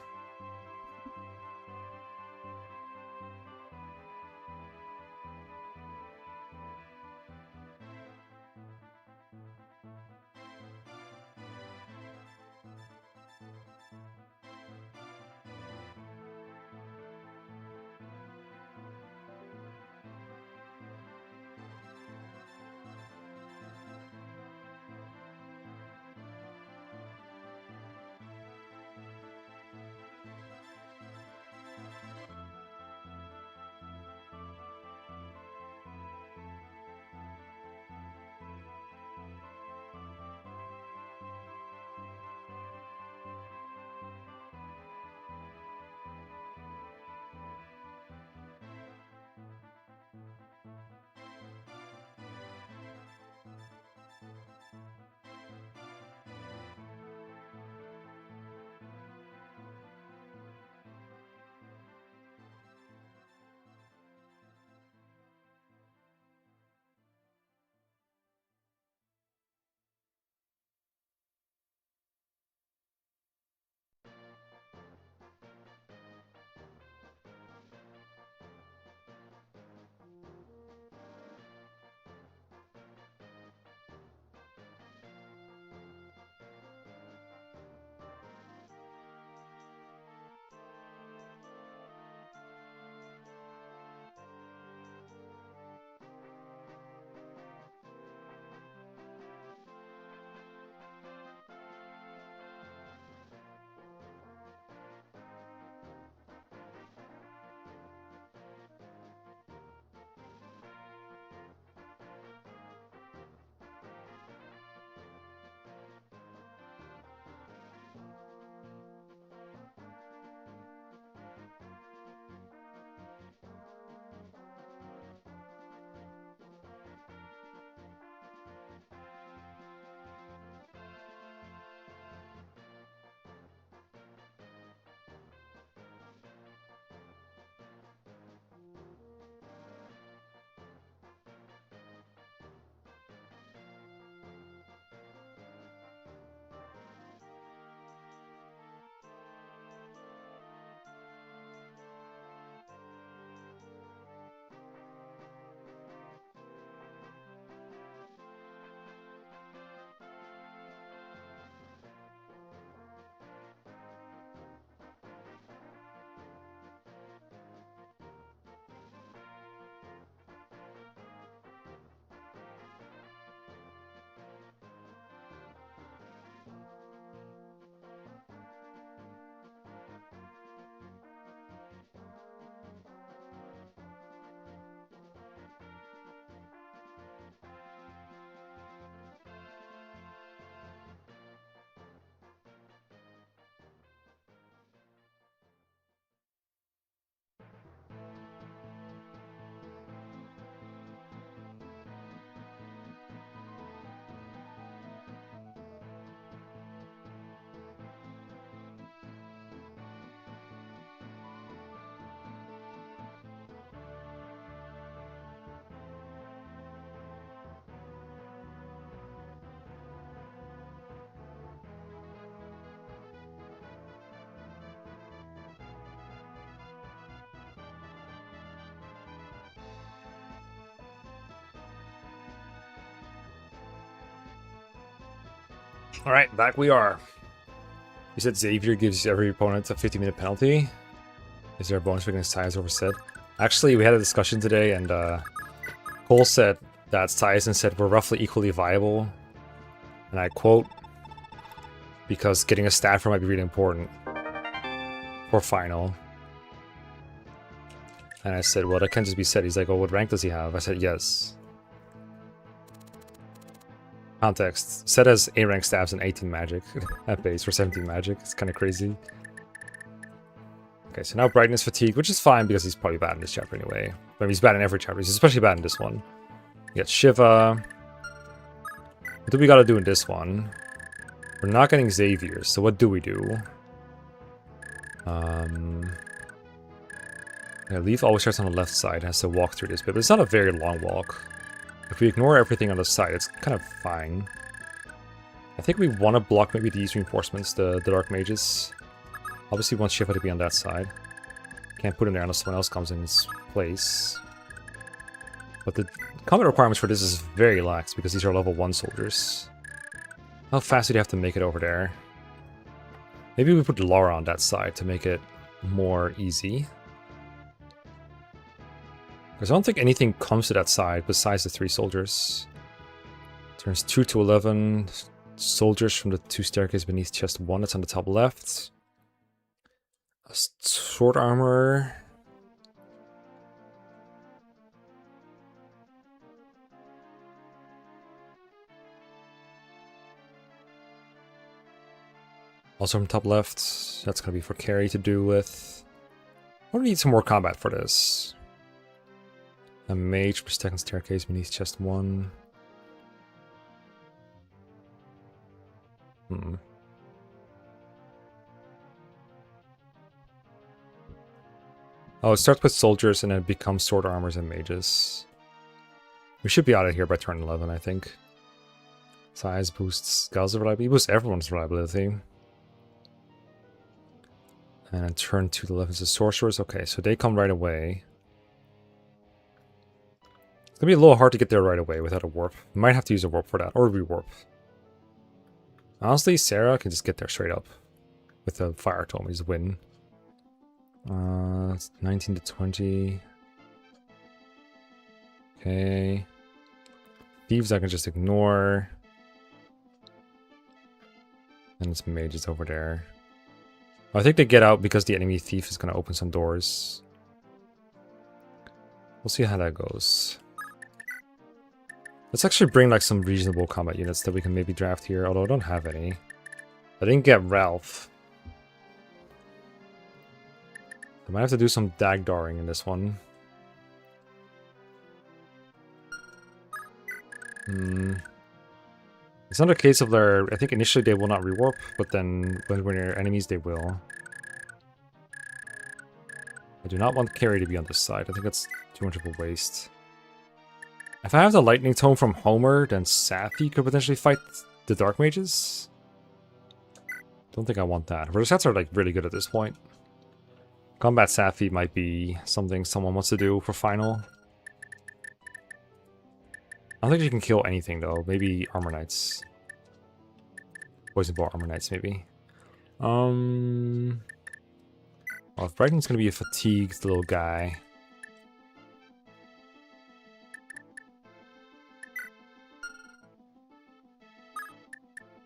Alright, back we are. You said Xavier gives every opponent a 50-minute penalty. Is there a bonus against Tyus over Sid? Actually, we had a discussion today, and Cole said that Tyus and Sid were roughly equally viable. And I quote, because getting a staffer might be really important for final. And I said, well, that can't just be said. He's like, oh, what rank does he have? I said, yes. Context. Set has A rank staffs and 18 magic at base for 17 magic. It's kind of crazy. Okay, so now brightness fatigue, which is fine because he's probably bad in this chapter anyway. I mean, he's bad in every chapter. He's especially bad in this one. We got Shiva. What do we gotta do in this one? We're not getting Xavier, so what do we do? Yeah, Leaf always starts on the left side, has to walk through this bit, but it's not a very long walk. If we ignore everything on the side, it's kind of fine. I think we want to block maybe these reinforcements, the Dark Mages. Obviously, we want Shiva to be on that side. Can't put him there unless someone else comes in his place. But the combat requirements for this is very lax because these are level 1 soldiers. How fast do you have to make it over there? Maybe we put Laura on that side to make it more easy. Because I don't think anything comes to that side besides the 3 soldiers. Turns 2 to 11. Soldiers from the 2 staircases beneath chest 1. That's on the top left. A sword armor. Also from top left. That's going to be for carry to do with. I need some more combat for this. A mage per second staircase beneath chest 1. Oh, it starts with soldiers and then it becomes sword armors and mages. We should be out of here by turn 11, I think. Size boosts Gauss' reliability. Boosts everyone's reliability. And then turn 2 to 11 is the sorcerers. Okay, so they come right away. It's gonna be a little hard to get there right away without a warp. We might have to use a warp for that, or rewarp. Honestly, Sarah can just get there straight up with the fire tome. Just win. It's 19 to 20. Okay. Thieves I can just ignore. And it's mages over there. I think they get out because the enemy thief is going to open some doors. We'll see how that goes. Let's actually bring like some reasonable combat units that we can maybe draft here, although I don't have any. I didn't get Ralph. I might have to do some Dagdaring in this one. It's not a case of their... I think initially they will not rewarp, but then when they're enemies they will. I do not want carry to be on this side. I think that's too much of a waste. If I have the lightning tome from Homer, then Safi could potentially fight the Dark Mages. Don't think I want that. Rosets are like really good at this point. Combat Safi might be something someone wants to do for final. I don't think you can kill anything though. Maybe Armor Knights. Poison Ball Armor Knights maybe. Well, if Brighton's gonna be a fatigued little guy.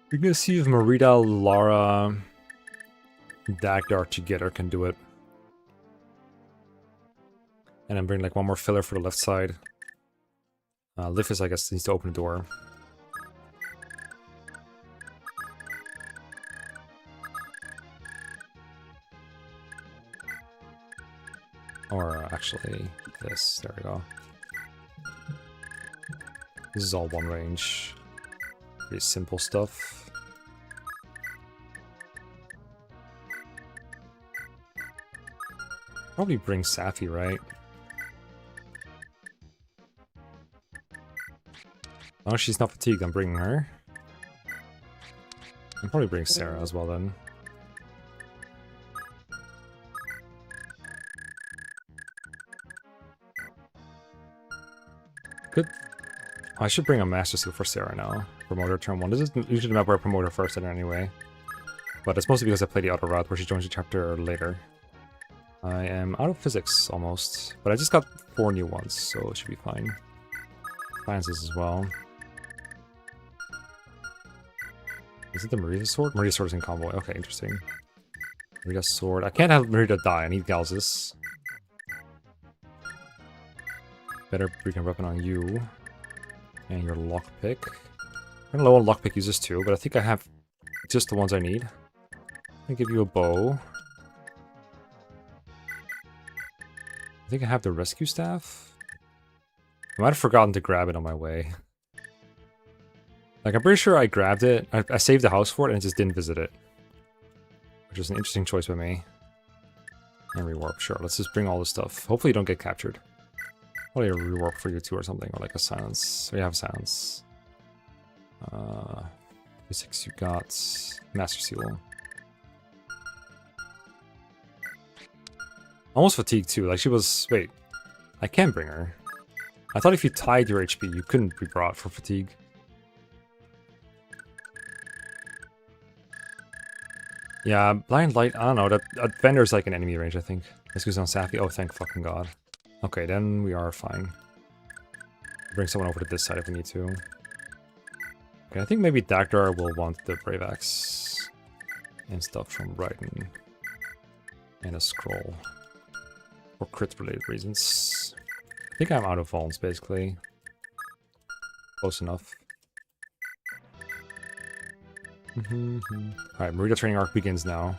We're gonna see if Marita, Lara, Dagdar together can do it. And then bring like one more filler for the left side. Lifis, I guess, needs to open the door. Or actually, this. There we go. This is all one range. Pretty simple stuff. Probably bring Safi, right? Oh, she's not fatigued. I'm bringing her. I'll probably bring Sarah as well then. Good. I should bring a Master Seal for Sarah now. Promoter turn 1. This is usually the map where I promote her first in anyway. But it's mostly because I play the auto route where she joins the chapter later. I am out of physics almost. But I just got 4 new ones, so it should be fine. Sciences as well. Is it the Marita sword? Marita sword is in convoy. Okay, interesting. Marita sword. I can't have Marita die. I need Galzus. Better freaking weapon on you. And your lockpick. I'm low on lockpick uses too, but I think I have just the ones I need. I'll give you a bow. I think I have the rescue staff. I might have forgotten to grab it on my way. Like, I'm pretty sure I grabbed it. I saved the house for it and just didn't visit it. Which is an interesting choice by me. And rewarp, sure. Let's just bring all this stuff. Hopefully you don't get captured. Probably a rewarp for you too or something, or like a silence. We have silence. Physics, you got Master Seal. Almost fatigued too. Like she was. Wait, I can bring her. I thought if you tied your HP, you couldn't be brought for fatigue. Yeah, blind light. I don't know. That vendor's like an enemy range. I think. Let's use on Safi. Oh, thank fucking god. Okay, then we are fine. Bring someone over to this side if we need to. Okay, I think maybe Dagdar will want the Brave Axe and stuff from Brighton. And a scroll. For crit-related reasons. I think I'm out of vulns, basically. Close enough. Alright, Marita training arc begins now.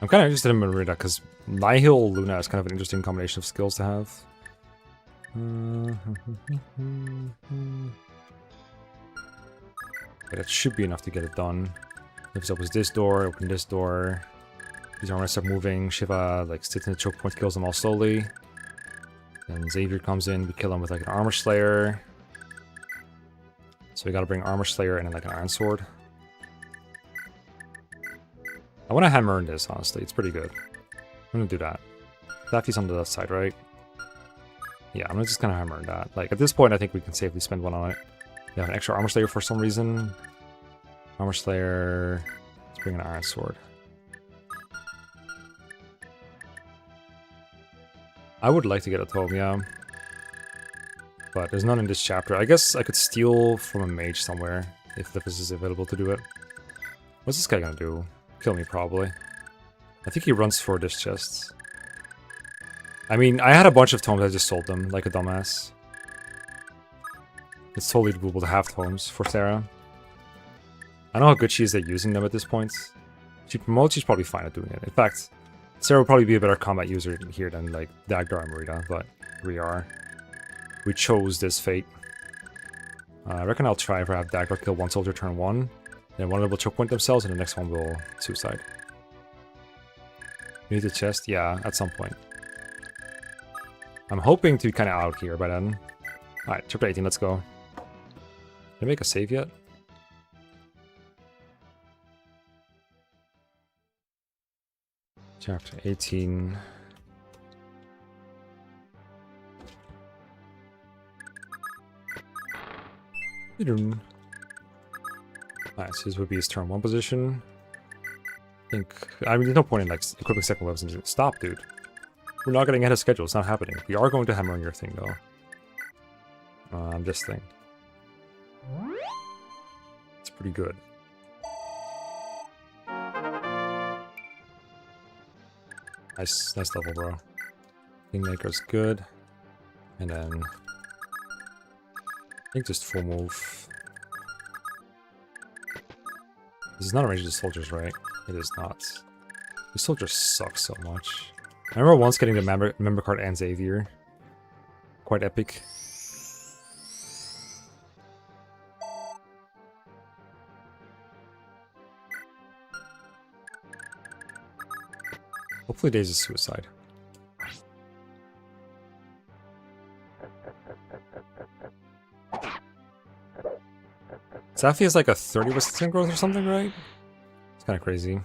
I'm kind of interested in Marita because Nihil Luna is kind of an interesting combination of skills to have. Okay, that should be enough to get it done. If it opens this door, open this door. These armors start moving. Shiva like sits in the choke point, kills them all slowly. Then Xavier comes in, we kill him with like an armor slayer. So we gotta bring armor slayer and then like an iron sword. I want to hammer in this, honestly. It's pretty good. I'm gonna do that. Daffy's on the left side, right? Yeah, I'm just gonna hammer in that. Like, at this point, I think we can safely spend one on it. We have an extra armor slayer for some reason. Armor slayer. Let's bring an iron sword. I would like to get a tome, yeah. But there's none in this chapter. I guess I could steal from a mage somewhere if this is available to do it. What's this guy gonna do? Kill me, probably. I think he runs for this chest. I mean, I had a bunch of tomes, I just sold them, like a dumbass. It's totally doable to have tomes for Sarah. I don't know how good she is at using them at this point. She promotes, she's probably fine at doing it. In fact, Sarah would probably be a better combat user here than, like, Dagdar and Marita, but we are. We chose this fate. I reckon I'll try if I have Dagdar kill one soldier turn 1. Then one of them will choke point themselves, and the next one will suicide. You need the chest? Yeah, at some point. I'm hoping to be kind of out here by then. Alright, chapter 18, let's go. Did I make a save yet? Chapter 18. Alright, so this would be his turn 1 position. I think... I mean, there's no point in, like, equipping second weapons. Stop, dude. We're not getting ahead of schedule. It's not happening. We are going to hammer on your thing, though. This thing. It's pretty good. Nice level, bro. Kingmaker's good. And then... I think just full move. This is not a range of soldiers, right? It is not. These soldiers suck so much. I remember once getting the member card and Xavier. Quite epic. Hopefully Days is suicide. Safi has like a 30% growth or something, right? It's kind of crazy.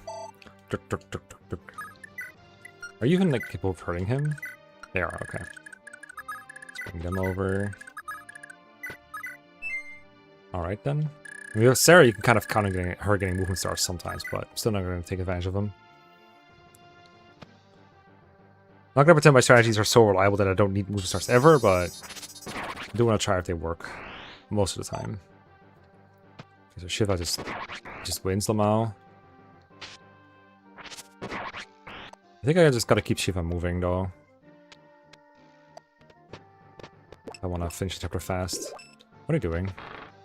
Are you even like capable of hurting him? They are, okay. Let's bring them over. Alright then. We have Sarah, you can kind of count on her getting movement stars sometimes, but I'm still not going to take advantage of them. Not going to pretend my strategies are so reliable that I don't need movement stars ever, but I do want to try if they work most of the time. Okay, so Shiva just wins Lamau. I think I just gotta keep Shiva moving though. I wanna finish the chapter fast. What are you doing?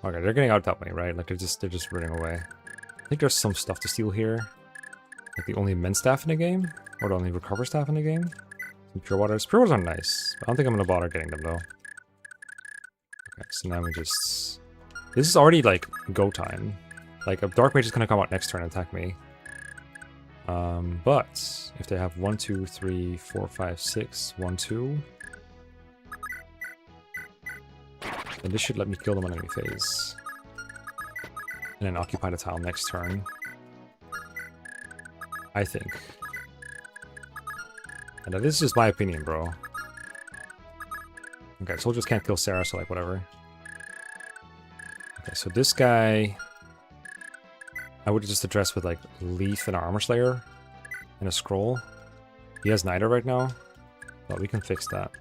Okay, they're getting out that way, right? Like they're just running away. I think there's some stuff to steal here. Like the only men staff in the game? Or the only recover staff in the game? Some pure waters. Pure waters are nice. I don't think I'm gonna bother getting them though. Okay, so now we just... This is already like go time. Like a dark mage is gonna come out next turn and attack me. But if they have 1, 2, 3, 4, 5, 6, 1, 2, then this should let me kill them on enemy phase. And then occupy the tile next turn. I think. And this is just my opinion, bro. Okay, soldiers can't kill Sarah, so like whatever. Okay, so this guy... I would just address with like Leaf and Armor Slayer and a scroll. He has neither right now, but we can fix that.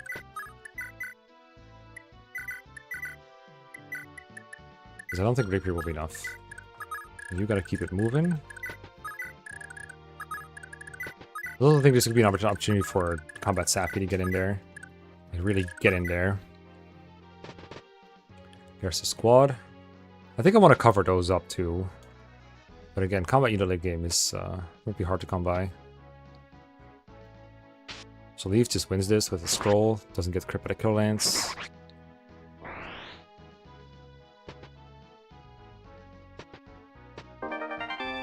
Because I don't think Rapier will be enough. You gotta keep it moving. I also think this could be an opportunity for Combat Sappy to get in there. Like really get in there. Here's the squad. I think I want to cover those up too. But again, combat unit late game is would be hard to come by. So Leaf just wins this with a scroll, doesn't get crit by the kill lance.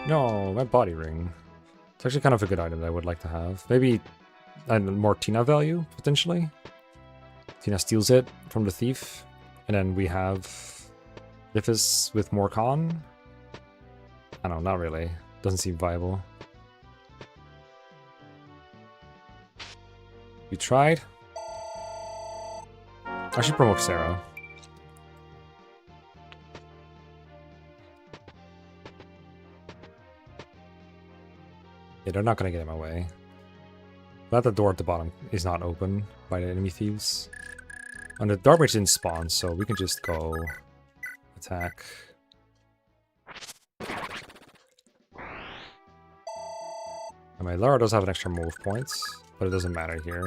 No, my body ring. It's actually kind of a good item that I would like to have. Maybe more Tina value, potentially. Tina steals it from the thief. And then we have Lifis with more con. I don't know, not really. Doesn't seem viable. We tried. I should promote Sarah. Yeah, they're not gonna get in my way. But the door at the bottom is not open by the enemy thieves. And the dark mage didn't spawn, so we can just go attack. And my Lara does have an extra move point, but it doesn't matter here.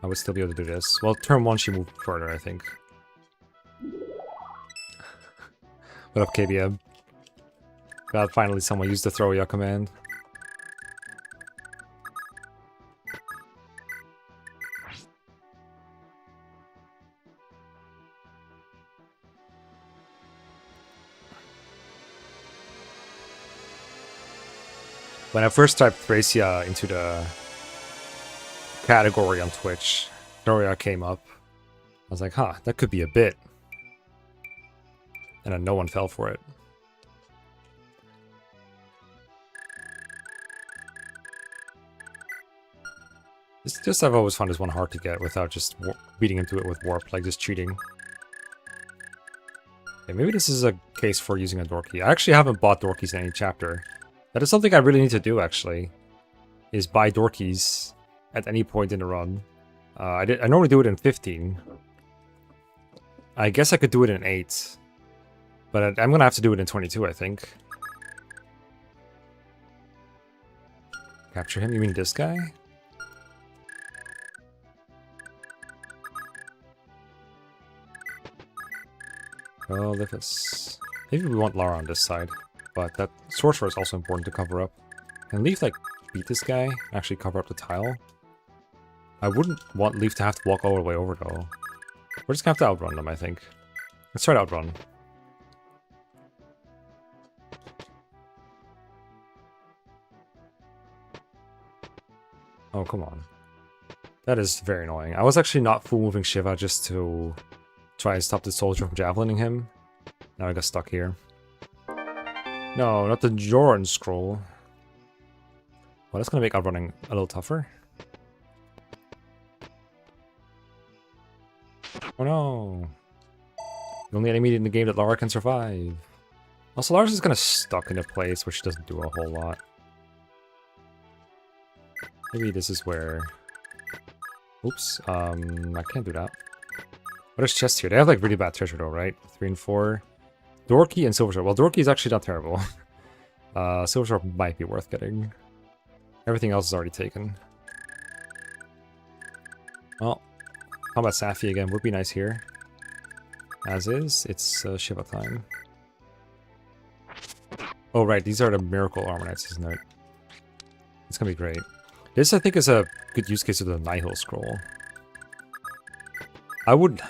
I would still be able to do this. Well, turn 1 she moved further, I think. What up, KBM? God, finally someone used the Thracia command. When I first typed Thracia into the category on Twitch, Thracia came up. I was like, huh, that could be a bit. And then no one fell for it. It's just I've always found this one hard to get without just beating into it with warp, like just cheating. Okay, maybe this is a case for using a Dorky. I actually haven't bought Dorkies in any chapter. That is something I really need to do, actually. Is buy Dorkies at any point in the run. I normally do it in 15. I guess I could do it in 8. But I'm gonna have to do it in 22, I think. Capture him? You mean this guy? Oh, Lifis. Maybe we want Lara on this side. But that sorcerer is also important to cover up. And Leaf, like, beat this guy, actually cover up the tile. I wouldn't want Leaf to have to walk all the way over, though. We're just gonna have to outrun them, I think. Let's try to outrun. Oh, come on. That is very annoying. I was actually not full moving Shiva just to try and stop the soldier from javelining him. Now I got stuck here. No, not the Joran scroll. Well, that's gonna make outrunning a little tougher. Oh no. The only enemy in the game that Lara can survive. Also, Lara's just kind of stuck in a place where she doesn't do a whole lot. Maybe this is where... Oops, I can't do that. What is chests here? They have like really bad treasure though, right? 3 and 4. Dorky and Silver Sword. Well, Dorky is actually not terrible. Silver Sword might be worth getting. Everything else is already taken. Well, Combat Safi again would be nice here. As is, it's Shiva time. Oh right, these are the Miracle Armor Knights, isn't it? It's gonna be great. This, I think, is a good use case of the Nihil Scroll. I would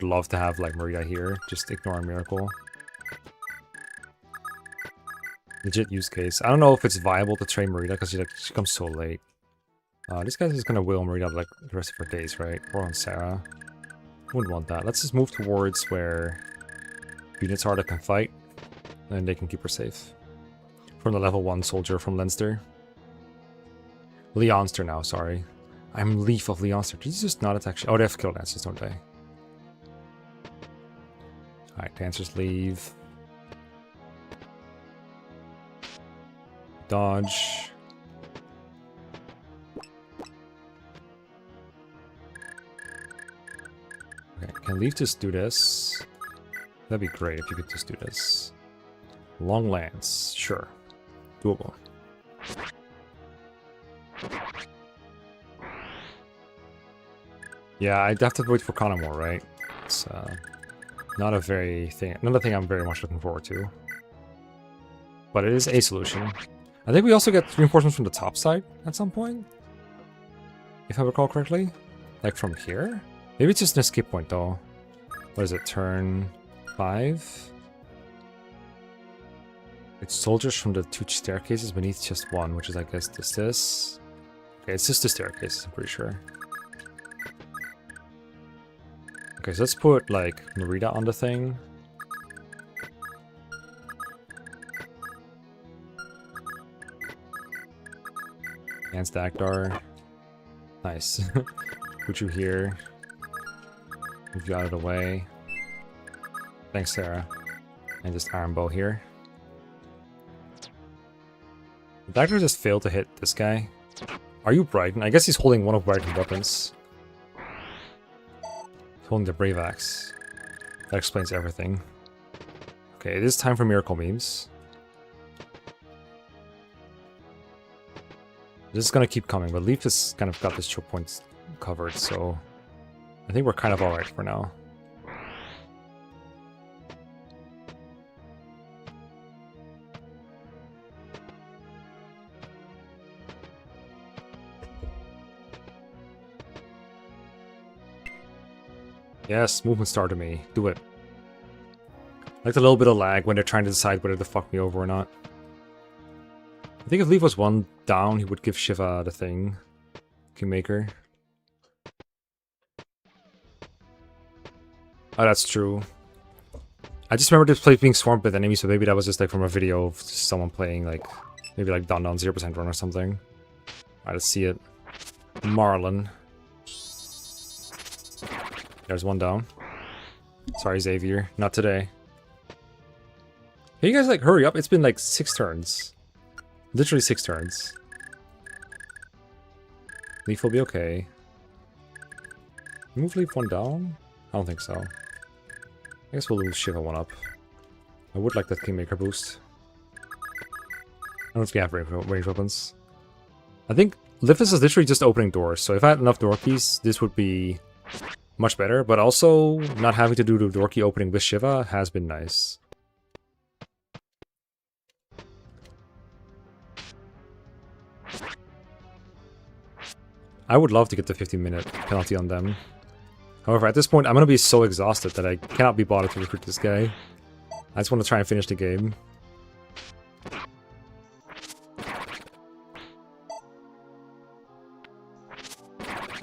love to have, like, Merida here. Just ignore Miracle. Legit use case. I don't know if it's viable to train Merida, because she comes so late. This guy's just gonna will Merida, like, the rest of her days, right? Or on Sarah. Wouldn't want that. Let's just move towards where units are that can fight, and they can keep her safe. From the level 1 soldier from Leinster. Leonster now, sorry. I'm Leaf of Leonster. Did you just not attack? Oh, they have kill dancers, don't they? Alright, dancers leave. Dodge. Okay, can Leaf just do this? That'd be great if you could just do this. Long lance, sure. Doable. Yeah, I'd have to wait for Conamore, right? It's not a very thing. Another thing I'm very much looking forward to. But it is a solution. I think we also get reinforcements from the top side at some point. If I recall correctly. Like from here? Maybe it's just an escape point though. What is it? Turn 5? It's soldiers from the 2 staircases beneath just 1, which is I guess this. Okay, it's just the staircases, I'm pretty sure. Okay, so let's put, like, Narita on the thing. Against Dagdar. Nice. Put you here. Move you out of the way. Thanks, Sarah. And just Iron Bow here. Dagdar just failed to hit this guy. Are you Brighton? I guess he's holding one of Brighton's weapons. Holding the Brave Axe. That explains everything. Okay, it is time for Miracle Memes. This is gonna keep coming, but Leaf has kind of got this choke points covered, so I think we're kind of alright for now. Yes, movement star to me. Do it. I like the little bit of lag when they're trying to decide whether to fuck me over or not. I think if Leaf was 1 down, he would give Shiva the thing. Kingmaker. Oh, that's true. I just remember this place being swarmed with enemies, so maybe that was just like from a video of someone playing like, maybe like Don 0% run or something. Alright, let's see it. Marlin. There's 1 down. Sorry, Xavier. Not today. Hey, you guys, like, hurry up. It's been, like, 6 turns. Literally 6 turns. Leaf will be okay. Move Leaf 1 down? I don't think so. I guess we'll lose Shiva 1 up. I would like that Kingmaker boost. I don't know if we have range weapons. I think Lifis is literally just opening doors, so if I had enough door keys, this would be much better, but also not having to do the door key opening with Shiva has been nice. I would love to get the 15-minute penalty on them. However, at this point, I'm going to be so exhausted that I cannot be bothered to recruit this guy. I just want to try and finish the game.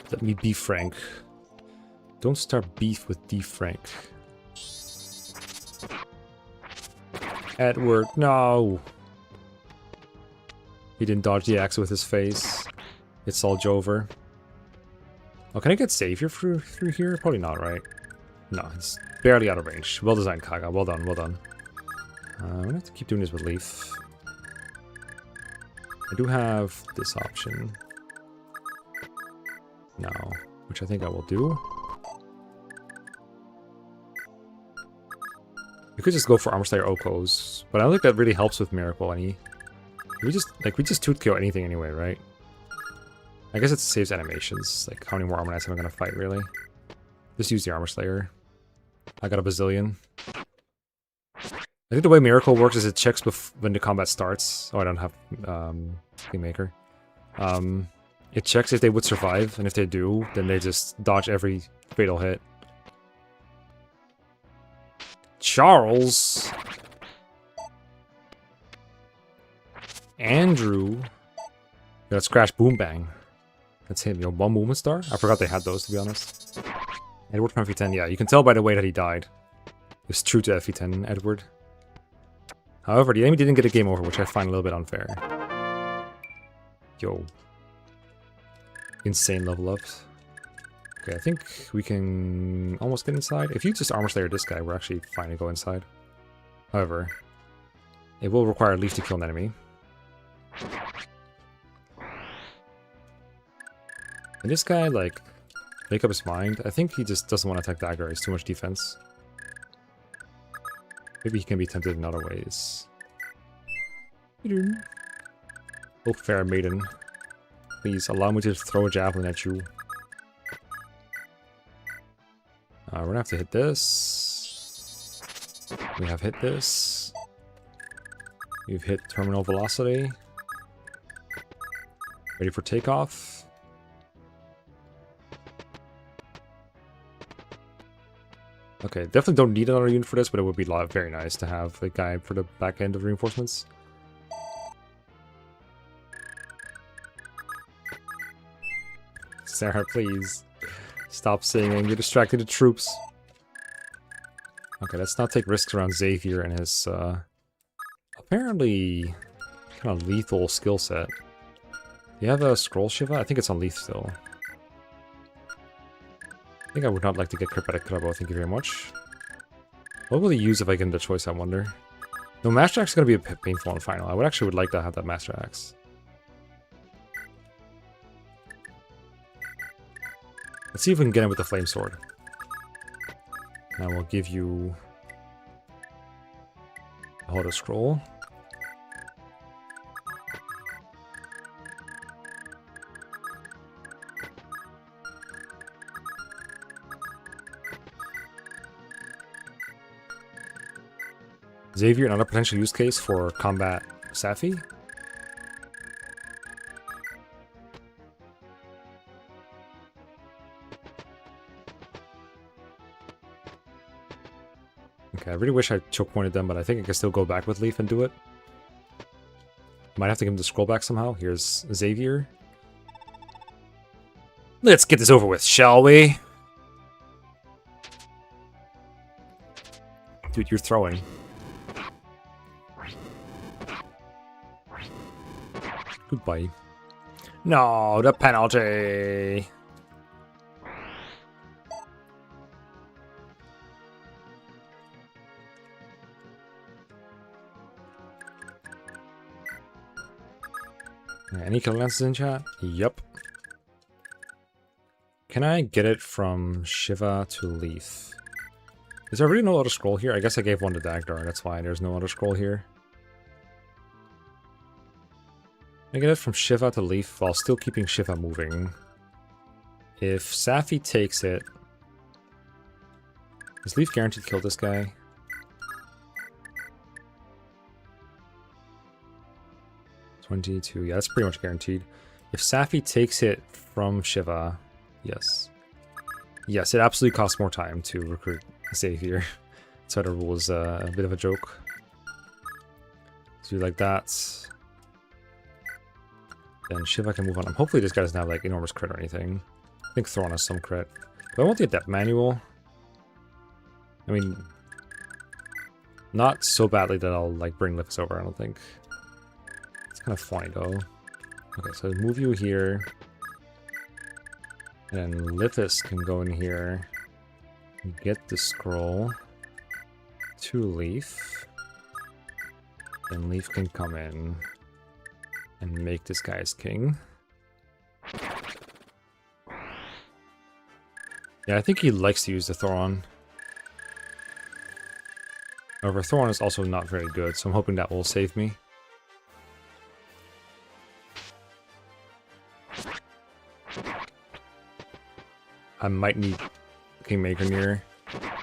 Let me be frank. Don't start beef with D. Frank. Edward, no! He didn't dodge the axe with his face. It's all Jover. Oh, can I get Savior through here? Probably not, right? No, it's barely out of range. Well designed, Kaga. Well done, well done. I'm gonna have to keep doing this with Leaf. I do have this option now, which I think I will do. We could just go for Armor Slayer Okos, but I don't think that really helps with Miracle any. We just Tooth KO anything anyway, right? I guess it saves animations. Like, how many more Armor Knights am I gonna fight, really? Just use the Armor Slayer. I got a bazillion. I think the way Miracle works is it checks when the combat starts. Oh, I don't have Kingmaker. It checks if they would survive, and if they do, then they just dodge every fatal hit. Charles! Andrew! Let's crash Boom Bang. That's him, yo. One Movement Star? I forgot they had those, to be honest. Edward from FE10, yeah. You can tell by the way that he died. It's true to FE10, Edward. However, the enemy didn't get a game over, which I find a little bit unfair. Yo. Insane level ups. Okay, I think we can almost get inside. If you just Armor Slayer this guy, we're actually fine to go inside. However, it will require Leaf to kill an enemy. And this guy, like, make up his mind. I think he just doesn't want to attack Dagger. He's too much defense. Maybe he can be tempted in other ways. Oh, fair maiden. Please allow me to throw a javelin at you. We're gonna have to hit this. We have hit this. We've hit terminal velocity. Ready for takeoff. Okay, definitely don't need another unit for this, but it would be very nice to have a guy for the back end of reinforcements. Sarah, please. Stop singing, you're distracting the troops. Okay, let's not take risks around Xavier and his, apparently kind of lethal skill set. You have a Scroll Shiva? I think it's on Leaf still. I think I would not like to get Cripatic Krabo, thank you very much. What will he use if I give him the choice, I wonder? No, Master Axe is going to be a painful on final. I would like to have that Master Axe. Let's see if we can get him with the Flame Sword. Now we'll give you a Auto Scroll. Xavier, another potential use case for combat Safi. Okay, I really wish I choke pointed them, but I think I can still go back with Leaf and do it. Might have to give him the scroll back somehow. Here's Xavier. Let's get this over with, shall we? Dude, you're throwing. Goodbye. No, the penalty. Any kill lances in chat? Yup. Can I get it from Shiva to Leaf? Is there really no other scroll here? I guess I gave one to Dagdar, that's why there's no other scroll here. I get it from Shiva to Leaf while still keeping Shiva moving. If Safi takes it... Is Leaf guaranteed to kill this guy? $22, yeah, that's pretty much guaranteed. If Safi takes it from Shiva, yes. Yes, it absolutely costs more time to recruit Xavier. So the rule is a bit of a joke. Do like that. Then Shiva can move on. Hopefully this guy doesn't have like enormous crit or anything. I think Thrawn has some crit. But I want the Adept Manual. I mean, not so badly that I'll like bring Lifts over, I don't think. It's kind of funny though. Okay, so move you here. And then Lithis can go in here. Get the scroll to Leaf. Then Leaf can come in and make this guy his king. Yeah, I think he likes to use the Thoron. However, Thoron is also not very good, so I'm hoping that will save me. I might need Kingmaker near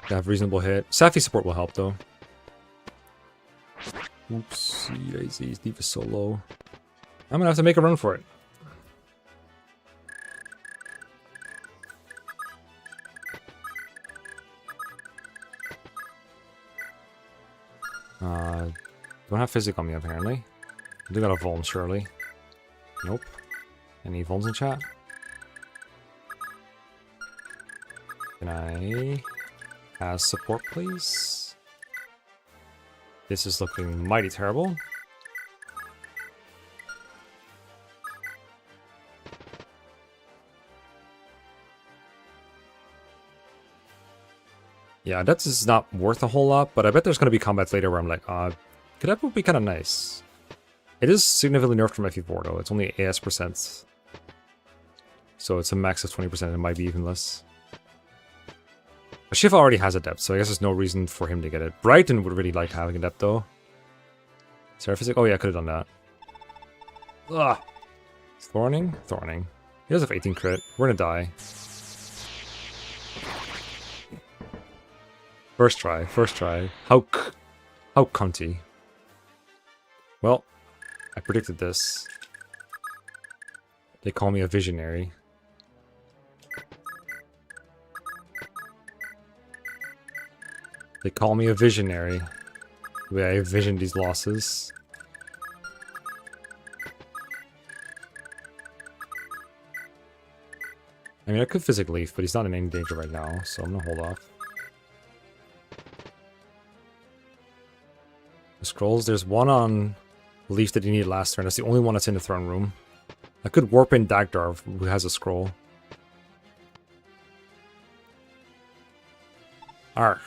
to have reasonable hit. Safi support will help though. Oopsie daisies, Deep is so low. I'm gonna have to make a run for it. Don't have physic on me apparently. I do got a Vuln surely. Nope. Any Vulns in chat? Can I have support, please? This is looking mighty terrible. Yeah, that is not worth a whole lot, but I bet there's going to be combats later where I'm like, that would be kind of nice. It is significantly nerfed from FE4 though. It's only AS%. So it's a max of 20%. It might be even less. Shiva already has Adept, so I guess there's no reason for him to get it. Brighton would really like having Adept though. Seraphic? Oh yeah, I could have done that. Ugh. Thorning? Thorning. He does have 18 crit. We're gonna die. First try, first try. How cunty. Well, I predicted this. They call me a visionary. They call me a visionary. The way I visioned these losses. I mean, I could Physic Leaf, but he's not in any danger right now, so I'm gonna hold off. The scrolls, there's one on Leaf that you needed last turn. That's the only one that's in the throne room. I could warp in Dagdar, who has a scroll. Arr.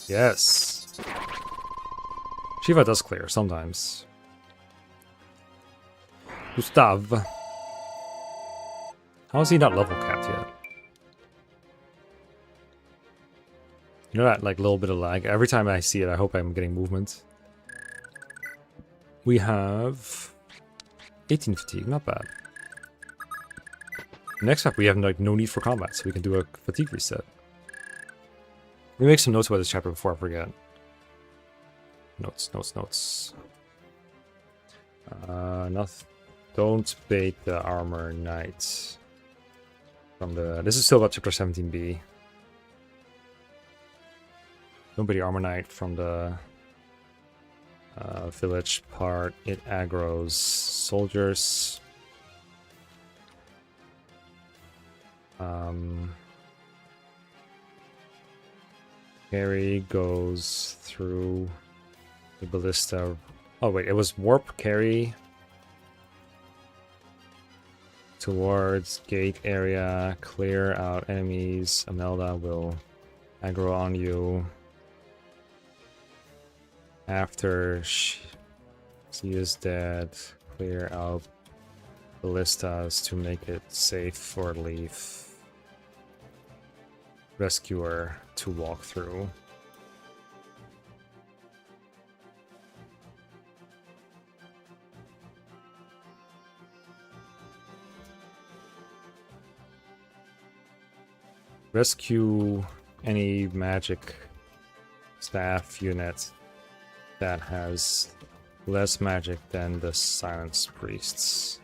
Yes. Shiva does clear sometimes. Gustav. How is he not level capped yet? You know that like little bit of lag? Every time I see it, I hope I'm getting movement. We have 18 fatigue, not bad. Next up, we have like no need for combat, so we can do a fatigue reset. Let me make some notes about this chapter before I forget. Notes. Don't bait the armor knight. From the this is still about chapter 17b. Don't bait the armor knight from the village part. It aggroes soldiers. Carry goes through the ballista. Oh wait, it was warp carry towards gate area, clear out enemies. Amelda will aggro on you after she is dead. Clear out ballistas to make it safe for Leaf. Rescuer to walk through. Rescue any magic staff unit that has less magic than the Silence Priests.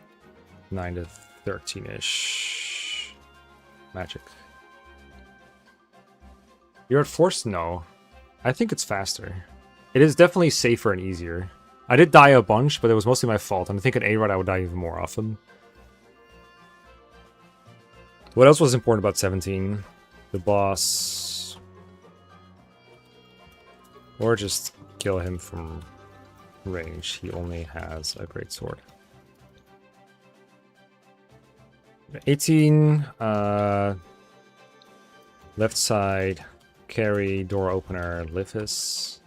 9 to 13-ish magic. You're at force? No. I think it's faster. It is definitely safer and easier. I did die a bunch, but it was mostly my fault. And I think at A-Rod I would die even more often. What else was important about 17? The boss. Or just kill him from range. He only has a great sword. 18, left side, carry, door opener, Lithus.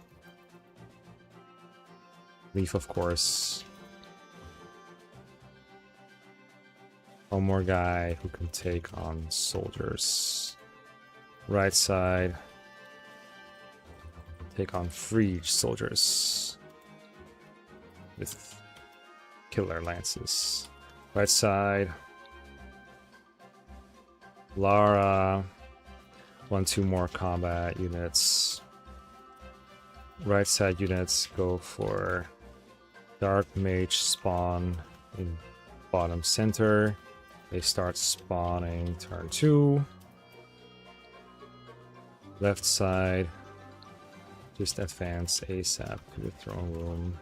Leaf, of course. One more guy who can take on soldiers. Right side, take on Frege soldiers with killer lances. Right side, Lara, 1-2 more combat units. Right side units go for Dark Mage spawn in bottom center. They start spawning turn 2. Left side, just advance ASAP to the throne room.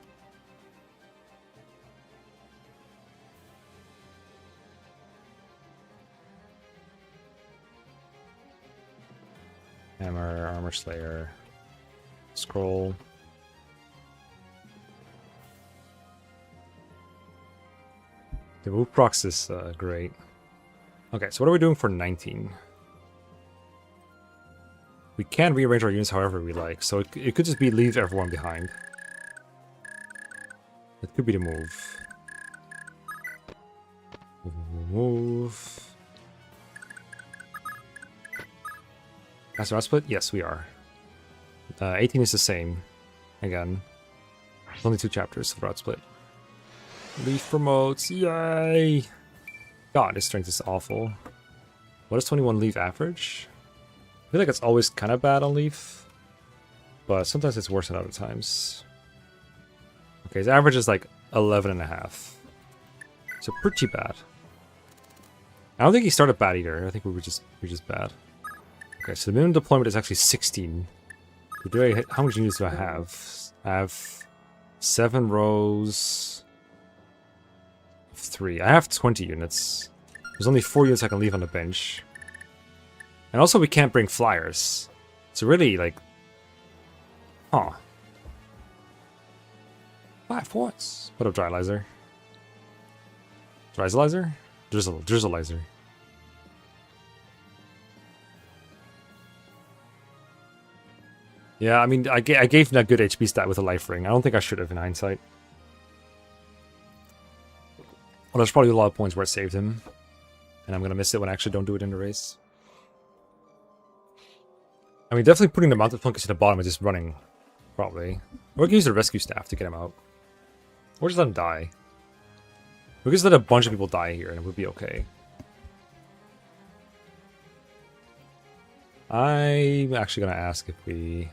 Hammer, Armor Slayer, Scroll. The move procs is great. Okay, so what are we doing for 19? We can rearrange our units however we like, so it could just be leave everyone behind. That could be the move. Move. Master Route Split? Yes, we are. 18 is the same. Again. There's only 2 chapters of Route Split. Leaf promotes. Yay! God, his strength is awful. What is 21 Leaf average? I feel like it's always kind of bad on Leaf. But sometimes it's worse than other times. Okay, his average is like 11.5. So pretty bad. I don't think he started bad either. I think we were just bad. Okay, so the minimum deployment is actually 16. How much units do I have? I have 7 rows of 3. I have 20 units. There's only 4 units I can leave on the bench. And also we can't bring flyers. So really, like... Huh. 5 points. What up, Drylizer? Dryzelizer? Drizzleizer. Yeah, I mean, I gave him that good HP stat with a life ring. I don't think I should have in hindsight. Well, there's probably a lot of points where it saved him. And I'm going to miss it when I actually don't do it in the race. I mean, definitely putting the mounted flunkers at the bottom and just running. Probably. Or we can use the rescue staff to get him out. Or just let him die. We can just let a bunch of people die here and it would be okay. I'm actually going to ask if we...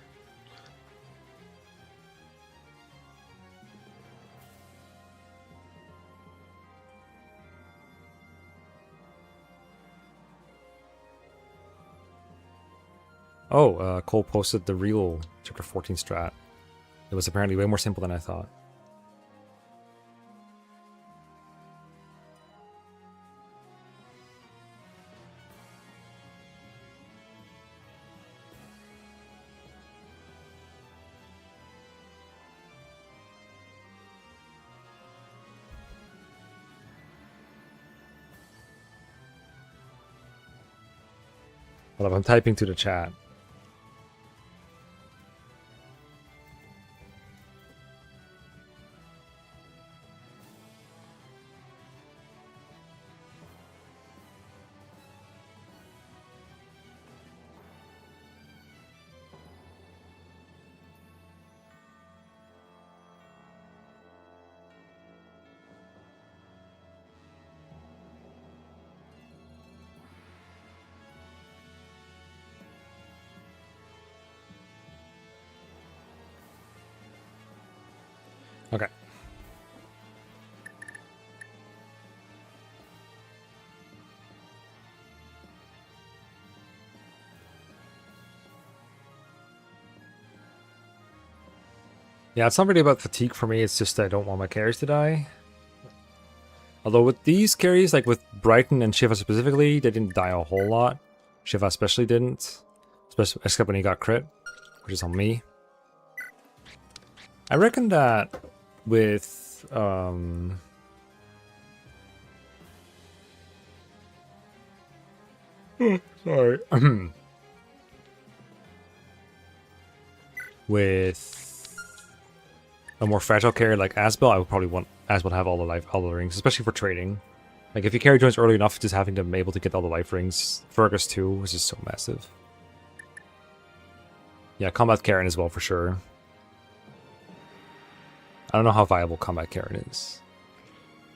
Oh, Cole posted the real Chapter 14 strat. It was apparently way more simple than I thought. Well, I'm typing to the chat. Okay. Yeah, it's not really about fatigue for me, it's just that I don't want my carries to die. Although with these carries, like with Brighton and Shiva specifically, they didn't die a whole lot. Shiva especially didn't. Except when he got crit, which is on me. I reckon that with sorry. With a more fragile carry like Asbel, I would probably want Asbel to have all the rings, especially for trading. Like if you carry joints early enough, just having them able to get all the life rings. Fergus too, which is so massive. Yeah, combat Karen as well for sure. I don't know how viable combat Karen is.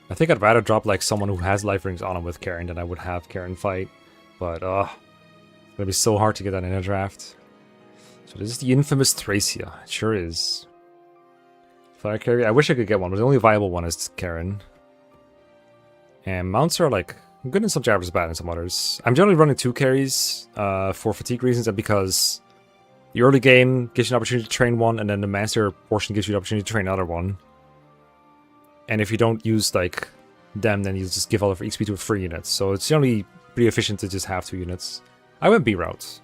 I think I'd rather drop like someone who has life rings on him with Karen than I would have Karen fight. But it's gonna be so hard to get that in a draft. So this is the infamous Thracia. It sure is. Fire carry. I wish I could get one, but the only viable one is Karen. And mounts are like good in some chapters, bad in some others. I'm generally running 2 carries for fatigue reasons and because the early game gives you an opportunity to train one, and then the master portion gives you the opportunity to train another one. And if you don't use like them, then you just give all of XP to 3 units. So it's generally pretty efficient to just have 2 units. I went B route.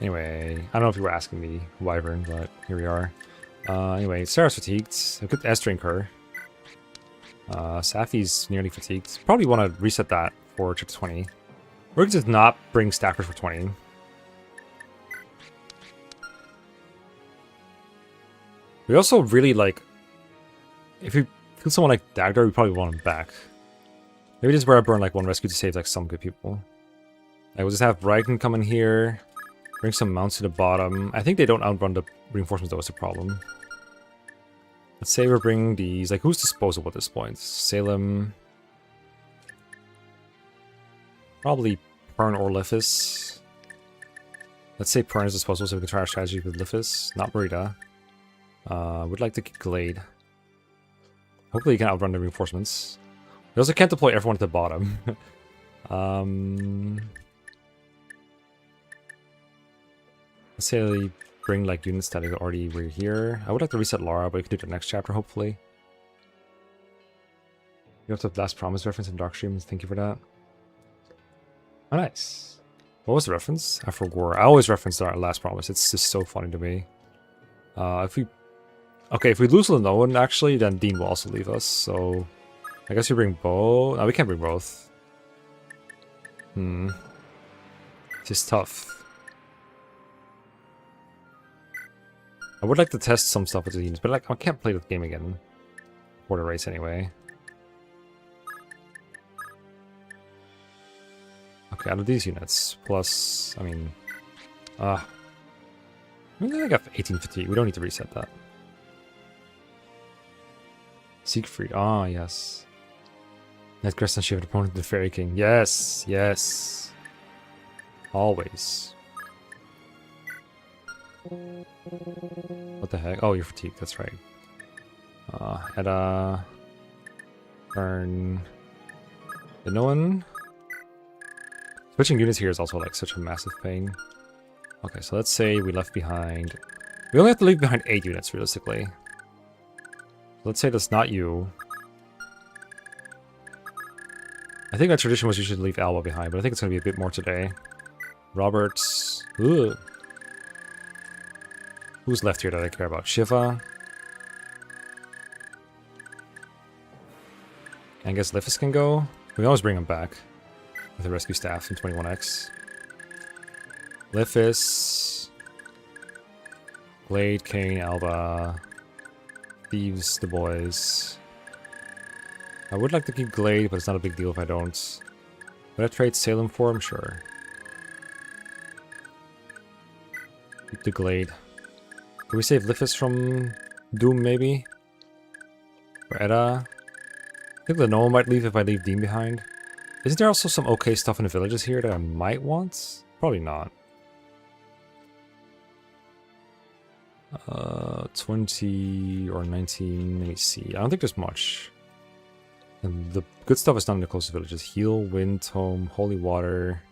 Anyway, I don't know if you were asking me, Wyvern, but here we are. Anyway, Sarah's fatigued. A good S drink her. Safi's nearly fatigued. Probably want to reset that for chapter 20. We're going to just not bring stackers for 20. We also really like, if we kill someone like Dagdar, we probably want him back. Maybe this is where I burn like 1 rescue to save like some good people. I will just have Brighton come in here, bring some mounts to the bottom. I think they don't outrun the reinforcements, though, is the problem. Let's say we're bringing these, like who's disposable at this point? Salem. Probably Pern or Lithis. Let's say Pern is disposable so we can try our strategy with Lithis, not Marita. Would like to get Glade. Hopefully you can outrun the reinforcements. We also can't deploy everyone at the bottom. Let's say they bring like units that already were here. I would like to reset Lara, but we can do it next chapter, hopefully. You have the Last Promise reference in Darkstream. Thank you for that. Oh, nice. What was the reference? I forgot. I always reference our Last Promise. It's just so funny to me. If we lose Lenoan, actually, then Dean will also leave us. So I guess we bring both. No, we can't bring both. It's just tough. I would like to test some stuff with the units, but like I can't play the game again for the race anyway. Okay, out of these units, plus, I mean, I got 18 fatigue. We don't need to reset that. Siegfried, yes. Net Crescent shift opponent to the Fairy King. Yes, yes. Always. What the heck? Oh, you're fatigued, that's right. Edda. Burn. Minoan. Switching units here is also like such a massive pain. Okay, so let's say we left behind... We only have to leave behind 8 units, realistically. Let's say that's not you. I think that tradition was you should leave Alba behind, but I think it's going to be a bit more today. Roberts. Ugh. Who's left here that I care about? Shiva. I guess Lithis can go. We can always bring him back with the rescue staff in 21x. Lithis. Glade, Kane, Alba. Thieves, the boys. I would like to keep Glade, but it's not a big deal if I don't. Would I trade Salem for him? Sure. Keep the Glade. Can we save Lithis from Doom, maybe? Or Edda? I think Lenoa might leave if I leave Dean behind. Isn't there also some okay stuff in the villages here that I might want? Probably not. 20 or 19, let me see. I don't think there's much. And the good stuff is not in the closest villages. Heal, Wind, Tome, Holy Water.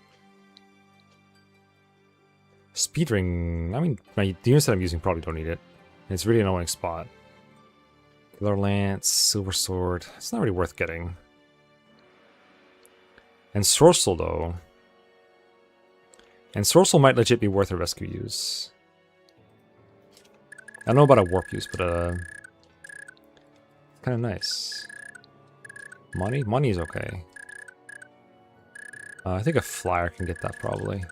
Speed Ring. I mean, the units that I'm using probably don't need it. And it's really an annoying spot. Killer Lance, Silver Sword. It's not really worth getting. And Sorcel, though. And Sorcel might legit be worth a rescue use. I don't know about a warp use, but kind of nice. Money? Money is okay. I think a flyer can get that probably.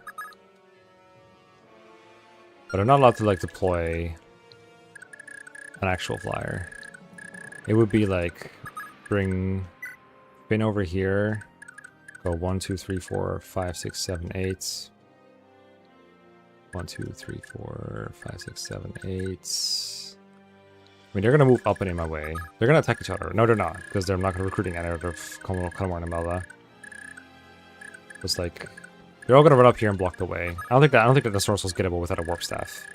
But I'm not allowed to like deploy an actual flyer. It would be like bring spin over here. Go 1, 2, 3, 4, 5, 6, 7, 8. 1, 2, 3, 4, 5, 6, 7, 8. I mean, they're gonna move up and in my way. They're gonna attack each other. No, they're not, because they're not gonna recruiting any of Kalmar and Amela. It's like they're all gonna run up here and block the way. I don't think that the source was gettable without a warp staff.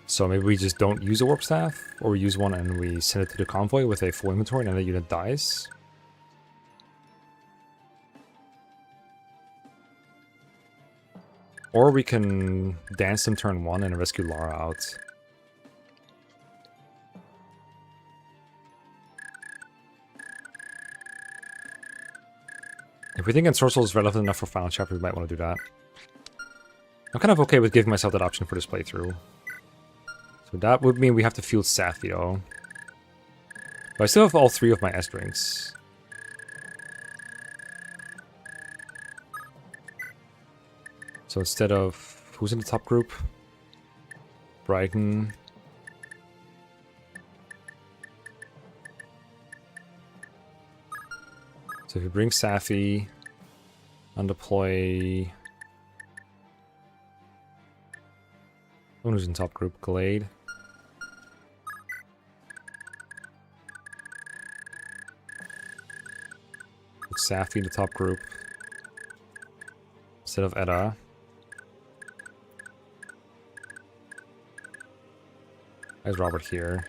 So maybe we just don't use a warp staff, or we use one and we send it to the convoy with a full inventory and the unit dies. Or we can dance them turn 1 and rescue Lara out. If we think Ensorcel is relevant enough for Final Chapter, we might want to do that. I'm kind of okay with giving myself that option for this playthrough. So that would mean we have to field Safi though. But I still have all 3 of my S-Drinks. So instead of... who's in the top group? Brighton. So if you bring Safi, undeploy... someone who's in top group, Glade. Put Safi in the top group. Instead of Edda. Where's Robert here?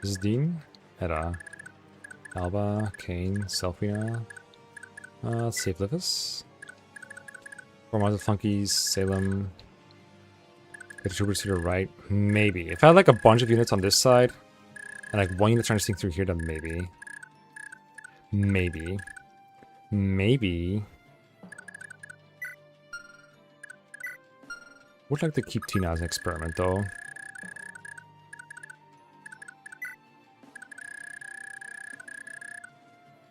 This is Dean? Edda. Alba, Kane, Selfina. Let's save Livus. 4 Mars of Flunkies, Salem. Get the troopers to the right. Maybe. If I had like a bunch of units on this side, and like 1 unit trying to sneak through here, then maybe. Maybe. Maybe. Would like to keep Tina as an experiment though.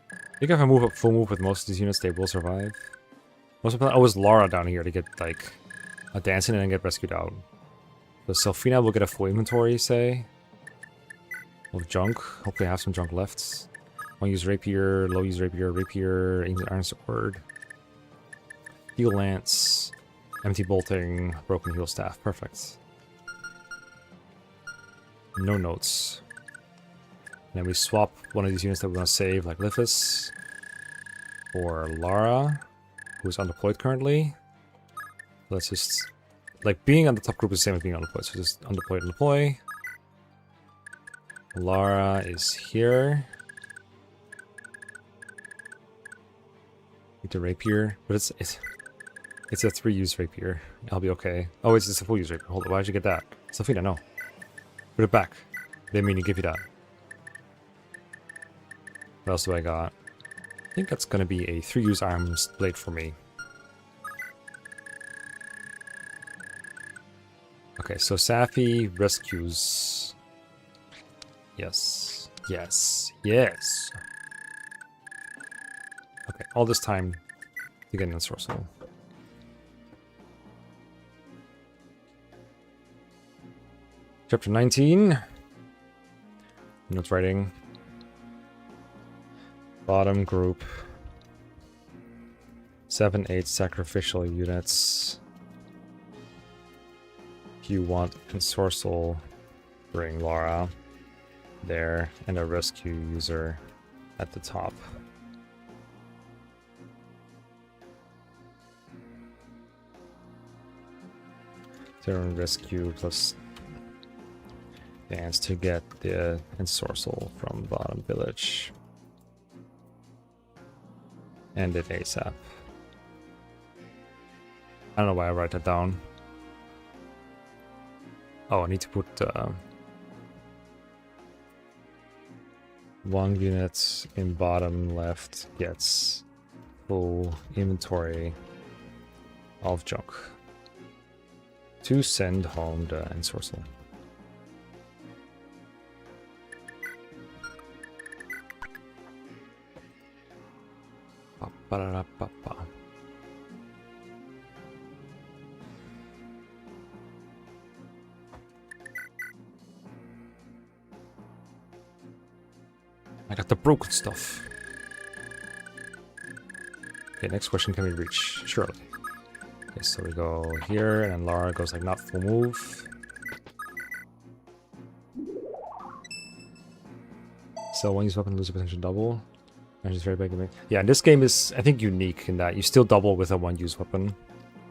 I think if I move up full move with most of these units, they will survive. Most of the always Lara down here to get like a dancing and then get rescued out. So Selfina will get a full inventory, say. Of junk. Hopefully I have some junk left. I'll use rapier, low use rapier, ancient iron sword. Heal lance. Empty bolting, broken heal staff. Perfect. No notes. And then we swap one of these units that we want to save, like Lithus, for Lara, who's undeployed currently. Let's just... like, being on the top group is the same as being undeployed, so just undeployed and deploy. Lara is here. Need the rapier, but it's a 3-use rapier. I'll be okay. Oh, it's just a full use rapier. Hold on, why'd you get that? Sophina, no. Put it back. Didn't mean to give you that. What else do I got? I think that's gonna be a 3-use arms blade for me. Okay, so Safi rescues. Yes. Yes. Yes. Okay, all this time to get an ensorcel. Chapter 19. Notes writing. Bottom group. 7, 8 sacrificial units. If you want ensorcel, bring Lara there and a rescue user at the top. Turn rescue plus dance to get the ensorcel from bottom village. End it ASAP. I don't know why I write that down. Oh, I need to put 1 unit in bottom left gets full inventory of junk. To send home the ensorcel. Ba-ba-da-da-ba-ba. I got the broken stuff. Okay, next question, can we reach? Surely. Okay, so we go here, and then Lara goes like not full move. So one use weapon, lose a potential double. Which is very big. Yeah, and this game is, I think, unique in that you still double with a one-use weapon,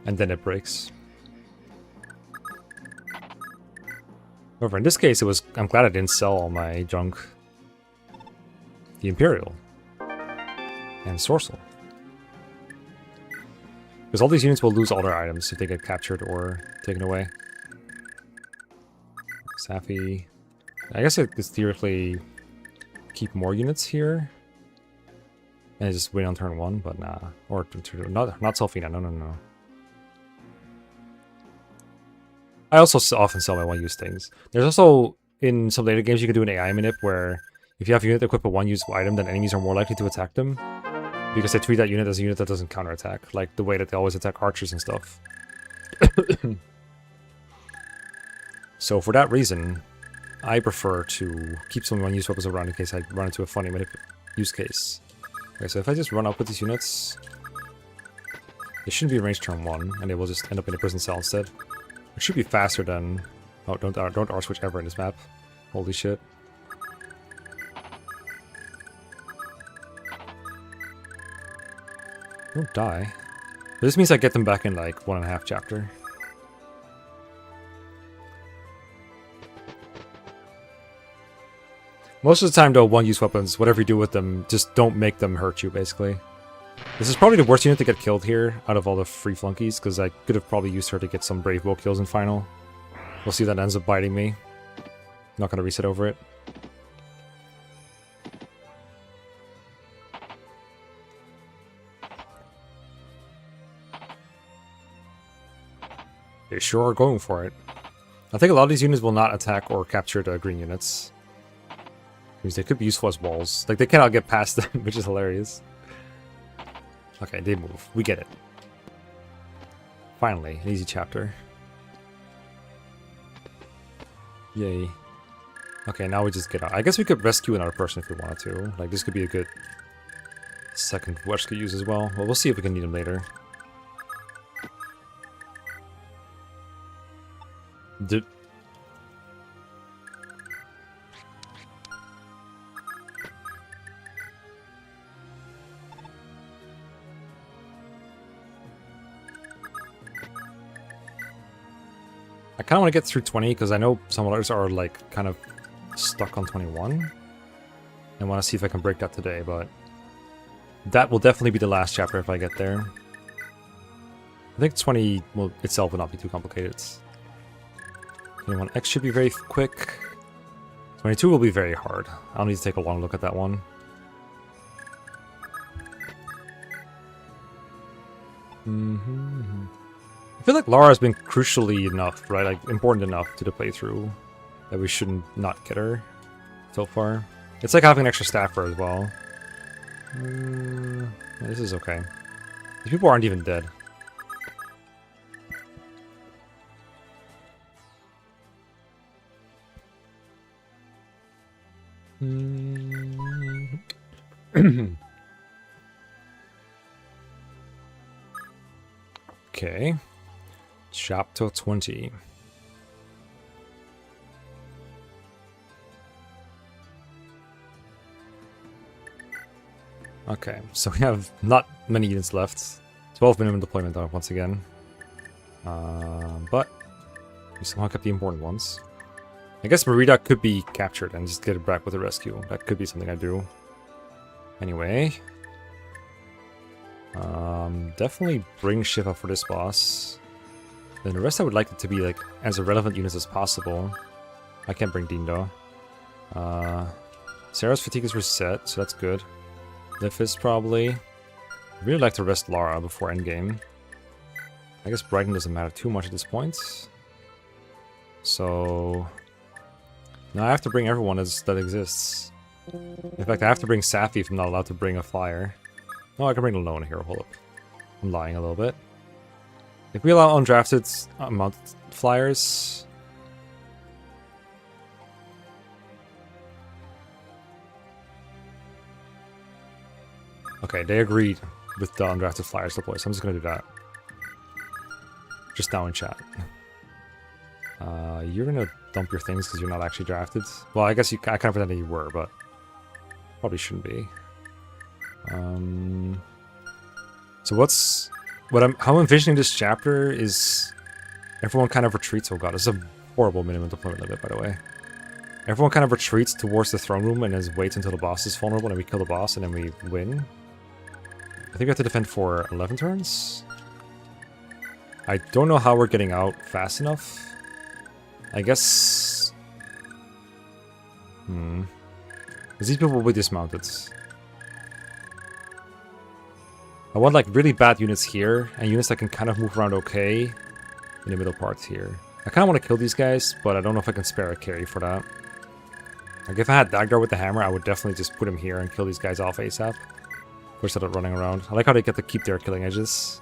and then it breaks. However, in this case, it was. I'm glad I didn't sell all my junk. The Imperial and Sorcel, because all these units will lose all their items if they get captured or taken away. Safi, I guess it could theoretically keep more units here. And just wait on turn 1, but nah. Or not Selfina, no. I also often sell my one-use things. There's also, in some later games, you can do an AI manip where if you have a unit equip a one-use item, then enemies are more likely to attack them. Because they treat that unit as a unit that doesn't counterattack. Like the way that they always attack archers and stuff. So for that reason, I prefer to keep some one-use weapons around in case I run into a funny manip use case. Okay, so if I just run up with these units, they shouldn't be in range turn 1, and they will just end up in a prison cell instead. It should be faster than... Oh, don't R-switch ever in this map. Holy shit. Don't die. But this means I get them back in like 1.5 chapter. Most of the time though, one-use weapons, whatever you do with them, just don't make them hurt you, basically. This is probably the worst unit to get killed here, out of all the free flunkies, because I could have probably used her to get some Brave Bow kills in final. We'll see if that ends up biting me. Not gonna reset over it. They sure are going for it. I think a lot of these units will not attack or capture the green units. Means they could be useful as walls. Like, they cannot get past them, which is hilarious. Okay, they move. We get it. Finally, an easy chapter. Yay. Okay, now we just get out. I guess we could rescue another person if we wanted to. Like, this could be a good second rescue use as well. Well, we'll see if we can need him later. I kind of want to get through 20 because I know some others are like kind of stuck on 21. I want to see if I can break that today, but that will definitely be the last chapter if I get there. I think 20 will itself will not be too complicated. 21X should be very quick. 22 will be very hard. I'll need to take a long look at that one. I feel like Lara's been crucially enough, right? Like, important enough to the playthrough that we shouldn't not get her so far. It's like having an extra staffer as well. This is okay. These people aren't even dead. Okay. Chapter 20. Okay, so we have not many units left. 12 minimum deployment once again. But we somehow kept the important ones. I guess Merida could be captured and just get it back with a rescue. That could be something I do. Anyway. Definitely bring Shiva for this boss. Then the rest I would like it to be like as relevant units as possible. I can't bring Dean though. Sarah's fatigue is reset, so that's good. Lifis probably. I'd really like to rest Lara before endgame. I guess Brighton doesn't matter too much at this point. So... now I have to bring everyone that exists. In fact, I have to bring Safi if I'm not allowed to bring a flyer. No, I can bring Lona here. Hold up. I'm lying a little bit. If we allow undrafted mounted flyers... okay, they agreed with the undrafted flyers deploy, so I'm just gonna do that. Just now in chat. You're gonna dump your things because you're not actually drafted. Well, I guess I kind of pretended you were, but probably shouldn't be. So how I'm envisioning this chapter is everyone kind of retreats. Oh god, this is a horrible minimum deployment limit, by the way. Everyone kind of retreats towards the throne room and then waits until the boss is vulnerable, and we kill the boss and then we win. I think we have to defend for 11 turns. I don't know how we're getting out fast enough. I guess... because these people will be dismounted. I want like really bad units here, and units that can kind of move around okay in the middle parts here. I kind of want to kill these guys, but I don't know if I can spare a carry for that. Like if I had Dagdar with the hammer, I would definitely just put him here and kill these guys off ASAP. Instead of running around. I like how they get to keep their killing edges.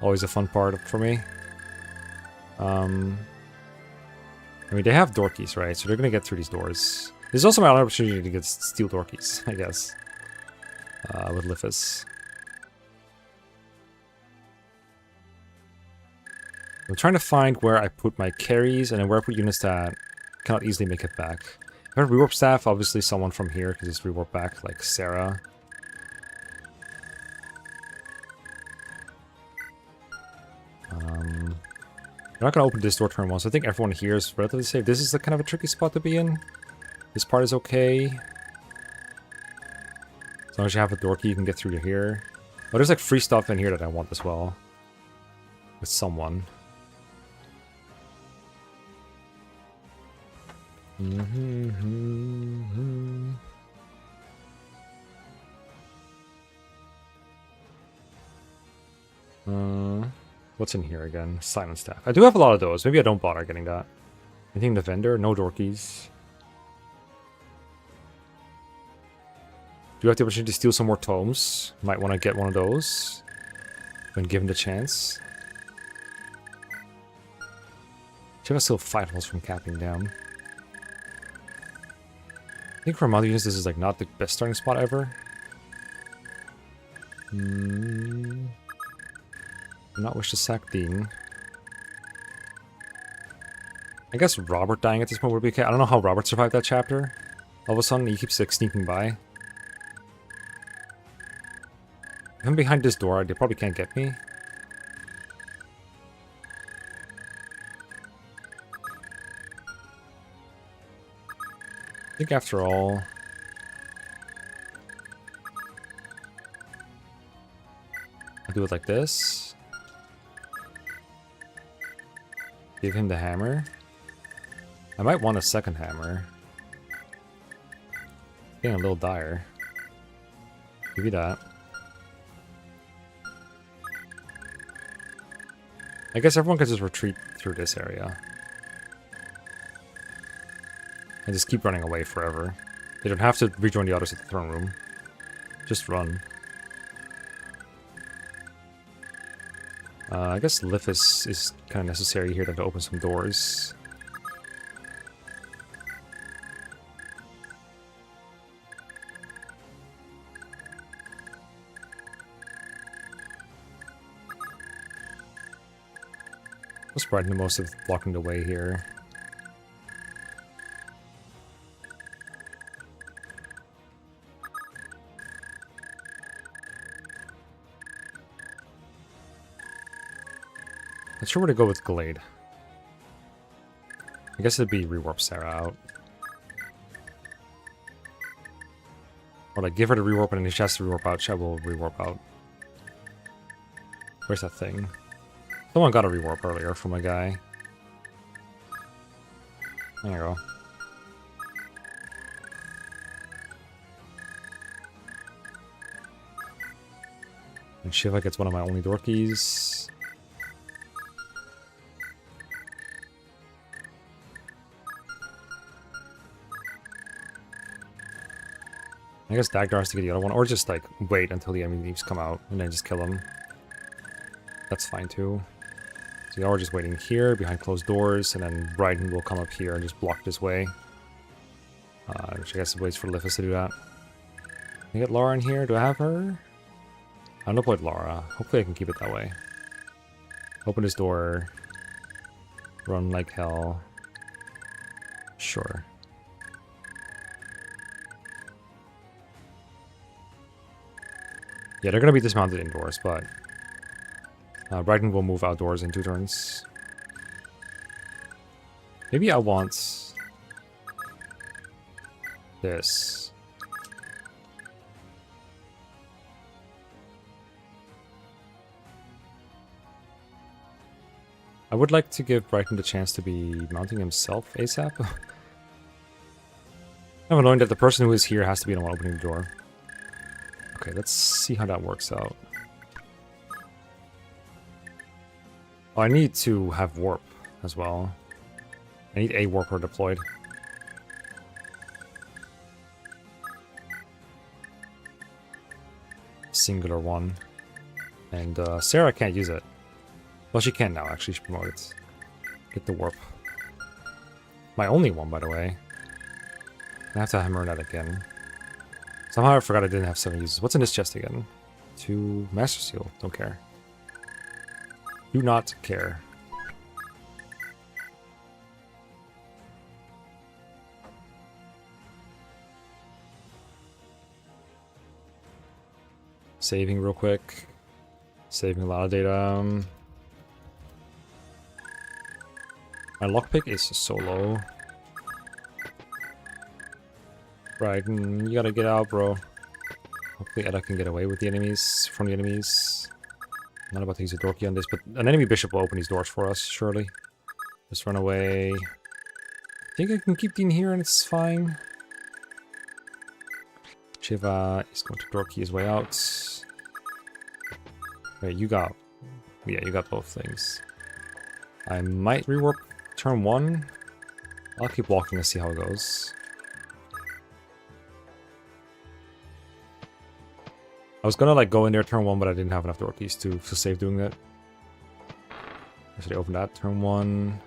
Always a fun part for me. I mean, they have door keys, right? So they're going to get through these doors. There's also my opportunity to get steel door keys, I guess. With Lifis. I'm trying to find where I put my carries and then where I put units that cannot easily make it back. If I have rewarp staff, obviously someone from here can just rewarp back, like Sarah. We're not going to open this door turn 1, so I think everyone here is relatively safe. This is kind of a tricky spot to be in. This part is okay. As long as you have a door key, you can get through to here. Oh, there's like free stuff in here that I want as well. With someone. What's in here again? Silent staff. I do have a lot of those. Maybe I don't bother getting that. Anything in the vendor? No door keys. Do you have the opportunity to steal some more tomes? Might want to get one of those when given the chance. Should I still 5 holes from capping down? I think for mounted units this is like not the best starting spot ever. Do not wish to sack Dean. I guess Robert dying at this point would be okay. I don't know how Robert survived that chapter. All of a sudden, he keeps like sneaking by. If I'm behind this door, they probably can't get me. I think after all... I'll do it like this. Give him the hammer. I might want a second hammer. Getting a little dire. Give you that. I guess everyone can just retreat through this area. And just keep running away forever. They don't have to rejoin the others at the throne room. Just run. I guess Lifis is kind of necessary here to open some doors. What's Brighton the most of blocking the way here? Not sure where to go with Glade. I guess it'd be rewarp Sarah out. Or like give her the rewarp and then if she has to rewarp out, she will rewarp out. Where's that thing? Someone got a rewarp earlier from a guy. There you go. And Shiva gets one of my only door keys. I guess Dagdar has to get the other one, or just like wait until the enemy leaves come out and then just kill him. That's fine too. So y'all are just waiting here behind closed doors, and then Bryden will come up here and just block this way. Which I guess waits for Liffus to do that. Can I get Laura in here? Do I have her? I'm gonna play Laura. Hopefully I can keep it that way. Open this door. Run like hell. Sure. Yeah, they're gonna be dismounted indoors, but Bryden will move outdoors in 2 turns. Maybe I want this. I would like to give Bryden the chance to be mounting himself ASAP. I'm annoyed that the person who is here has to be the one opening the door. Okay, let's see how that works out. Oh, I need to have warp as well. I need a warper deployed. Singular one. And Sarah can't use it. Well, she can now, actually. She promoted it. Get the warp. My only one, by the way. I have to hammer that again. Somehow I forgot I didn't have 7 uses. What's in this chest again? 2 Master Seal. Don't care. Do not care. Saving real quick. Saving a lot of data. My lockpick is so low. Right, you gotta get out, bro. Hopefully Edda can get away with the enemies, from the enemies. I'm not about to use a door key on this, but an enemy bishop will open these doors for us, surely. Just run away. I think I can keep Dean here and it's fine. Shiva is going to door key his way out. Wait, you got... Yeah, you got both things. I might rework turn 1. I'll keep walking and see how it goes. I was gonna like go in there turn 1, but I didn't have enough door keys to feel safe doing that. I should open that turn 1.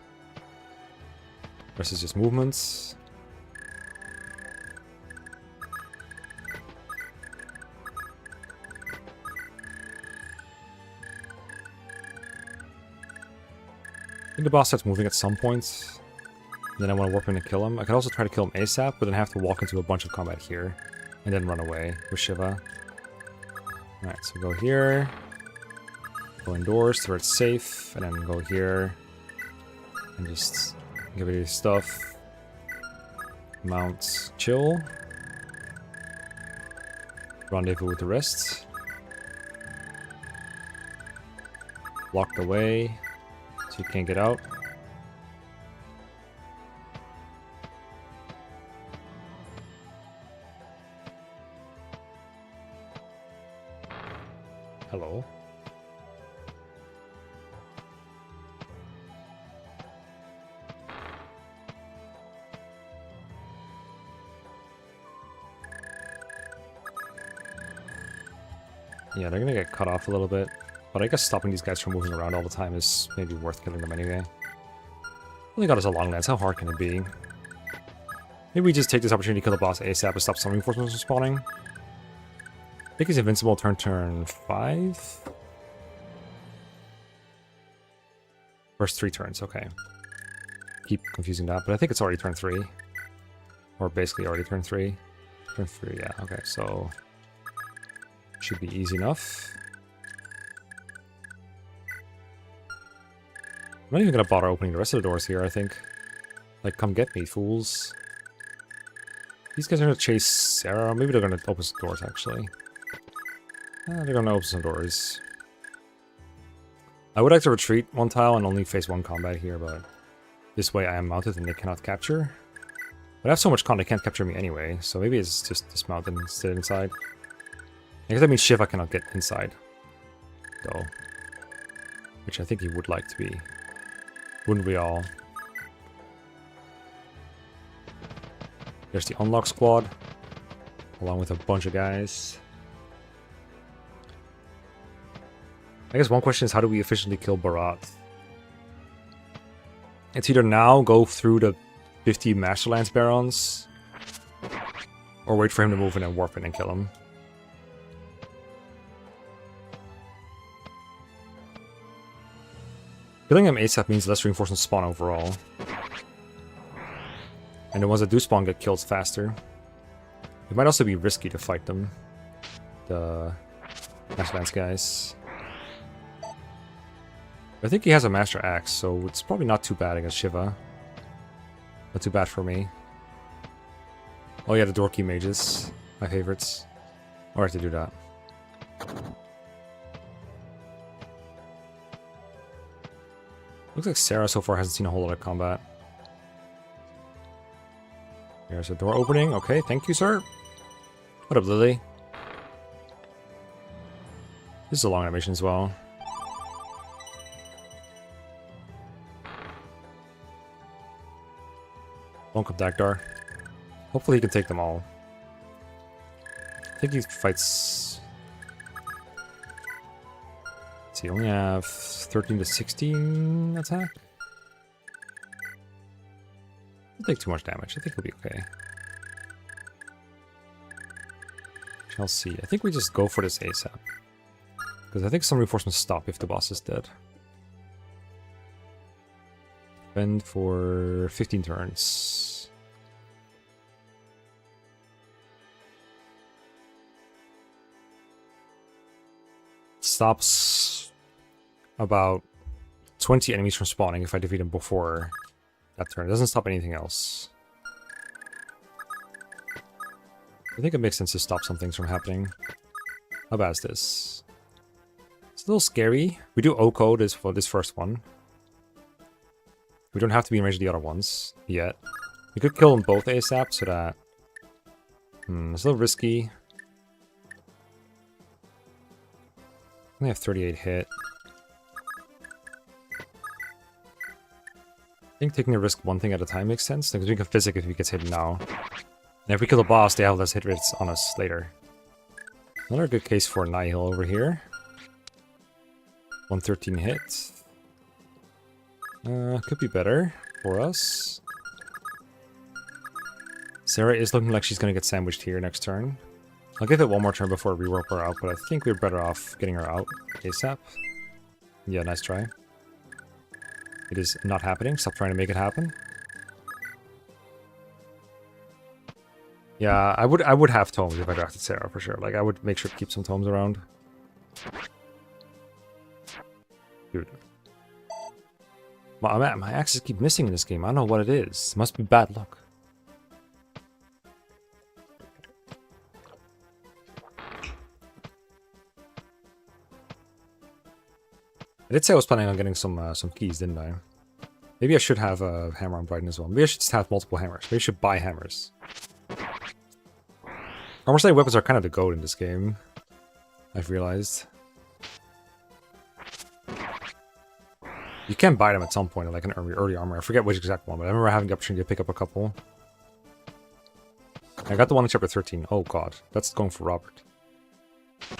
Rest is just movements. I think the boss starts moving at some point. Then I want to warp in and kill him. I could also try to kill him ASAP, but then have to walk into a bunch of combat here. And then run away with Shiva. Alright, so go here. Go indoors to where it's safe. And then go here. And just give it his stuff. Mount, chill. Rendezvous with the rest. Locked away. So you can't get out. Hello. Yeah, they're gonna get cut off a little bit. But I guess stopping these guys from moving around all the time is maybe worth killing them anyway. Only got us a long lance, how hard can it be? Maybe we just take this opportunity to kill the boss ASAP and stop some reinforcements from spawning. I think he's invincible turn 5? First 3 turns, okay. Keep confusing that, but I think it's already turn 3. Or basically already turn 3. Turn 3, yeah, okay, so... should be easy enough. I'm not even gonna bother opening the rest of the doors here, I think. Like, come get me, fools. These guys are gonna chase Sarah. Maybe they're gonna open some doors, actually. They're gonna open some doors. I would like to retreat 1 tile and only face 1 combat here, but this way I am mounted and they cannot capture. But I have so much con they can't capture me anyway, so maybe it's just dismount and stay inside. I guess that means Shiva cannot get inside. though. Which I think he would like to be. Wouldn't we all? There's the unlock squad, along with a bunch of guys. I guess one question is, how do we efficiently kill Barat? It's either now go through the 50 Masterlands Barons, or wait for him to move in and warp in and kill him. Killing him ASAP means less reinforcements spawn overall. And the ones that do spawn get killed faster. It might also be risky to fight them. The Masterlands guys. I think he has a Master Axe, so it's probably not too bad against Shiva. Not too bad for me. Oh yeah, the Dorky Mages. My favorites. Alright to do that. Looks like Sarah so far hasn't seen a whole lot of combat. There's a door opening. Okay, thank you, sir. What up, Lily? This is a long animation as well. Bonk up Dagdar. Hopefully he can take them all. I think he fights... Let's see, he only have 13 to 16 attack? Don't take too much damage. I think he'll be okay. Shall see. I think we just go for this ASAP. Because I think some reinforcements stop if the boss is dead. Spend for 15 turns. Stops about 20 enemies from spawning if I defeat them before that turn. It doesn't stop anything else. I think it makes sense to stop some things from happening. How bad is this? It's a little scary. We do Oko this for this first one. We don't have to be in range of the other ones yet. We could kill them both ASAP so that... it's a little risky. I only have 38 hit. I think taking a risk one thing at a time makes sense, because we can physic if he gets hit now. And if we kill the boss, they have less hit rates on us later. Another good case for Nihil over here. 113 hit. Could be better for us. Sarah is looking like she's going to get sandwiched here next turn. I'll give it one more turn before I rework her out, but I think we're better off getting her out ASAP. Yeah, nice try. It is not happening. Stop trying to make it happen. Yeah, I would have tomes if I drafted Sarah for sure. Like, I would make sure to keep some tomes around. Dude. My axes keep missing in this game. I don't know what it is. It must be bad luck. I did say I was planning on getting some keys, didn't I? Maybe I should have a hammer on Brighton as well. Maybe I should just have multiple hammers. Maybe I should buy hammers. Armor-slave weapons are kind of the goat in this game, I've realized. You can buy them at some point, like an early armor. I forget which exact one, but I remember having the opportunity to pick up a couple. I got the one in chapter 13. Oh god, that's going for Robert.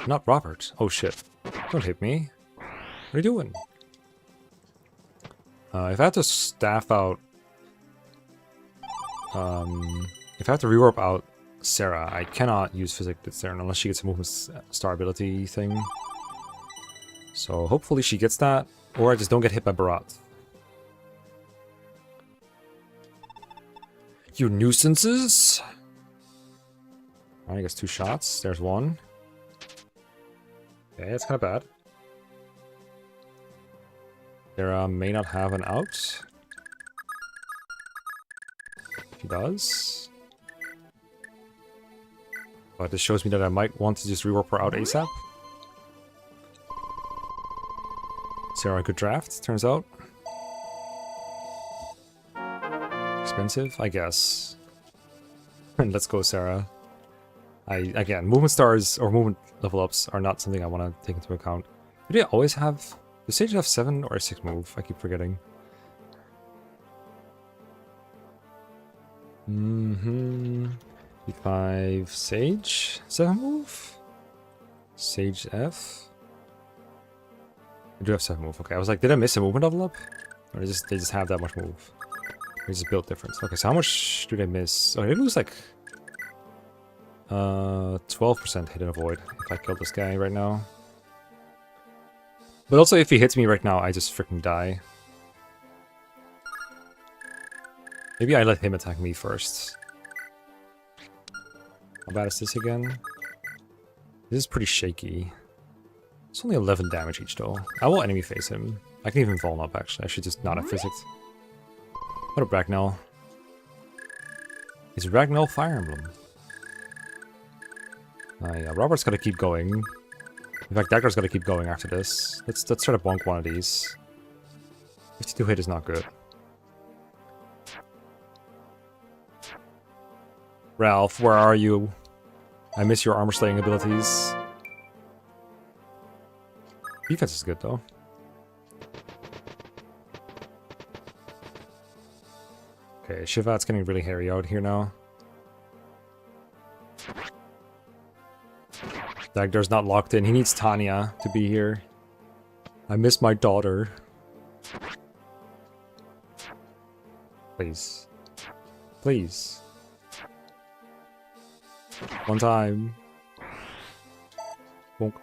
Not Robert. Oh shit. Don't hit me. What are you doing? If I have to staff out... if I have to rewarp out Sarah, I cannot use Physic there unless she gets a movement star ability thing. So hopefully she gets that, or I just don't get hit by Barat. You nuisances! I guess 2 shots. There's one. Okay, that's kind of bad. Sarah may not have an out. She does. But this shows me that I might want to just rewarp her out ASAP. Sarah, good draft, turns out. Expensive, I guess. Let's go, Sarah. Again, movement stars or movement level ups are not something I want to take into account. Do they always have... Does Sage have 7 or 6 move? I keep forgetting. E5 Sage? 7 move? Sage F? I do have 7 move. Okay, I was like, did I miss a movement level up? Or they just have that much move? They just build difference. Okay, so how much do they miss? Oh, they lose like 12% hit and avoid if I kill this guy right now. But also if he hits me right now, I just freaking die. Maybe I let him attack me first. How bad is this again? This is pretty shaky. It's only 11 damage each though. I will enemy face him. I can even Voln up actually. I should just not have physics. What a Bracknell. It's Bracknell Fire Emblem. Yeah, Robert's gotta keep going. In fact, Dagger's gotta keep going after this. Let's try to bonk one of these. 52 hit is not good. Ralph, where are you? I miss your armor slaying abilities. Defense is good though. Okay, Shivat's getting really hairy out here now. Dagdar's not locked in. He needs Tanya to be here. I miss my daughter. Please. Please. One time. Bonk.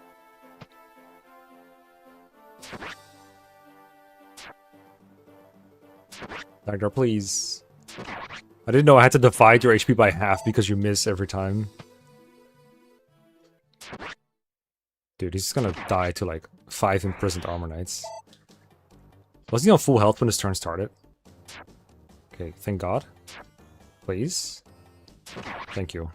Dagdar, please. I didn't know I had to divide your HP by half because you miss every time. Dude, he's gonna die to like 5 imprisoned armor knights. Was he on full health when his turn started? Okay, thank God. Please. Thank you.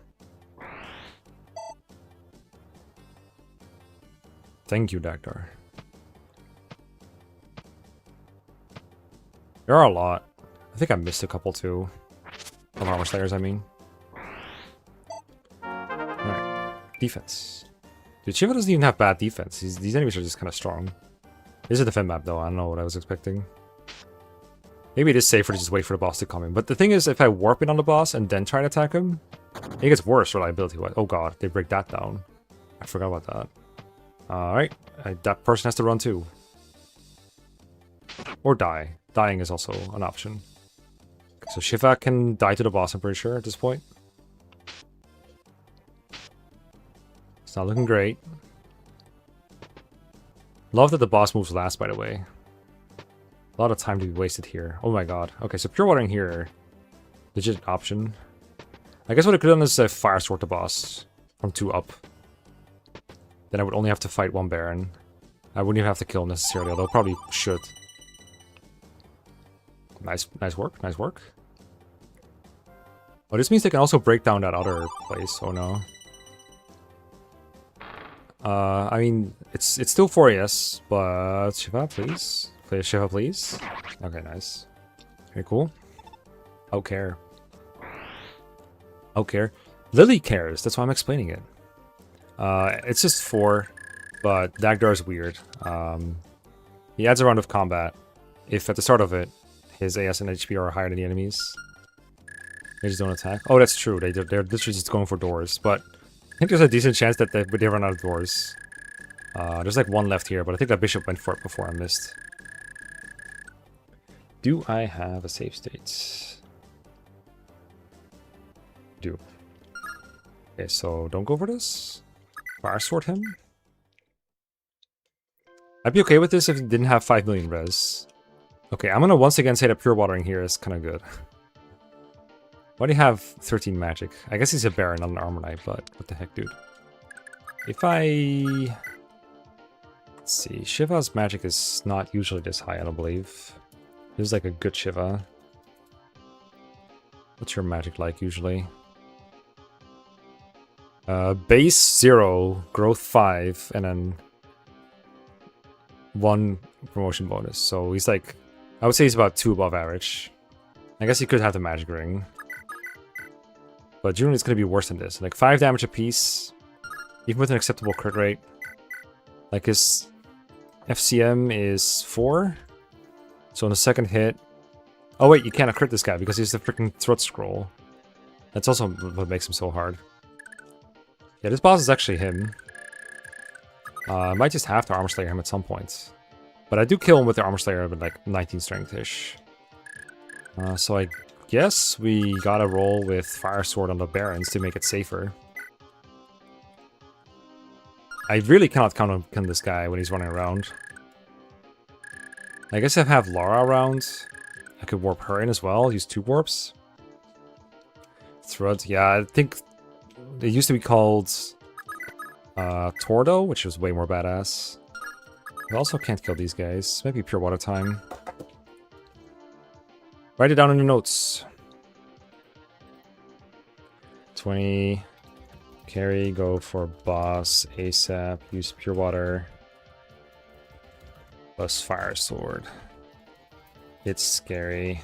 Thank you, Dagdar. There are a lot. I think I missed a couple too. Of armor slayers, I mean. Alright. Defense. Dude, Shiva doesn't even have bad defense. These enemies are just kind of strong. This is a defend map though. I don't know what I was expecting. Maybe it is safer to just wait for the boss to come in. But the thing is, if I warp in on the boss and then try to attack him, it gets worse reliability-wise. Oh god, they break that down. I forgot about that. Alright, that person has to run too. Or die. Dying is also an option. Okay, so Shiva can die to the boss, I'm pretty sure, at this point. It's not looking great. Love that the boss moves last, by the way. A lot of time to be wasted here. Oh my god. Okay, so pure watering here. Legit option. I guess what I could have done is fire sword the boss from 2 up. Then I would only have to fight 1 Baron. I wouldn't even have to kill him necessarily, although I probably should. Nice work, nice work. Oh, this means they can also break down that other place. Oh no. I mean, it's still 4AS, but Shiva, please. Play Shiva, please. Okay, nice. Very cool. I'll care. I'll care. Lily cares, that's why I'm explaining it. It's just 4, but Dagdar is weird. He adds a round of combat if at the start of it, his AS and HP are higher than the enemies. They just don't attack. Oh, that's true. They're literally just going for doors, but I think there's a decent chance that they run out of doors. There's like 1 left here, but I think that bishop went for it before I missed. Do I have a save state? Do. Okay, so don't go for this. Fire sword him. I'd be okay with this if he didn't have 5 million res. Okay, I'm gonna once again say that pure watering here is kind of good. Why do you have 13 magic? I guess he's a Baron, not an armor knight, but what the heck, dude. If I... Let's see, Shiva's magic is not usually this high, I don't believe. This is like a good Shiva. What's your magic like usually? Base 0, growth 5, and then 1 promotion bonus. So he's like, I would say he's about 2 above average. I guess he could have the magic ring. But generally it's going to be worse than this. Like 5 damage apiece, even with an acceptable crit rate. Like his FCM is 4. So on the second hit... Oh wait, you can't crit this guy because he's the freaking throat scroll. That's also what makes him so hard. Yeah, this boss is actually him. I might just have to Armor Slayer him at some point. But I do kill him with the Armor Slayer with like 19 strength-ish. So I guess we gotta roll with Fire Sword on the Barons to make it safer. I really cannot count on this guy when he's running around. I guess if I have Lara around, I could warp her in as well, use 2 warps. Thrud, yeah, I think it used to be called Tordo, which was way more badass. I also can't kill these guys. Maybe Pure Water time. Write it down in your notes. 20. Carry, go for boss, ASAP, use Pure Water. Plus Fire Sword. It's scary.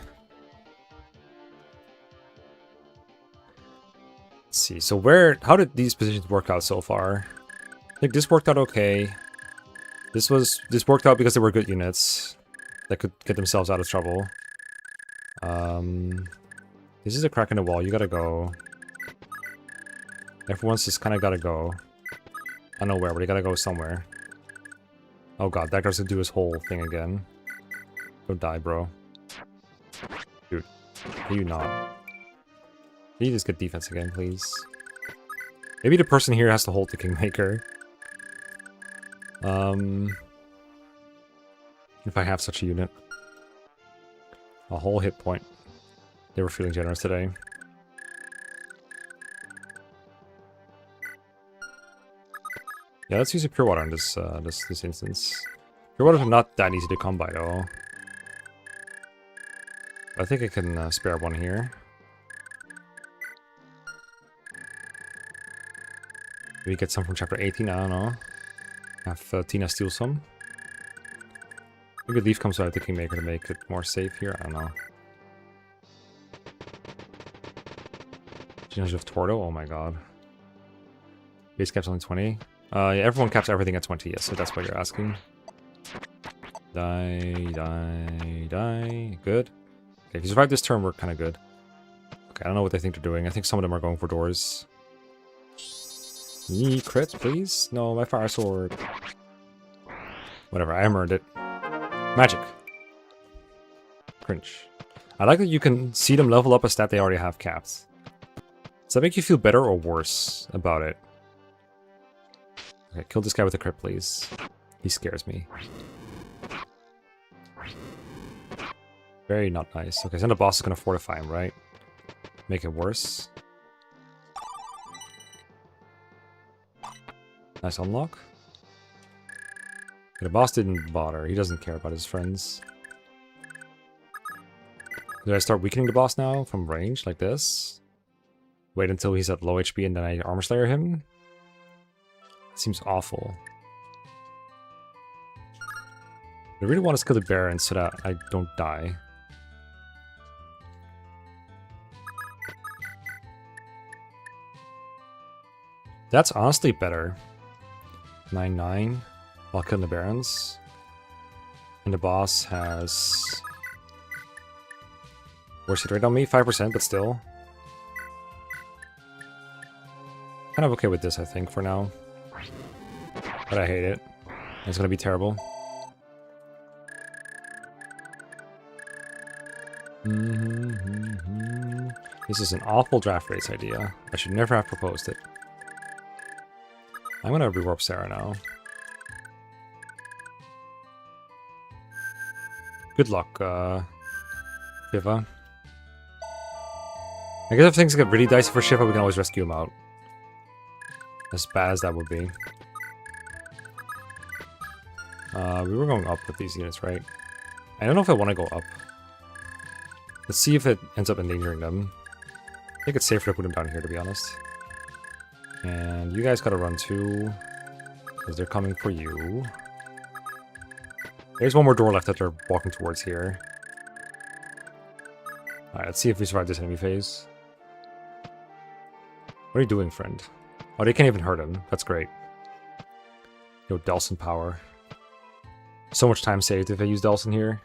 Let's see, so how did these positions work out so far? I think this worked out okay. This worked out because they were good units that could get themselves out of trouble. This is a crack in the wall, you gotta go. Everyone's just kinda gotta go. I don't know where, but they gotta go somewhere. Oh god, that guy's gonna do his whole thing again. Go die, bro. Dude, can you not? Can you just get defense again, please? Maybe the person here has to hold the Kingmaker. If I have such a unit. A whole hit point. They were feeling generous today. Yeah, let's use a Pure Water in this this instance. Pure Waters are not that easy to come by though. I think I can spare one here. Maybe get some from chapter 18, I don't know. Have Tina steal some. Maybe Leaf comes out of the Kingmaker to make it more safe here, I don't know. Genealogy of Tordo, oh my god. Base cap's only 20. Yeah, everyone caps everything at 20, yes, so that's what you're asking. Die, die, die. Good. Okay, if you survive this turn, we're kind of good. Okay, I don't know what they think they're doing. I think some of them are going for doors. Crit, please? No, my Fire Sword. Whatever, I earned it. Magic. Cringe. I like that you can see them level up a stat they already have capped. Does that make you feel better or worse about it? Okay, kill this guy with a crit, please. He scares me. Very not nice. Okay, so then the boss is gonna fortify him, right? Make it worse. Nice unlock. Okay, the boss didn't bother. He doesn't care about his friends. Do I start weakening the boss now from range like this? Wait until he's at low HP and then I Armor Slayer him? Seems awful. I really want to kill the Baron so that I don't die. That's honestly better. 9-9 while killing the Barons. And the boss has... worse hit rate on me, 5%, but still. Kind of okay with this, I think, for now. But I hate it. It's gonna be terrible. This is an awful draft race idea. I should never have proposed it. I'm gonna rewarp Sarah now. Good luck, Shiva. I guess if things get really dicey for Shiva, we can always rescue him out. As bad as that would be. We were going up with these units, right? I don't know if I want to go up. Let's see if it ends up endangering them. I think it's safer to put them down here, to be honest. And you guys gotta run too, because they're coming for you. There's one more door left that they're walking towards here. Alright, let's see if we survive this enemy phase. What are you doing, friend? Oh, they can't even hurt him. That's great. Yo, Delson power. So much time saved if I used Elson here.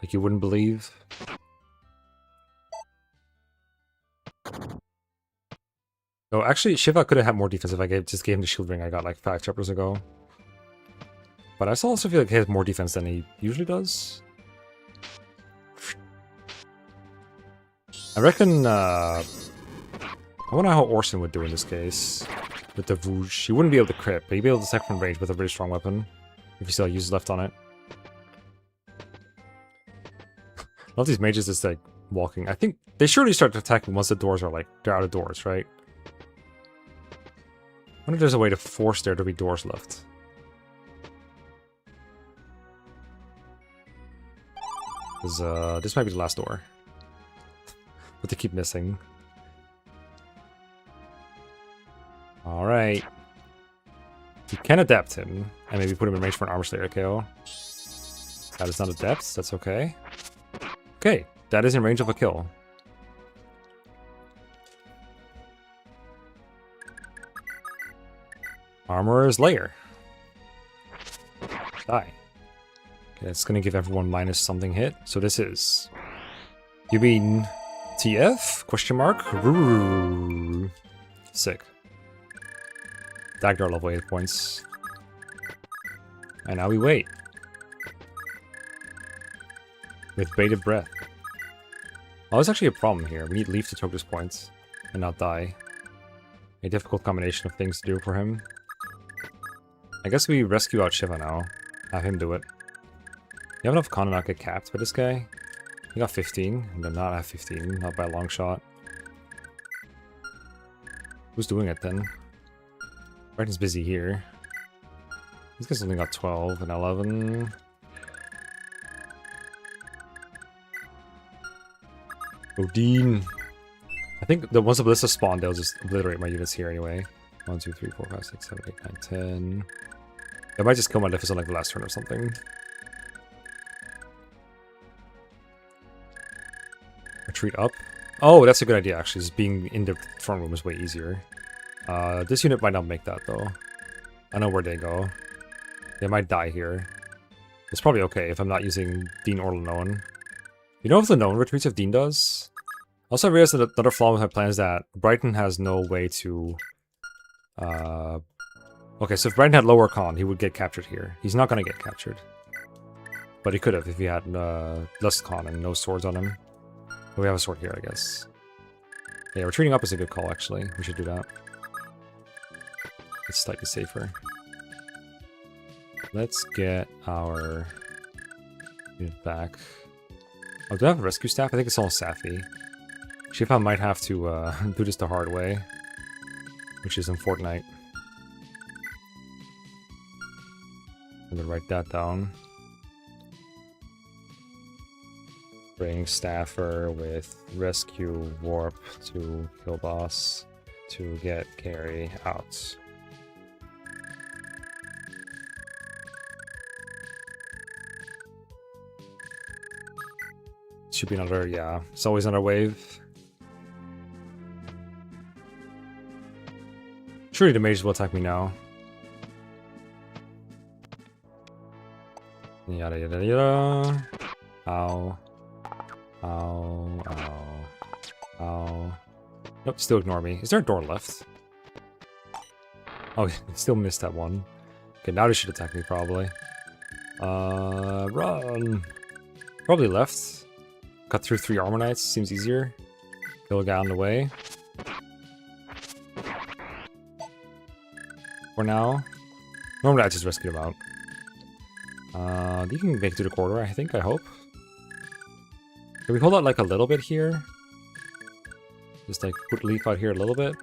Like you wouldn't believe. Oh, actually, Shiva could have had more defense if I just gave him the shield ring I got like 5 chapters ago. But I also feel like he has more defense than he usually does. I reckon, I wonder how Orson would do in this case. With the Vouge. He wouldn't be able to crit, but he'd be able to attack from range with a very strong weapon. If he still uses left on it. A lot of these mages is like walking. I think they surely start attacking once the doors are like, they're out of doors, right? I wonder if there's a way to force there to be doors left. Because this might be the last door. But they keep missing. Alright. You can adapt him, and maybe put him in range for an Armor Slayer KO. That is not a depth, that's okay. Okay, that is in range of a kill. Armorer's Lair. Die. Okay, it's gonna give everyone minus something hit. So this is... You mean... TF? Question mark? Sick. Dagger level 8 points. And now we wait. With bated breath. Oh, there's actually a problem here. We need Leaf to choke this point and not die. A difficult combination of things to do for him. I guess we rescue out Shiva now. Have him do it. You have enough con to not get capped by this guy? He got 15, and then not have 15, not by a long shot. Who's doing it then? Brighton's busy here. These guys only got 12 and 11. Odin. I think the once the Ballista spawn, they'll just obliterate my units here anyway. 1, 2, 3, 4, 5, 6, 7, 8, 9, 10. They might just kill my Liphis on like the last turn or something. Retreat up. Oh, that's a good idea actually. Just being in the front room is way easier. This unit might not make that though. I know where they go. They might die here. It's probably okay if I'm not using Dean or Lenoan. You know if Lenoan retreats if Dean does? Also, I realized that another flaw with my plan is that Brighton has no way to... Okay, so if Brighton had lower con, he would get captured here. He's not going to get captured. But he could have if he had less con and no swords on him. But we have a sword here, I guess. Yeah, retreating up is a good call, actually. We should do that. It's slightly safer. Let's get our unit back. Oh, do I have a rescue staff? I think it's all Safi. Shiva might have to do this the hard way, which is in Fortnite. I'm gonna write that down. Bring Staffer with rescue warp to kill boss to get carry out. Should be another, yeah. It's always another wave. Surely the mages will attack me now. Yada yada yada. Ow. Ow. Ow. Ow. Nope, still ignore me. Is there a door left? Oh, still missed that one. Okay, now they should attack me probably. Run! Probably left. Cut through 3 armor knights, seems easier. Kill a guy on the way. For now. Normally I just rescue him out. You can make it through the corridor, I think, I hope. Can we hold out like a little bit here? Just like put Leaf out here a little bit.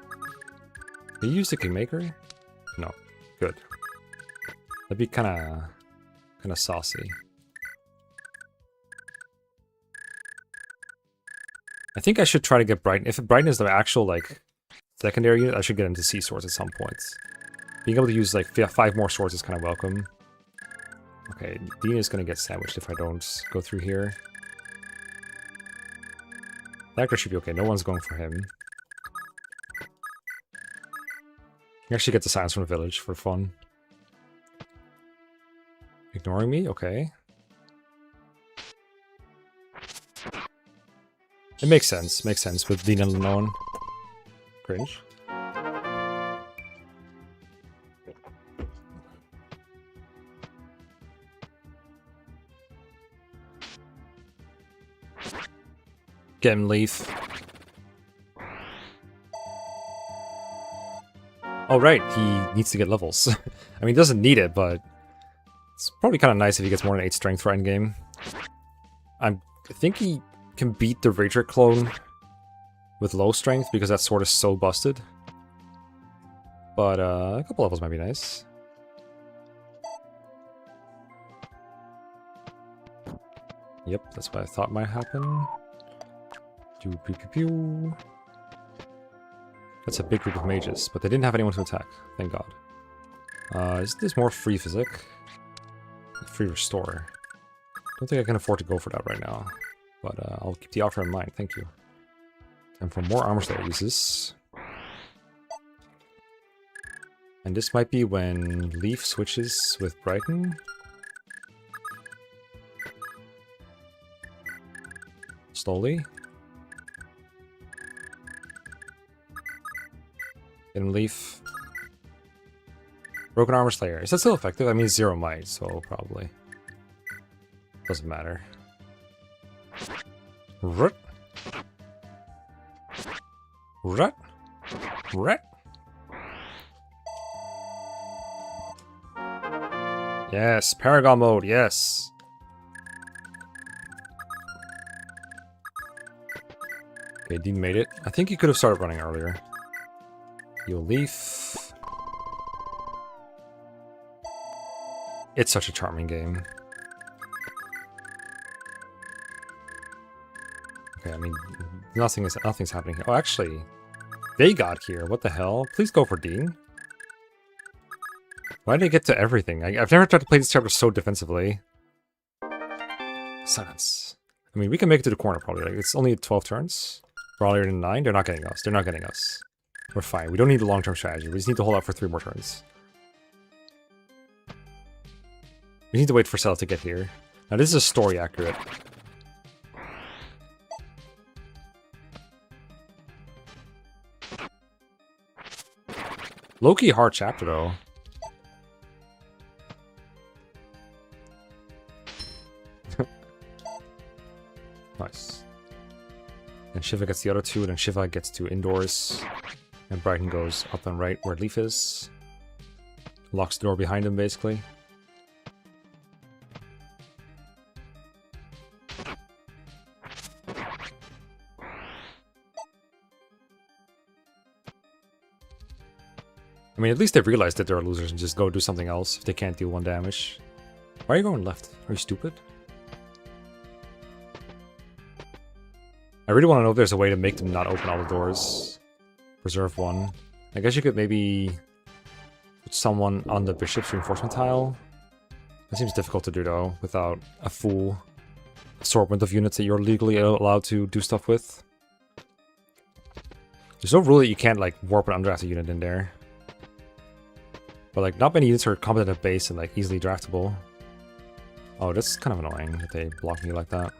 Can you use the Kingmaker? No. Good. That'd be kinda saucy. I think I should try to get Brighton. If Brighton is the actual, like, secondary unit, I should get into Sea Swords at some point. Being able to use, like, 5 more swords is kind of welcome. Okay, Dean is going to get sandwiched if I don't go through here. Dagger should be okay. No one's going for him. You actually get the silence from the village for fun. Ignoring me? Okay. It makes sense. Makes sense with Dean unknown. Cringe. Get him, Leaf. Oh, right. He needs to get levels. I mean, he doesn't need it, but it's probably kind of nice if he gets more than 8 strength for endgame. I think he can beat the Rager clone with low strength because that sword is so busted. But a couple levels might be nice. Yep, that's what I thought might happen. Pew, pew, pew, pew. That's a big group of mages, but they didn't have anyone to attack. Thank God. Is this more free physic? Free restore. Don't think I can afford to go for that right now, but I'll keep the offer in mind. Thank you. And for more armor slayer uses. And this might be when Leaf switches with Brighton. Slowly. And Leaf. Broken Armor Slayer. Is that still effective? I mean, 0 might, so probably. Doesn't matter. Rut. Rut. Rut. Yes, Paragon mode, yes. Okay, Dean made it. I think he could have started running earlier. Heal Leaf. It's such a charming game. Okay, I mean, nothing's happening here. Oh, actually, they got here. What the hell? Please go for Dean. Why did I get to everything? I've never tried to play this chapter so defensively. Silence. I mean, we can make it to the corner probably. Like, it's only 12 turns. We're already in 9. They're not getting us. They're not getting us. We're fine. We don't need a long-term strategy. We just need to hold out for 3 more turns. We need to wait for Cell to get here. Now, this is story accurate. Low-key hard chapter, though. Nice. And Shiva gets the other 2, then Shiva gets to indoors. And Brighton goes up and right where Leaf is. Locks the door behind him, basically. I mean, at least they've realized that they're losers and just go do something else if they can't deal 1 damage. Why are you going left? Are you stupid? I really want to know if there's a way to make them not open all the doors. Preserve 1. I guess you could maybe put someone on the bishop's reinforcement tile. That seems difficult to do though, without a full assortment of units that you're legally allowed to do stuff with. There's no rule that you can't like warp an undrafted unit in there. But like, not many units are competent at base and like easily draftable. Oh, that's kind of annoying that they block me like that.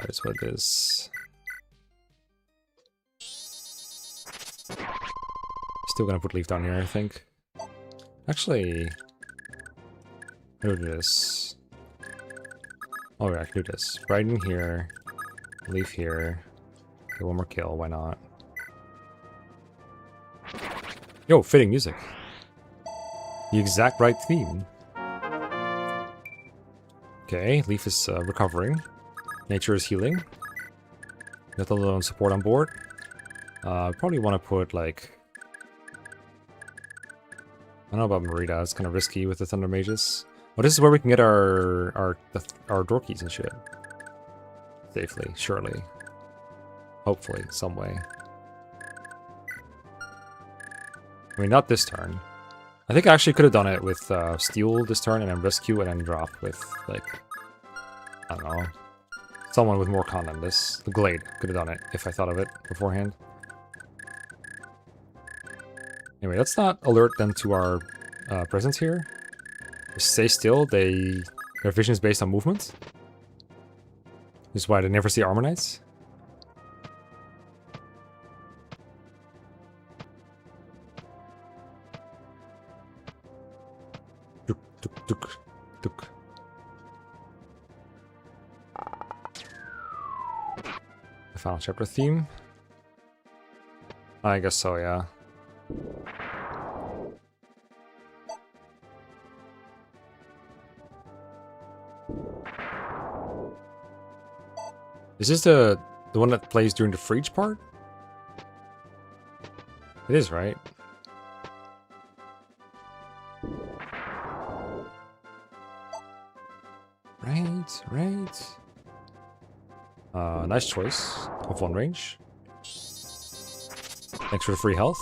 That's what it is. Still gonna put Leaf down here, I think. Actually, how do I do this? Oh, yeah, I can do this. Brighton here, Leaf here. Okay, 1 more kill, why not? Yo, fitting music. The exact right theme. Okay, Leaf is recovering. Nature is healing. Got the lone support on board. Probably want to put like... I don't know about Merida, it's kind of risky with the Thunder Mages. Well, this is where we can get our door keys and shit. Safely, surely. Hopefully, some way. I mean, not this turn. I think I actually could have done it with Steal this turn and then Rescue and then drop with, like... I don't know. Someone with more con than this. The Glade could have done it if I thought of it beforehand. Anyway, let's not alert them to our presence here. stay still. Their vision is based on movement. This is why they never see armor knights. Tuk, tuk, tuk, tuk. The final chapter theme. I guess so, yeah. Is this the one that plays during the Freege part? It is, right? Right. Nice choice of one range. Thanks for the free health.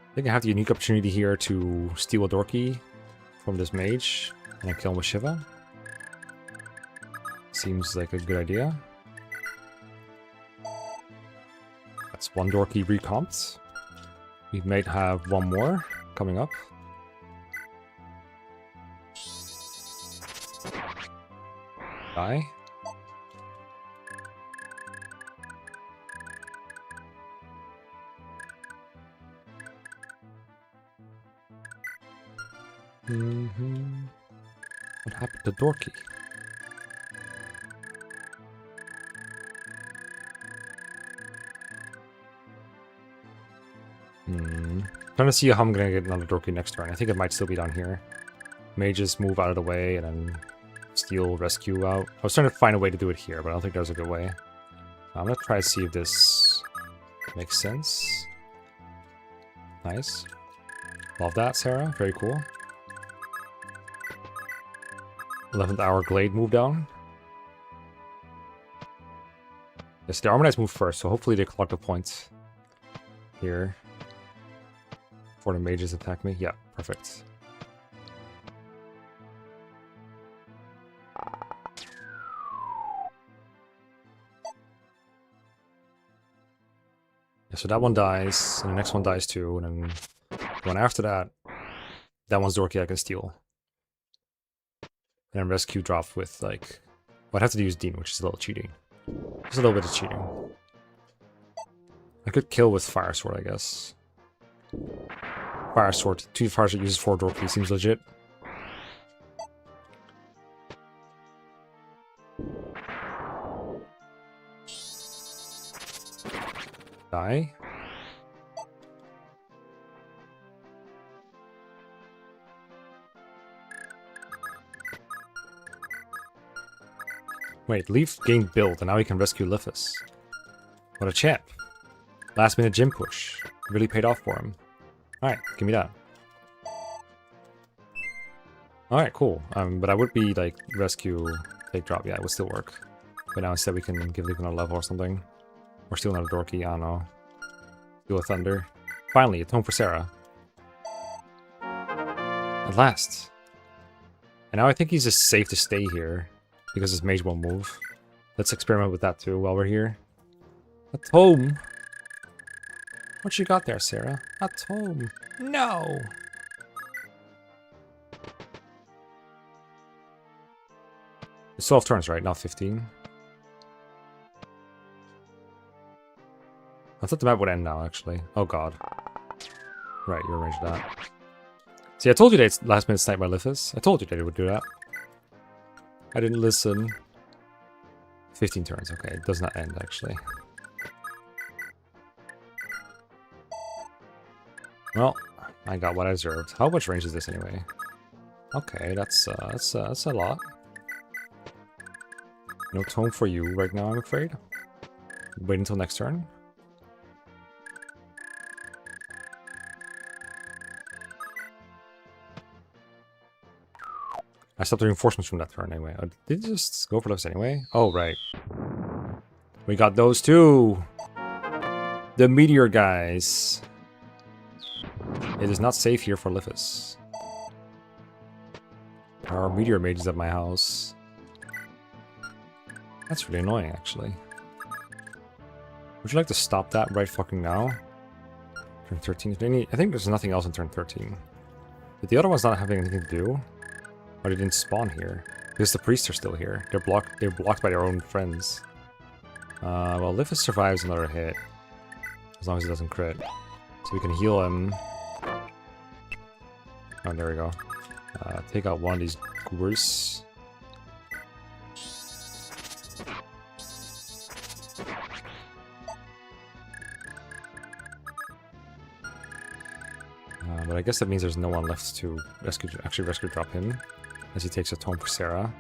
I think I have the unique opportunity here to steal a Dorky from this mage and I kill him with Shiva. Seems like a good idea. That's one Dorky recomped. We might have one more coming up. Die. What happened to Dorky? Trying to see how I'm gonna get another Dorky next turn. I think it might still be down here. Mages move out of the way and then steal, rescue out. I was trying to find a way to do it here, but I don't think there's a good way. I'm gonna try to see if this makes sense. Nice. Love that, Sarah. Very cool. 11th hour Glade move down. Yes, the Armor Knights move first, so hopefully they collect the points here. Before the mages attack me. Yeah, perfect. Yeah, so that one dies, and the next one dies too, and then the one after that, that one's Dorky I can steal. And then rescue drop with, like... Well, I'd have to use Dean, which is a little cheating. Just a little bit of cheating. I could kill with Fire Sword, I guess. Fire Sword. 2 Fire Sword uses 4 Dorky. Seems legit. Die. Wait, Leaf gained build, and now he can rescue Lithus. What a champ. Last minute gym push. Really paid off for him. Alright, give me that. Alright, cool. But I would be, like, rescue, take drop. Yeah, it would still work. But now instead we can give Leaf another level or something. Or steal another Dorky, I don't know. Steal a Thunder. Finally, a tome for Sarah. At last. And now I think he's just safe to stay here. Because his mage won't move. Let's experiment with that too while we're here. A tome? What you got there, Sarah? A tome? No! It's 12 turns, right? Not 15. I thought the map would end now, actually. Oh god. Right, you arranged that. See, I told you that it's last minute snipe by Lithus. I told you that it would do that. I didn't listen. 15 turns, okay. It does not end, actually. Well, I got what I deserved. How much range is this, anyway? Okay, that's a lot. No tome for you right now, I'm afraid. Wait until next turn. I stopped the reinforcements from that turn anyway. Oh, did you just go for those anyway? Oh, right. We got those too. The meteor guys. It is not safe here for Lithus. There are meteor mages at my house. That's really annoying, actually. Would you like to stop that right fucking now? Turn 13. I think there's nothing else in turn 13. But the other one's not having anything to do. Or they didn't spawn here. Because the priests are still here. They're blocked by their own friends. Well, Lifus survives another hit. As long as he doesn't crit. So we can heal him. Oh, there we go. Take out one of these goobers. But I guess that means there's no one left to actually rescue drop him, as he takes a tome for Sarah.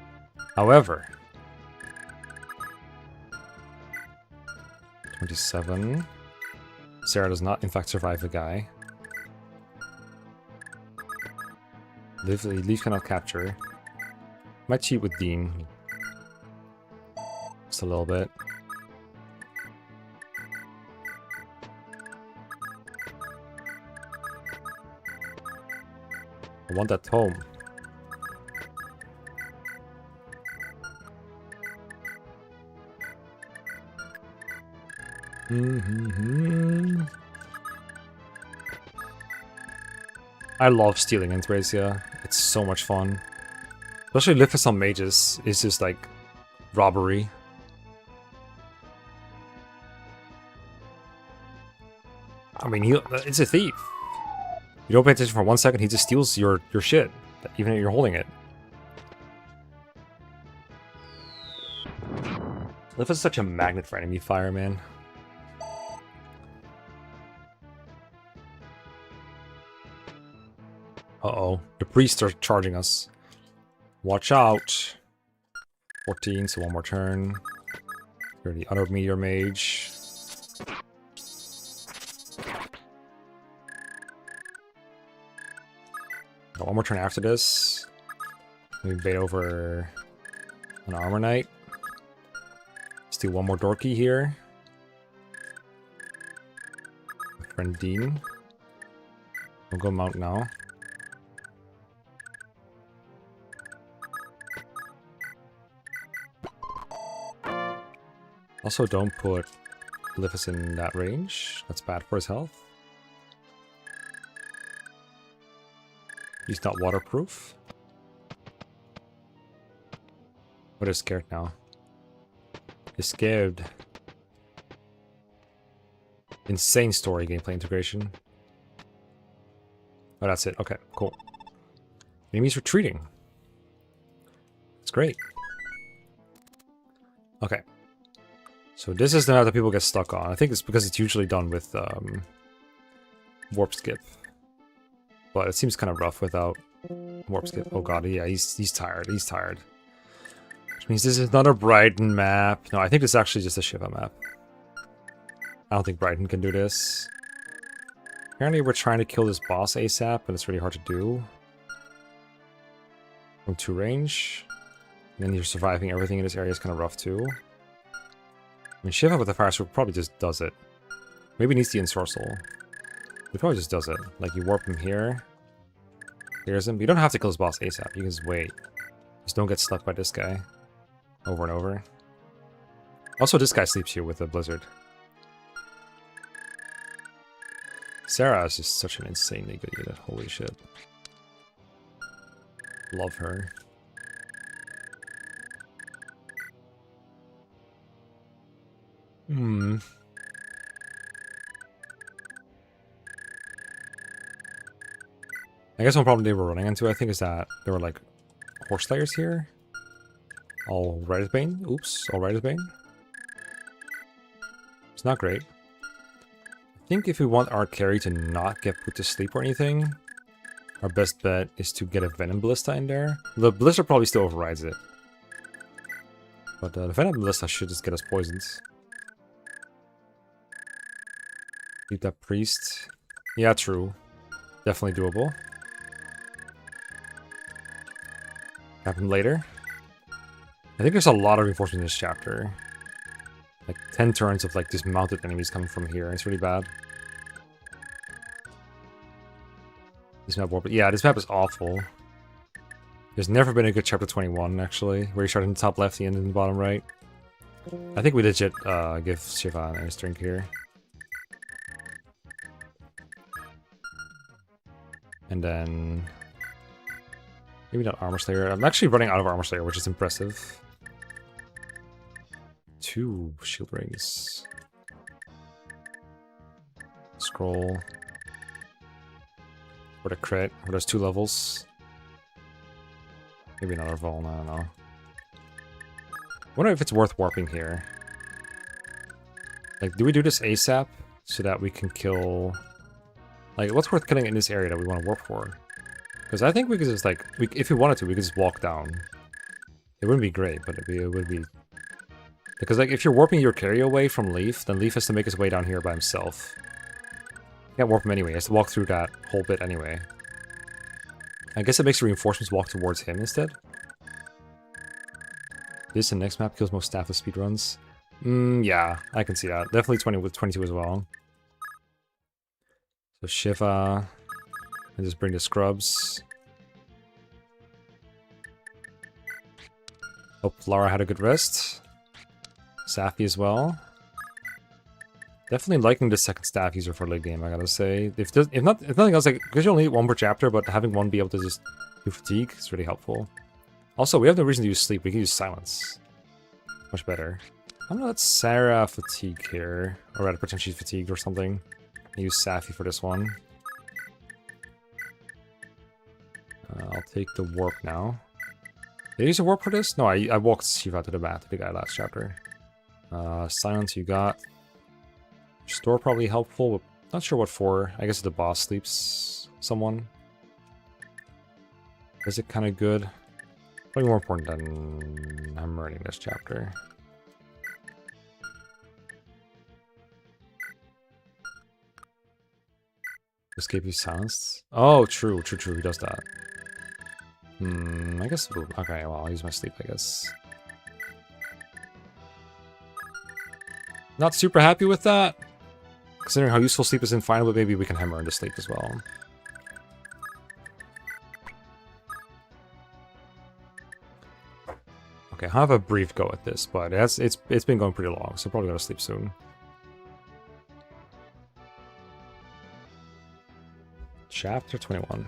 However, 27. Sarah does not, in fact, survive the guy. Leaf cannot capture. Might cheat with Dean. Just a little bit. I want that tome. I love stealing in Thracia. It's so much fun. Especially Lifus on mages is just like robbery. I mean, it's a thief. You don't pay attention for 1 second, he just steals your shit, even if you're holding it. Lifus is such a magnet for enemy fire, man. Uh-oh, the priests are charging us. Watch out. 14, so one more turn. Here, the other meteor mage. Got one more turn after this. We bait over an armor knight. Let's do one more dorky here. My friend Dean. We'll go mount now. Also, don't put Lifus in that range. That's bad for his health. He's not waterproof. But he's scared now. He's scared. Insane story gameplay integration. Oh, that's it. Okay, cool. Enemy's retreating. That's great. Okay. So this is the map that people get stuck on. I think it's because it's usually done with warp skip. But it seems kind of rough without warp skip. Oh god, yeah, he's tired. He's tired. Which means this is another Brighton map. No, I think this is actually just a Shiva map. I don't think Brighton can do this. Apparently we're trying to kill this boss ASAP, and it's really hard to do. From 2 range. And then you're surviving everything in this area is kind of rough too. I mean, Shiva with the Fire Sword probably just does it. Maybe he needs the Ensorcel. He probably just does it. Like, you warp him here. Here's him. You don't have to kill his boss ASAP. You can just wait. Just don't get stuck by this guy. Over and over. Also, this guy sleeps here with a blizzard. Sarah is just such an insanely good unit. Holy shit. Love her. I guess one problem they were running into, I think, is that there were like horse slayers here. All right as Bane. Oops, all right as Bane. It's not great. I think if we want our carry to not get put to sleep or anything, our best bet is to get a Venom Ballista in there. The Ballista probably still overrides it. But the Venom Ballista should just get us poisoned. Keep that priest. Yeah, true. Definitely doable. Have him later. I think there's a lot of reinforcement in this chapter. Like 10 turns of like dismounted enemies coming from here. It's really bad. This map warp. Yeah, this map is awful. There's never been a good chapter 21 actually, where you start in the top left, the end in the bottom right. I think we legit give Shiva an ice drink here. And then... maybe not Armor Slayer. I'm actually running out of Armor Slayer, which is impressive. 2 shield rings. Scroll. For the crit. For those 2 levels. Maybe another Vol, I don't know. Wonder if it's worth warping here. Like, do we do this ASAP so that we can kill... like, what's worth killing in this area that we want to warp for? Because I think we could just, like, if we wanted to, we could just walk down. It wouldn't be great, but it would be... because, like, if you're warping your carry away from Leaf, then Leaf has to make his way down here by himself. You can't warp him anyway, he has to walk through that whole bit anyway. I guess it makes the reinforcements walk towards him instead. This and next map kills most staff with speedruns. Yeah, I can see that. Definitely 20 with 22 as well. So Shiva, and just bring the scrubs. Hope Lara had a good rest. Safi as well. Definitely liking the second staff user for late game, I gotta say. If nothing else, like, because you only need 1 per chapter, but having 1 be able to just do fatigue is really helpful. Also, we have no reason to use sleep. We can use silence. Much better. I'm gonna let Sarah fatigue here, or rather pretend she's fatigued or something. Use Safi for this one. I'll take the warp now. Did I use a warp for this? No, I walked Shiva to the mat, the guy last chapter. Silence you got. Restore probably helpful, but not sure what for. I guess the boss sleeps someone. Is it kind of good? Probably more important than I'm learning this chapter. Escape is silenced. Oh, true, he does that. I guess, okay, well, I'll use my sleep, I guess. Not super happy with that, considering how useful sleep is in final, but maybe we can hammer into sleep as well. Okay, I'll have a brief go at this, but it's been going pretty long, so probably gonna sleep soon. Chapter 21.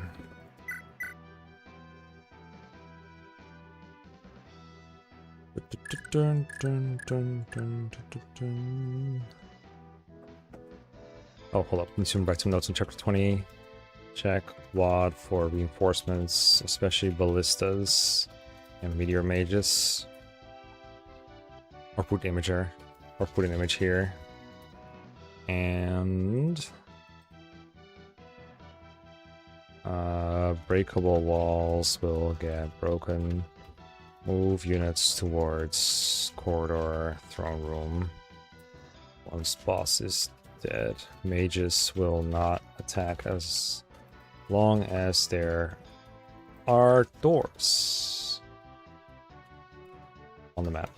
Oh, hold up. Let me write some notes on chapter 20. Check WAD for reinforcements, especially ballistas and meteor mages. Or put imager. Or put an image here. And breakable walls will get broken. Move units towards corridor, throne room. Once boss is dead, mages will not attack as long as there are doors on the map.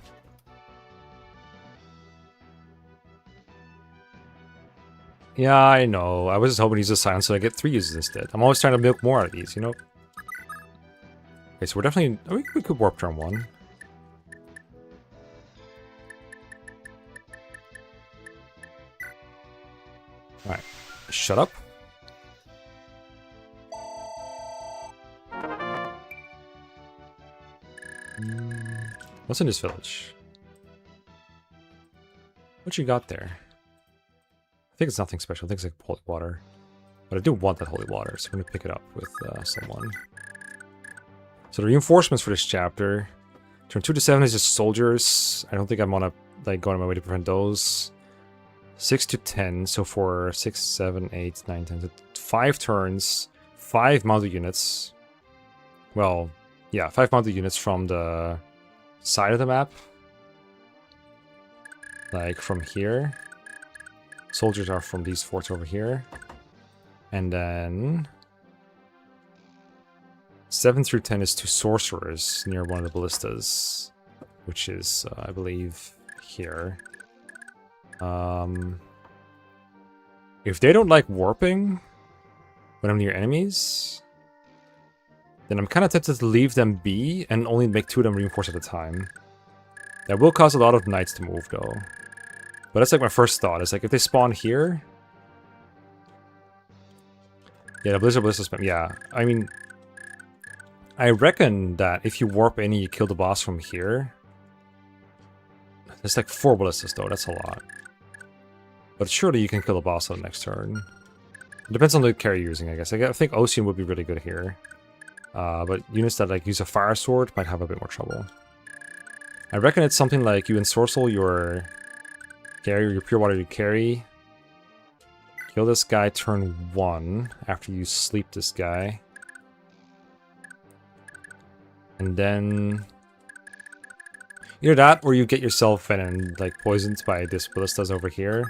Yeah, I know. I was just hoping to use a silence so I get 3 uses instead. I'm always trying to milk more out of these, you know? Okay, so we're definitely... we could warp turn 1. Alright. Shut up. What's in this village? What you got there? I think it's nothing special. I think it's like holy water. But I do want that holy water, so I'm going to pick it up with someone. So the reinforcements for this chapter. Turn 2 to 7 is just soldiers. I don't think I'm going to like go on my way to prevent those. 6 to 10. So for 6, 7, 8, 9, 10. So 5 turns. 5 mounted units. Well, yeah, 5 mounted units from the side of the map. Like from here. Soldiers are from these forts over here. And then 7 through 10 is 2 sorcerers near one of the ballistas, which is, I believe, here. If they don't like warping when I'm near enemies, then I'm kind of tempted to leave them be and only make 2 of them reinforce at a time. That will cause a lot of knights to move, though. But that's like my first thought. It's like, if they spawn here... Yeah, the Blizzard spam. Yeah, I mean... I reckon that if you warp in and you kill the boss from here... There's like 4 ballistas, though. That's a lot. But surely you can kill the boss on the next turn. It depends on the carry you're using, I guess. I think Ocean would be really good here. But units that like use a fire sword might have a bit more trouble. I reckon it's something like you ensorcel your carry, your pure water you carry. Kill this guy turn 1 after you sleep this guy. And then... Either that, or you get yourself and like poisoned by this ballistas over here.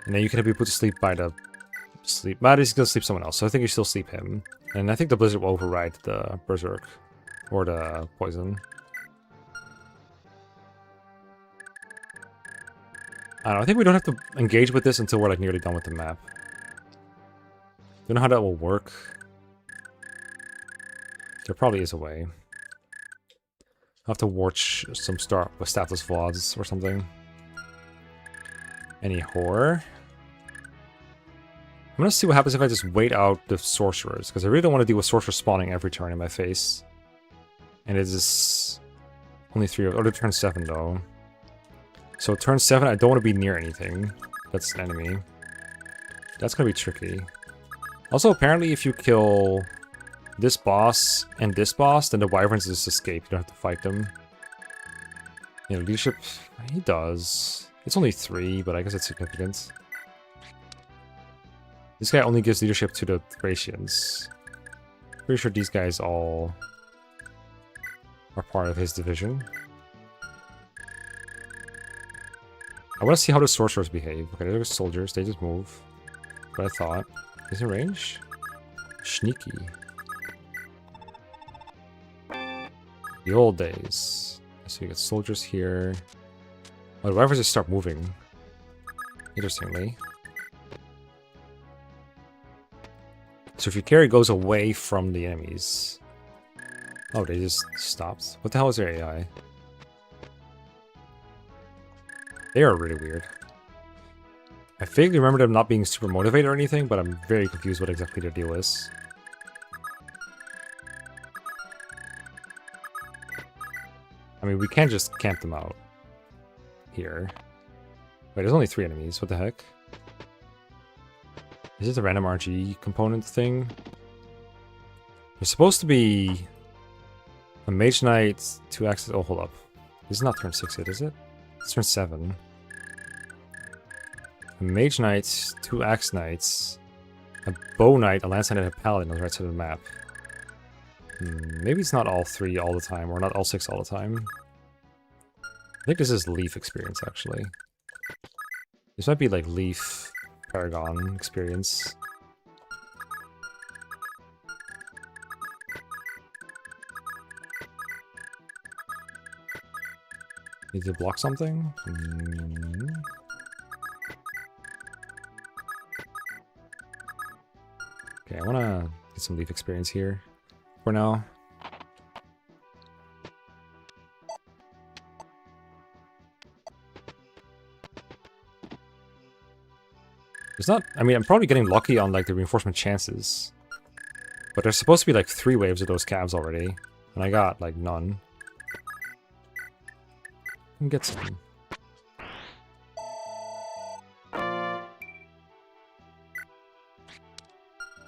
And then you can be put to sleep by the... But he's gonna sleep someone else, so I think you still sleep him. And I think the Blizzard will override the Berserk. Or the Poison. I don't know, I think we don't have to engage with this until we're like nearly done with the map. Don't know how that will work. There probably is a way. I'll have to watch some start with status VODs or something. Any horror? I'm gonna see what happens if I just wait out the sorcerers, because I really don't want to deal with sorcerers spawning every turn in my face. And it is only 3 of... Oh, they're turn 7 though. So turn 7, I don't want to be near anything that's an enemy. That's gonna be tricky. Also, apparently if you kill this boss and this boss, then the wyverns just escape. You don't have to fight them. You know, leadership, he does. It's only 3, but I guess it's significant. This guy only gives leadership to the Thracians. Pretty sure these guys all are part of his division. I want to see how the sorcerers behave. Okay, they're soldiers, they just move. What I thought. Is it range? Sneaky. The old days. So you got soldiers here. Oh, the wyverns just start moving. Interestingly. So if your carry goes away from the enemies... Oh, they just stopped. What the hell is their AI? They are really weird. I vaguely remember them not being super motivated or anything, but I'm very confused what exactly their deal is. I mean, we can't just camp them out here. Wait, there's only 3 enemies. What the heck? Is it the random RG component thing? There's supposed to be a Mage Knight, 2 axes. Oh, hold up. This is not turn 6 yet, is it? It's turn 7. A Mage Knight, 2 Axe Knights, a Bow Knight, a Lance Knight, and a Paladin on the right side of the map. Maybe it's not all 3 all the time, or not all 6 all the time. I think this is Leaf experience, actually. This might be like Leaf Paragon experience. Need to block something? Okay, I wanna get some Leaf experience here for now. There's not... I mean, I'm probably getting lucky on, like, the reinforcement chances. But there's supposed to be, like, 3 waves of those calves already. And I got, like, none. And get some.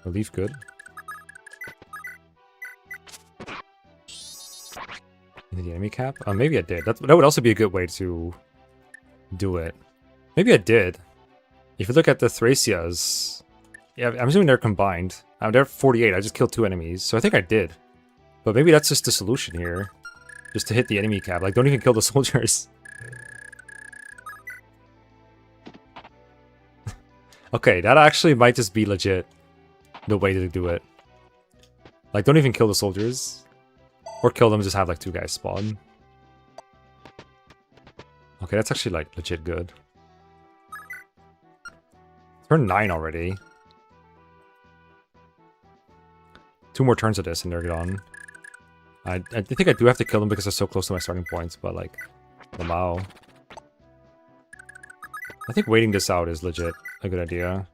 Relief good. Into the enemy cap? Maybe I did. That would also be a good way to do it. Maybe I did. If you look at the Thracias, yeah, I'm assuming they're combined. They're 48. I just killed 2 enemies, so I think I did. But maybe that's just the solution here. Just to hit the enemy cap. Like, don't even kill the soldiers. Okay, that actually might just be legit the way to do it. Like, don't even kill the soldiers. Or kill them, just have, like, 2 guys spawn. Okay, that's actually, like, legit good. Turn 9 already. 2 more turns of this and they're gone. I think I do have to kill them because they're so close to my starting points, but like... Wow. I think waiting this out is legit a good idea.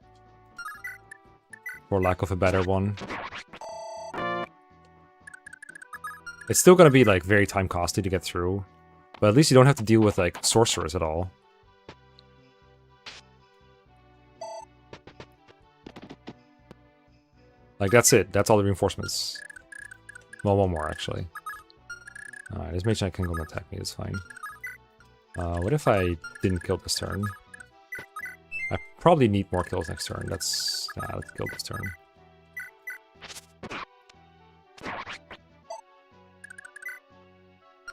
For lack of a better one. It's still gonna be like very time costly to get through. But at least you don't have to deal with like sorcerers at all. Like that's it. That's all the reinforcements. Well, one more actually. Alright, this mage knight can go and attack me, it's fine. What if I didn't kill this turn? I probably need more kills next turn. Let's kill this turn.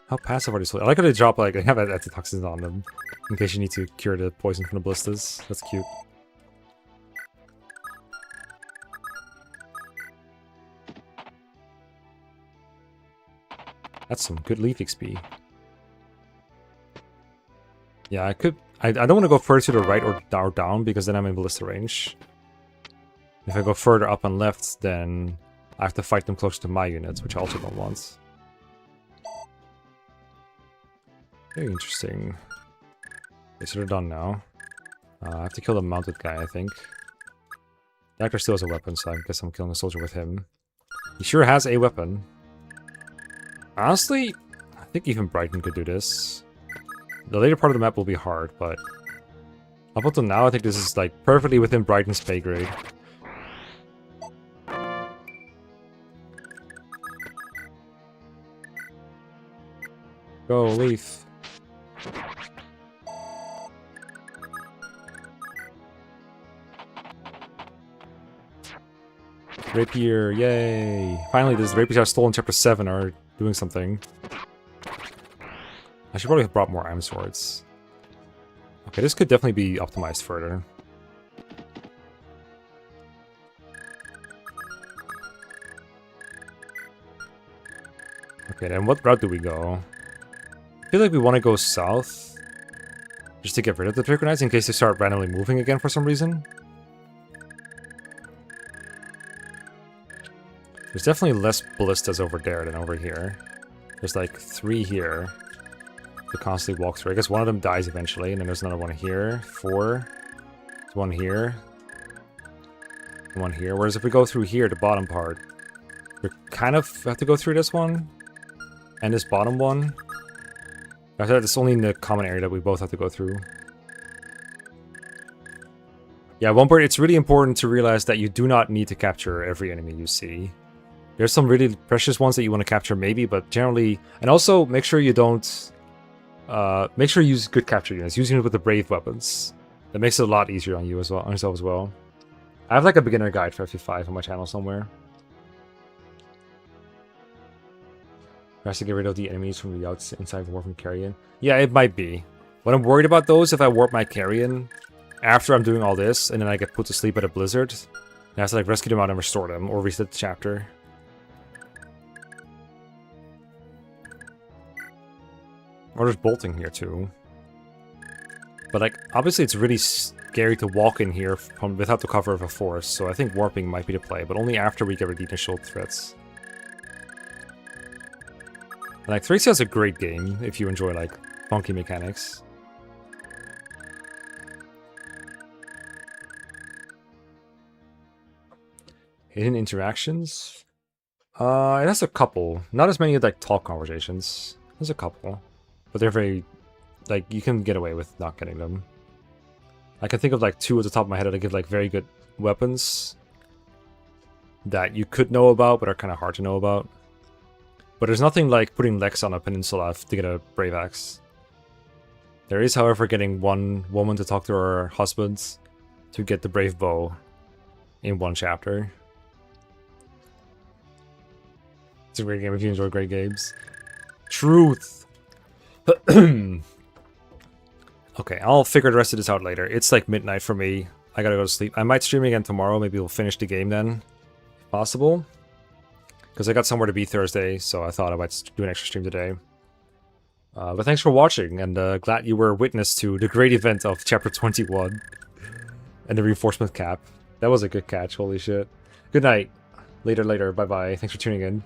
How passive are these? I like how they drop like, they have antitoxins on them. In case you need to cure the poison from the blisters. That's cute. That's some good leaf XP. Yeah, I don't want to go further to the right or down because then I'm in ballista range. If I go further up and left, then I have to fight them closer to my units, which I also don't want. Very interesting. Okay, so they're done now. I have to kill the mounted guy, I think. The actor still has a weapon, so I guess I'm killing a soldier with him. He sure has a weapon. Honestly, I think even Brighton could do this. The later part of the map will be hard, but up until now, I think this is like perfectly within Brighton's pay grade. Go, Leaf. Rapier, yay! Finally, these rapiers I've stolen in Chapter 7 are doing something. I should probably have brought more iron swords. Okay, this could definitely be optimized further. Okay, then what route do we go? I feel like we want to go south. Just to get rid of the Draco Knights in case they start randomly moving again for some reason. There's definitely less ballistas over there than over here. There's like 3 here to constantly walk through. I guess one of them dies eventually, and then there's another one here. 4. There's one here. One here. Whereas if we go through here, the bottom part, we kind of have to go through this one. And this bottom one. I thought it's only in the common area that we both have to go through. Yeah, one part, it's really important to realize that you do not need to capture every enemy you see. There's some really precious ones that you want to capture maybe, but generally... And also, make sure you don't... make sure you use good capture units. Using it with the brave weapons. That makes it a lot easier on you as well, on yourself as well. I have like a beginner guide for FE5 on my channel somewhere. Has to get rid of the enemies from the outside inside the warp from Carrion. Yeah, it might be. What I'm worried about those, if I warp my Carrion after I'm doing all this, and then I get put to sleep at a blizzard, I have to like rescue them out and restore them, or reset the chapter. Or there's bolting here too. But like, obviously it's really scary to walk in here without the cover of a forest, so I think warping might be the play, but only after we get rid of the initial threats. And like, Thracia is a great game if you enjoy like funky mechanics. Hidden interactions? It has a couple. Not as many like talk conversations. There's a couple. But they're very, like, you can get away with not getting them. I can think of like 2 at the top of my head that give like very good weapons that you could know about, but are kind of hard to know about. But there's nothing like putting Lex on a peninsula to get a Brave Axe. There is, however, getting one woman to talk to her husband to get the Brave Bow in 1 chapter. It's a great game if you enjoy great games. Truth! Okay, I'll figure the rest of this out later. It's like midnight for me. I gotta go to sleep. I might stream again tomorrow. Maybe we'll finish the game then. If possible. Because I got somewhere to be Thursday, so I thought I might do an extra stream today. But thanks for watching, and glad you were witness to the great event of Chapter 21. And the reinforcement cap. That was a good catch, holy shit. Good night. Later. Bye-bye. Thanks for tuning in.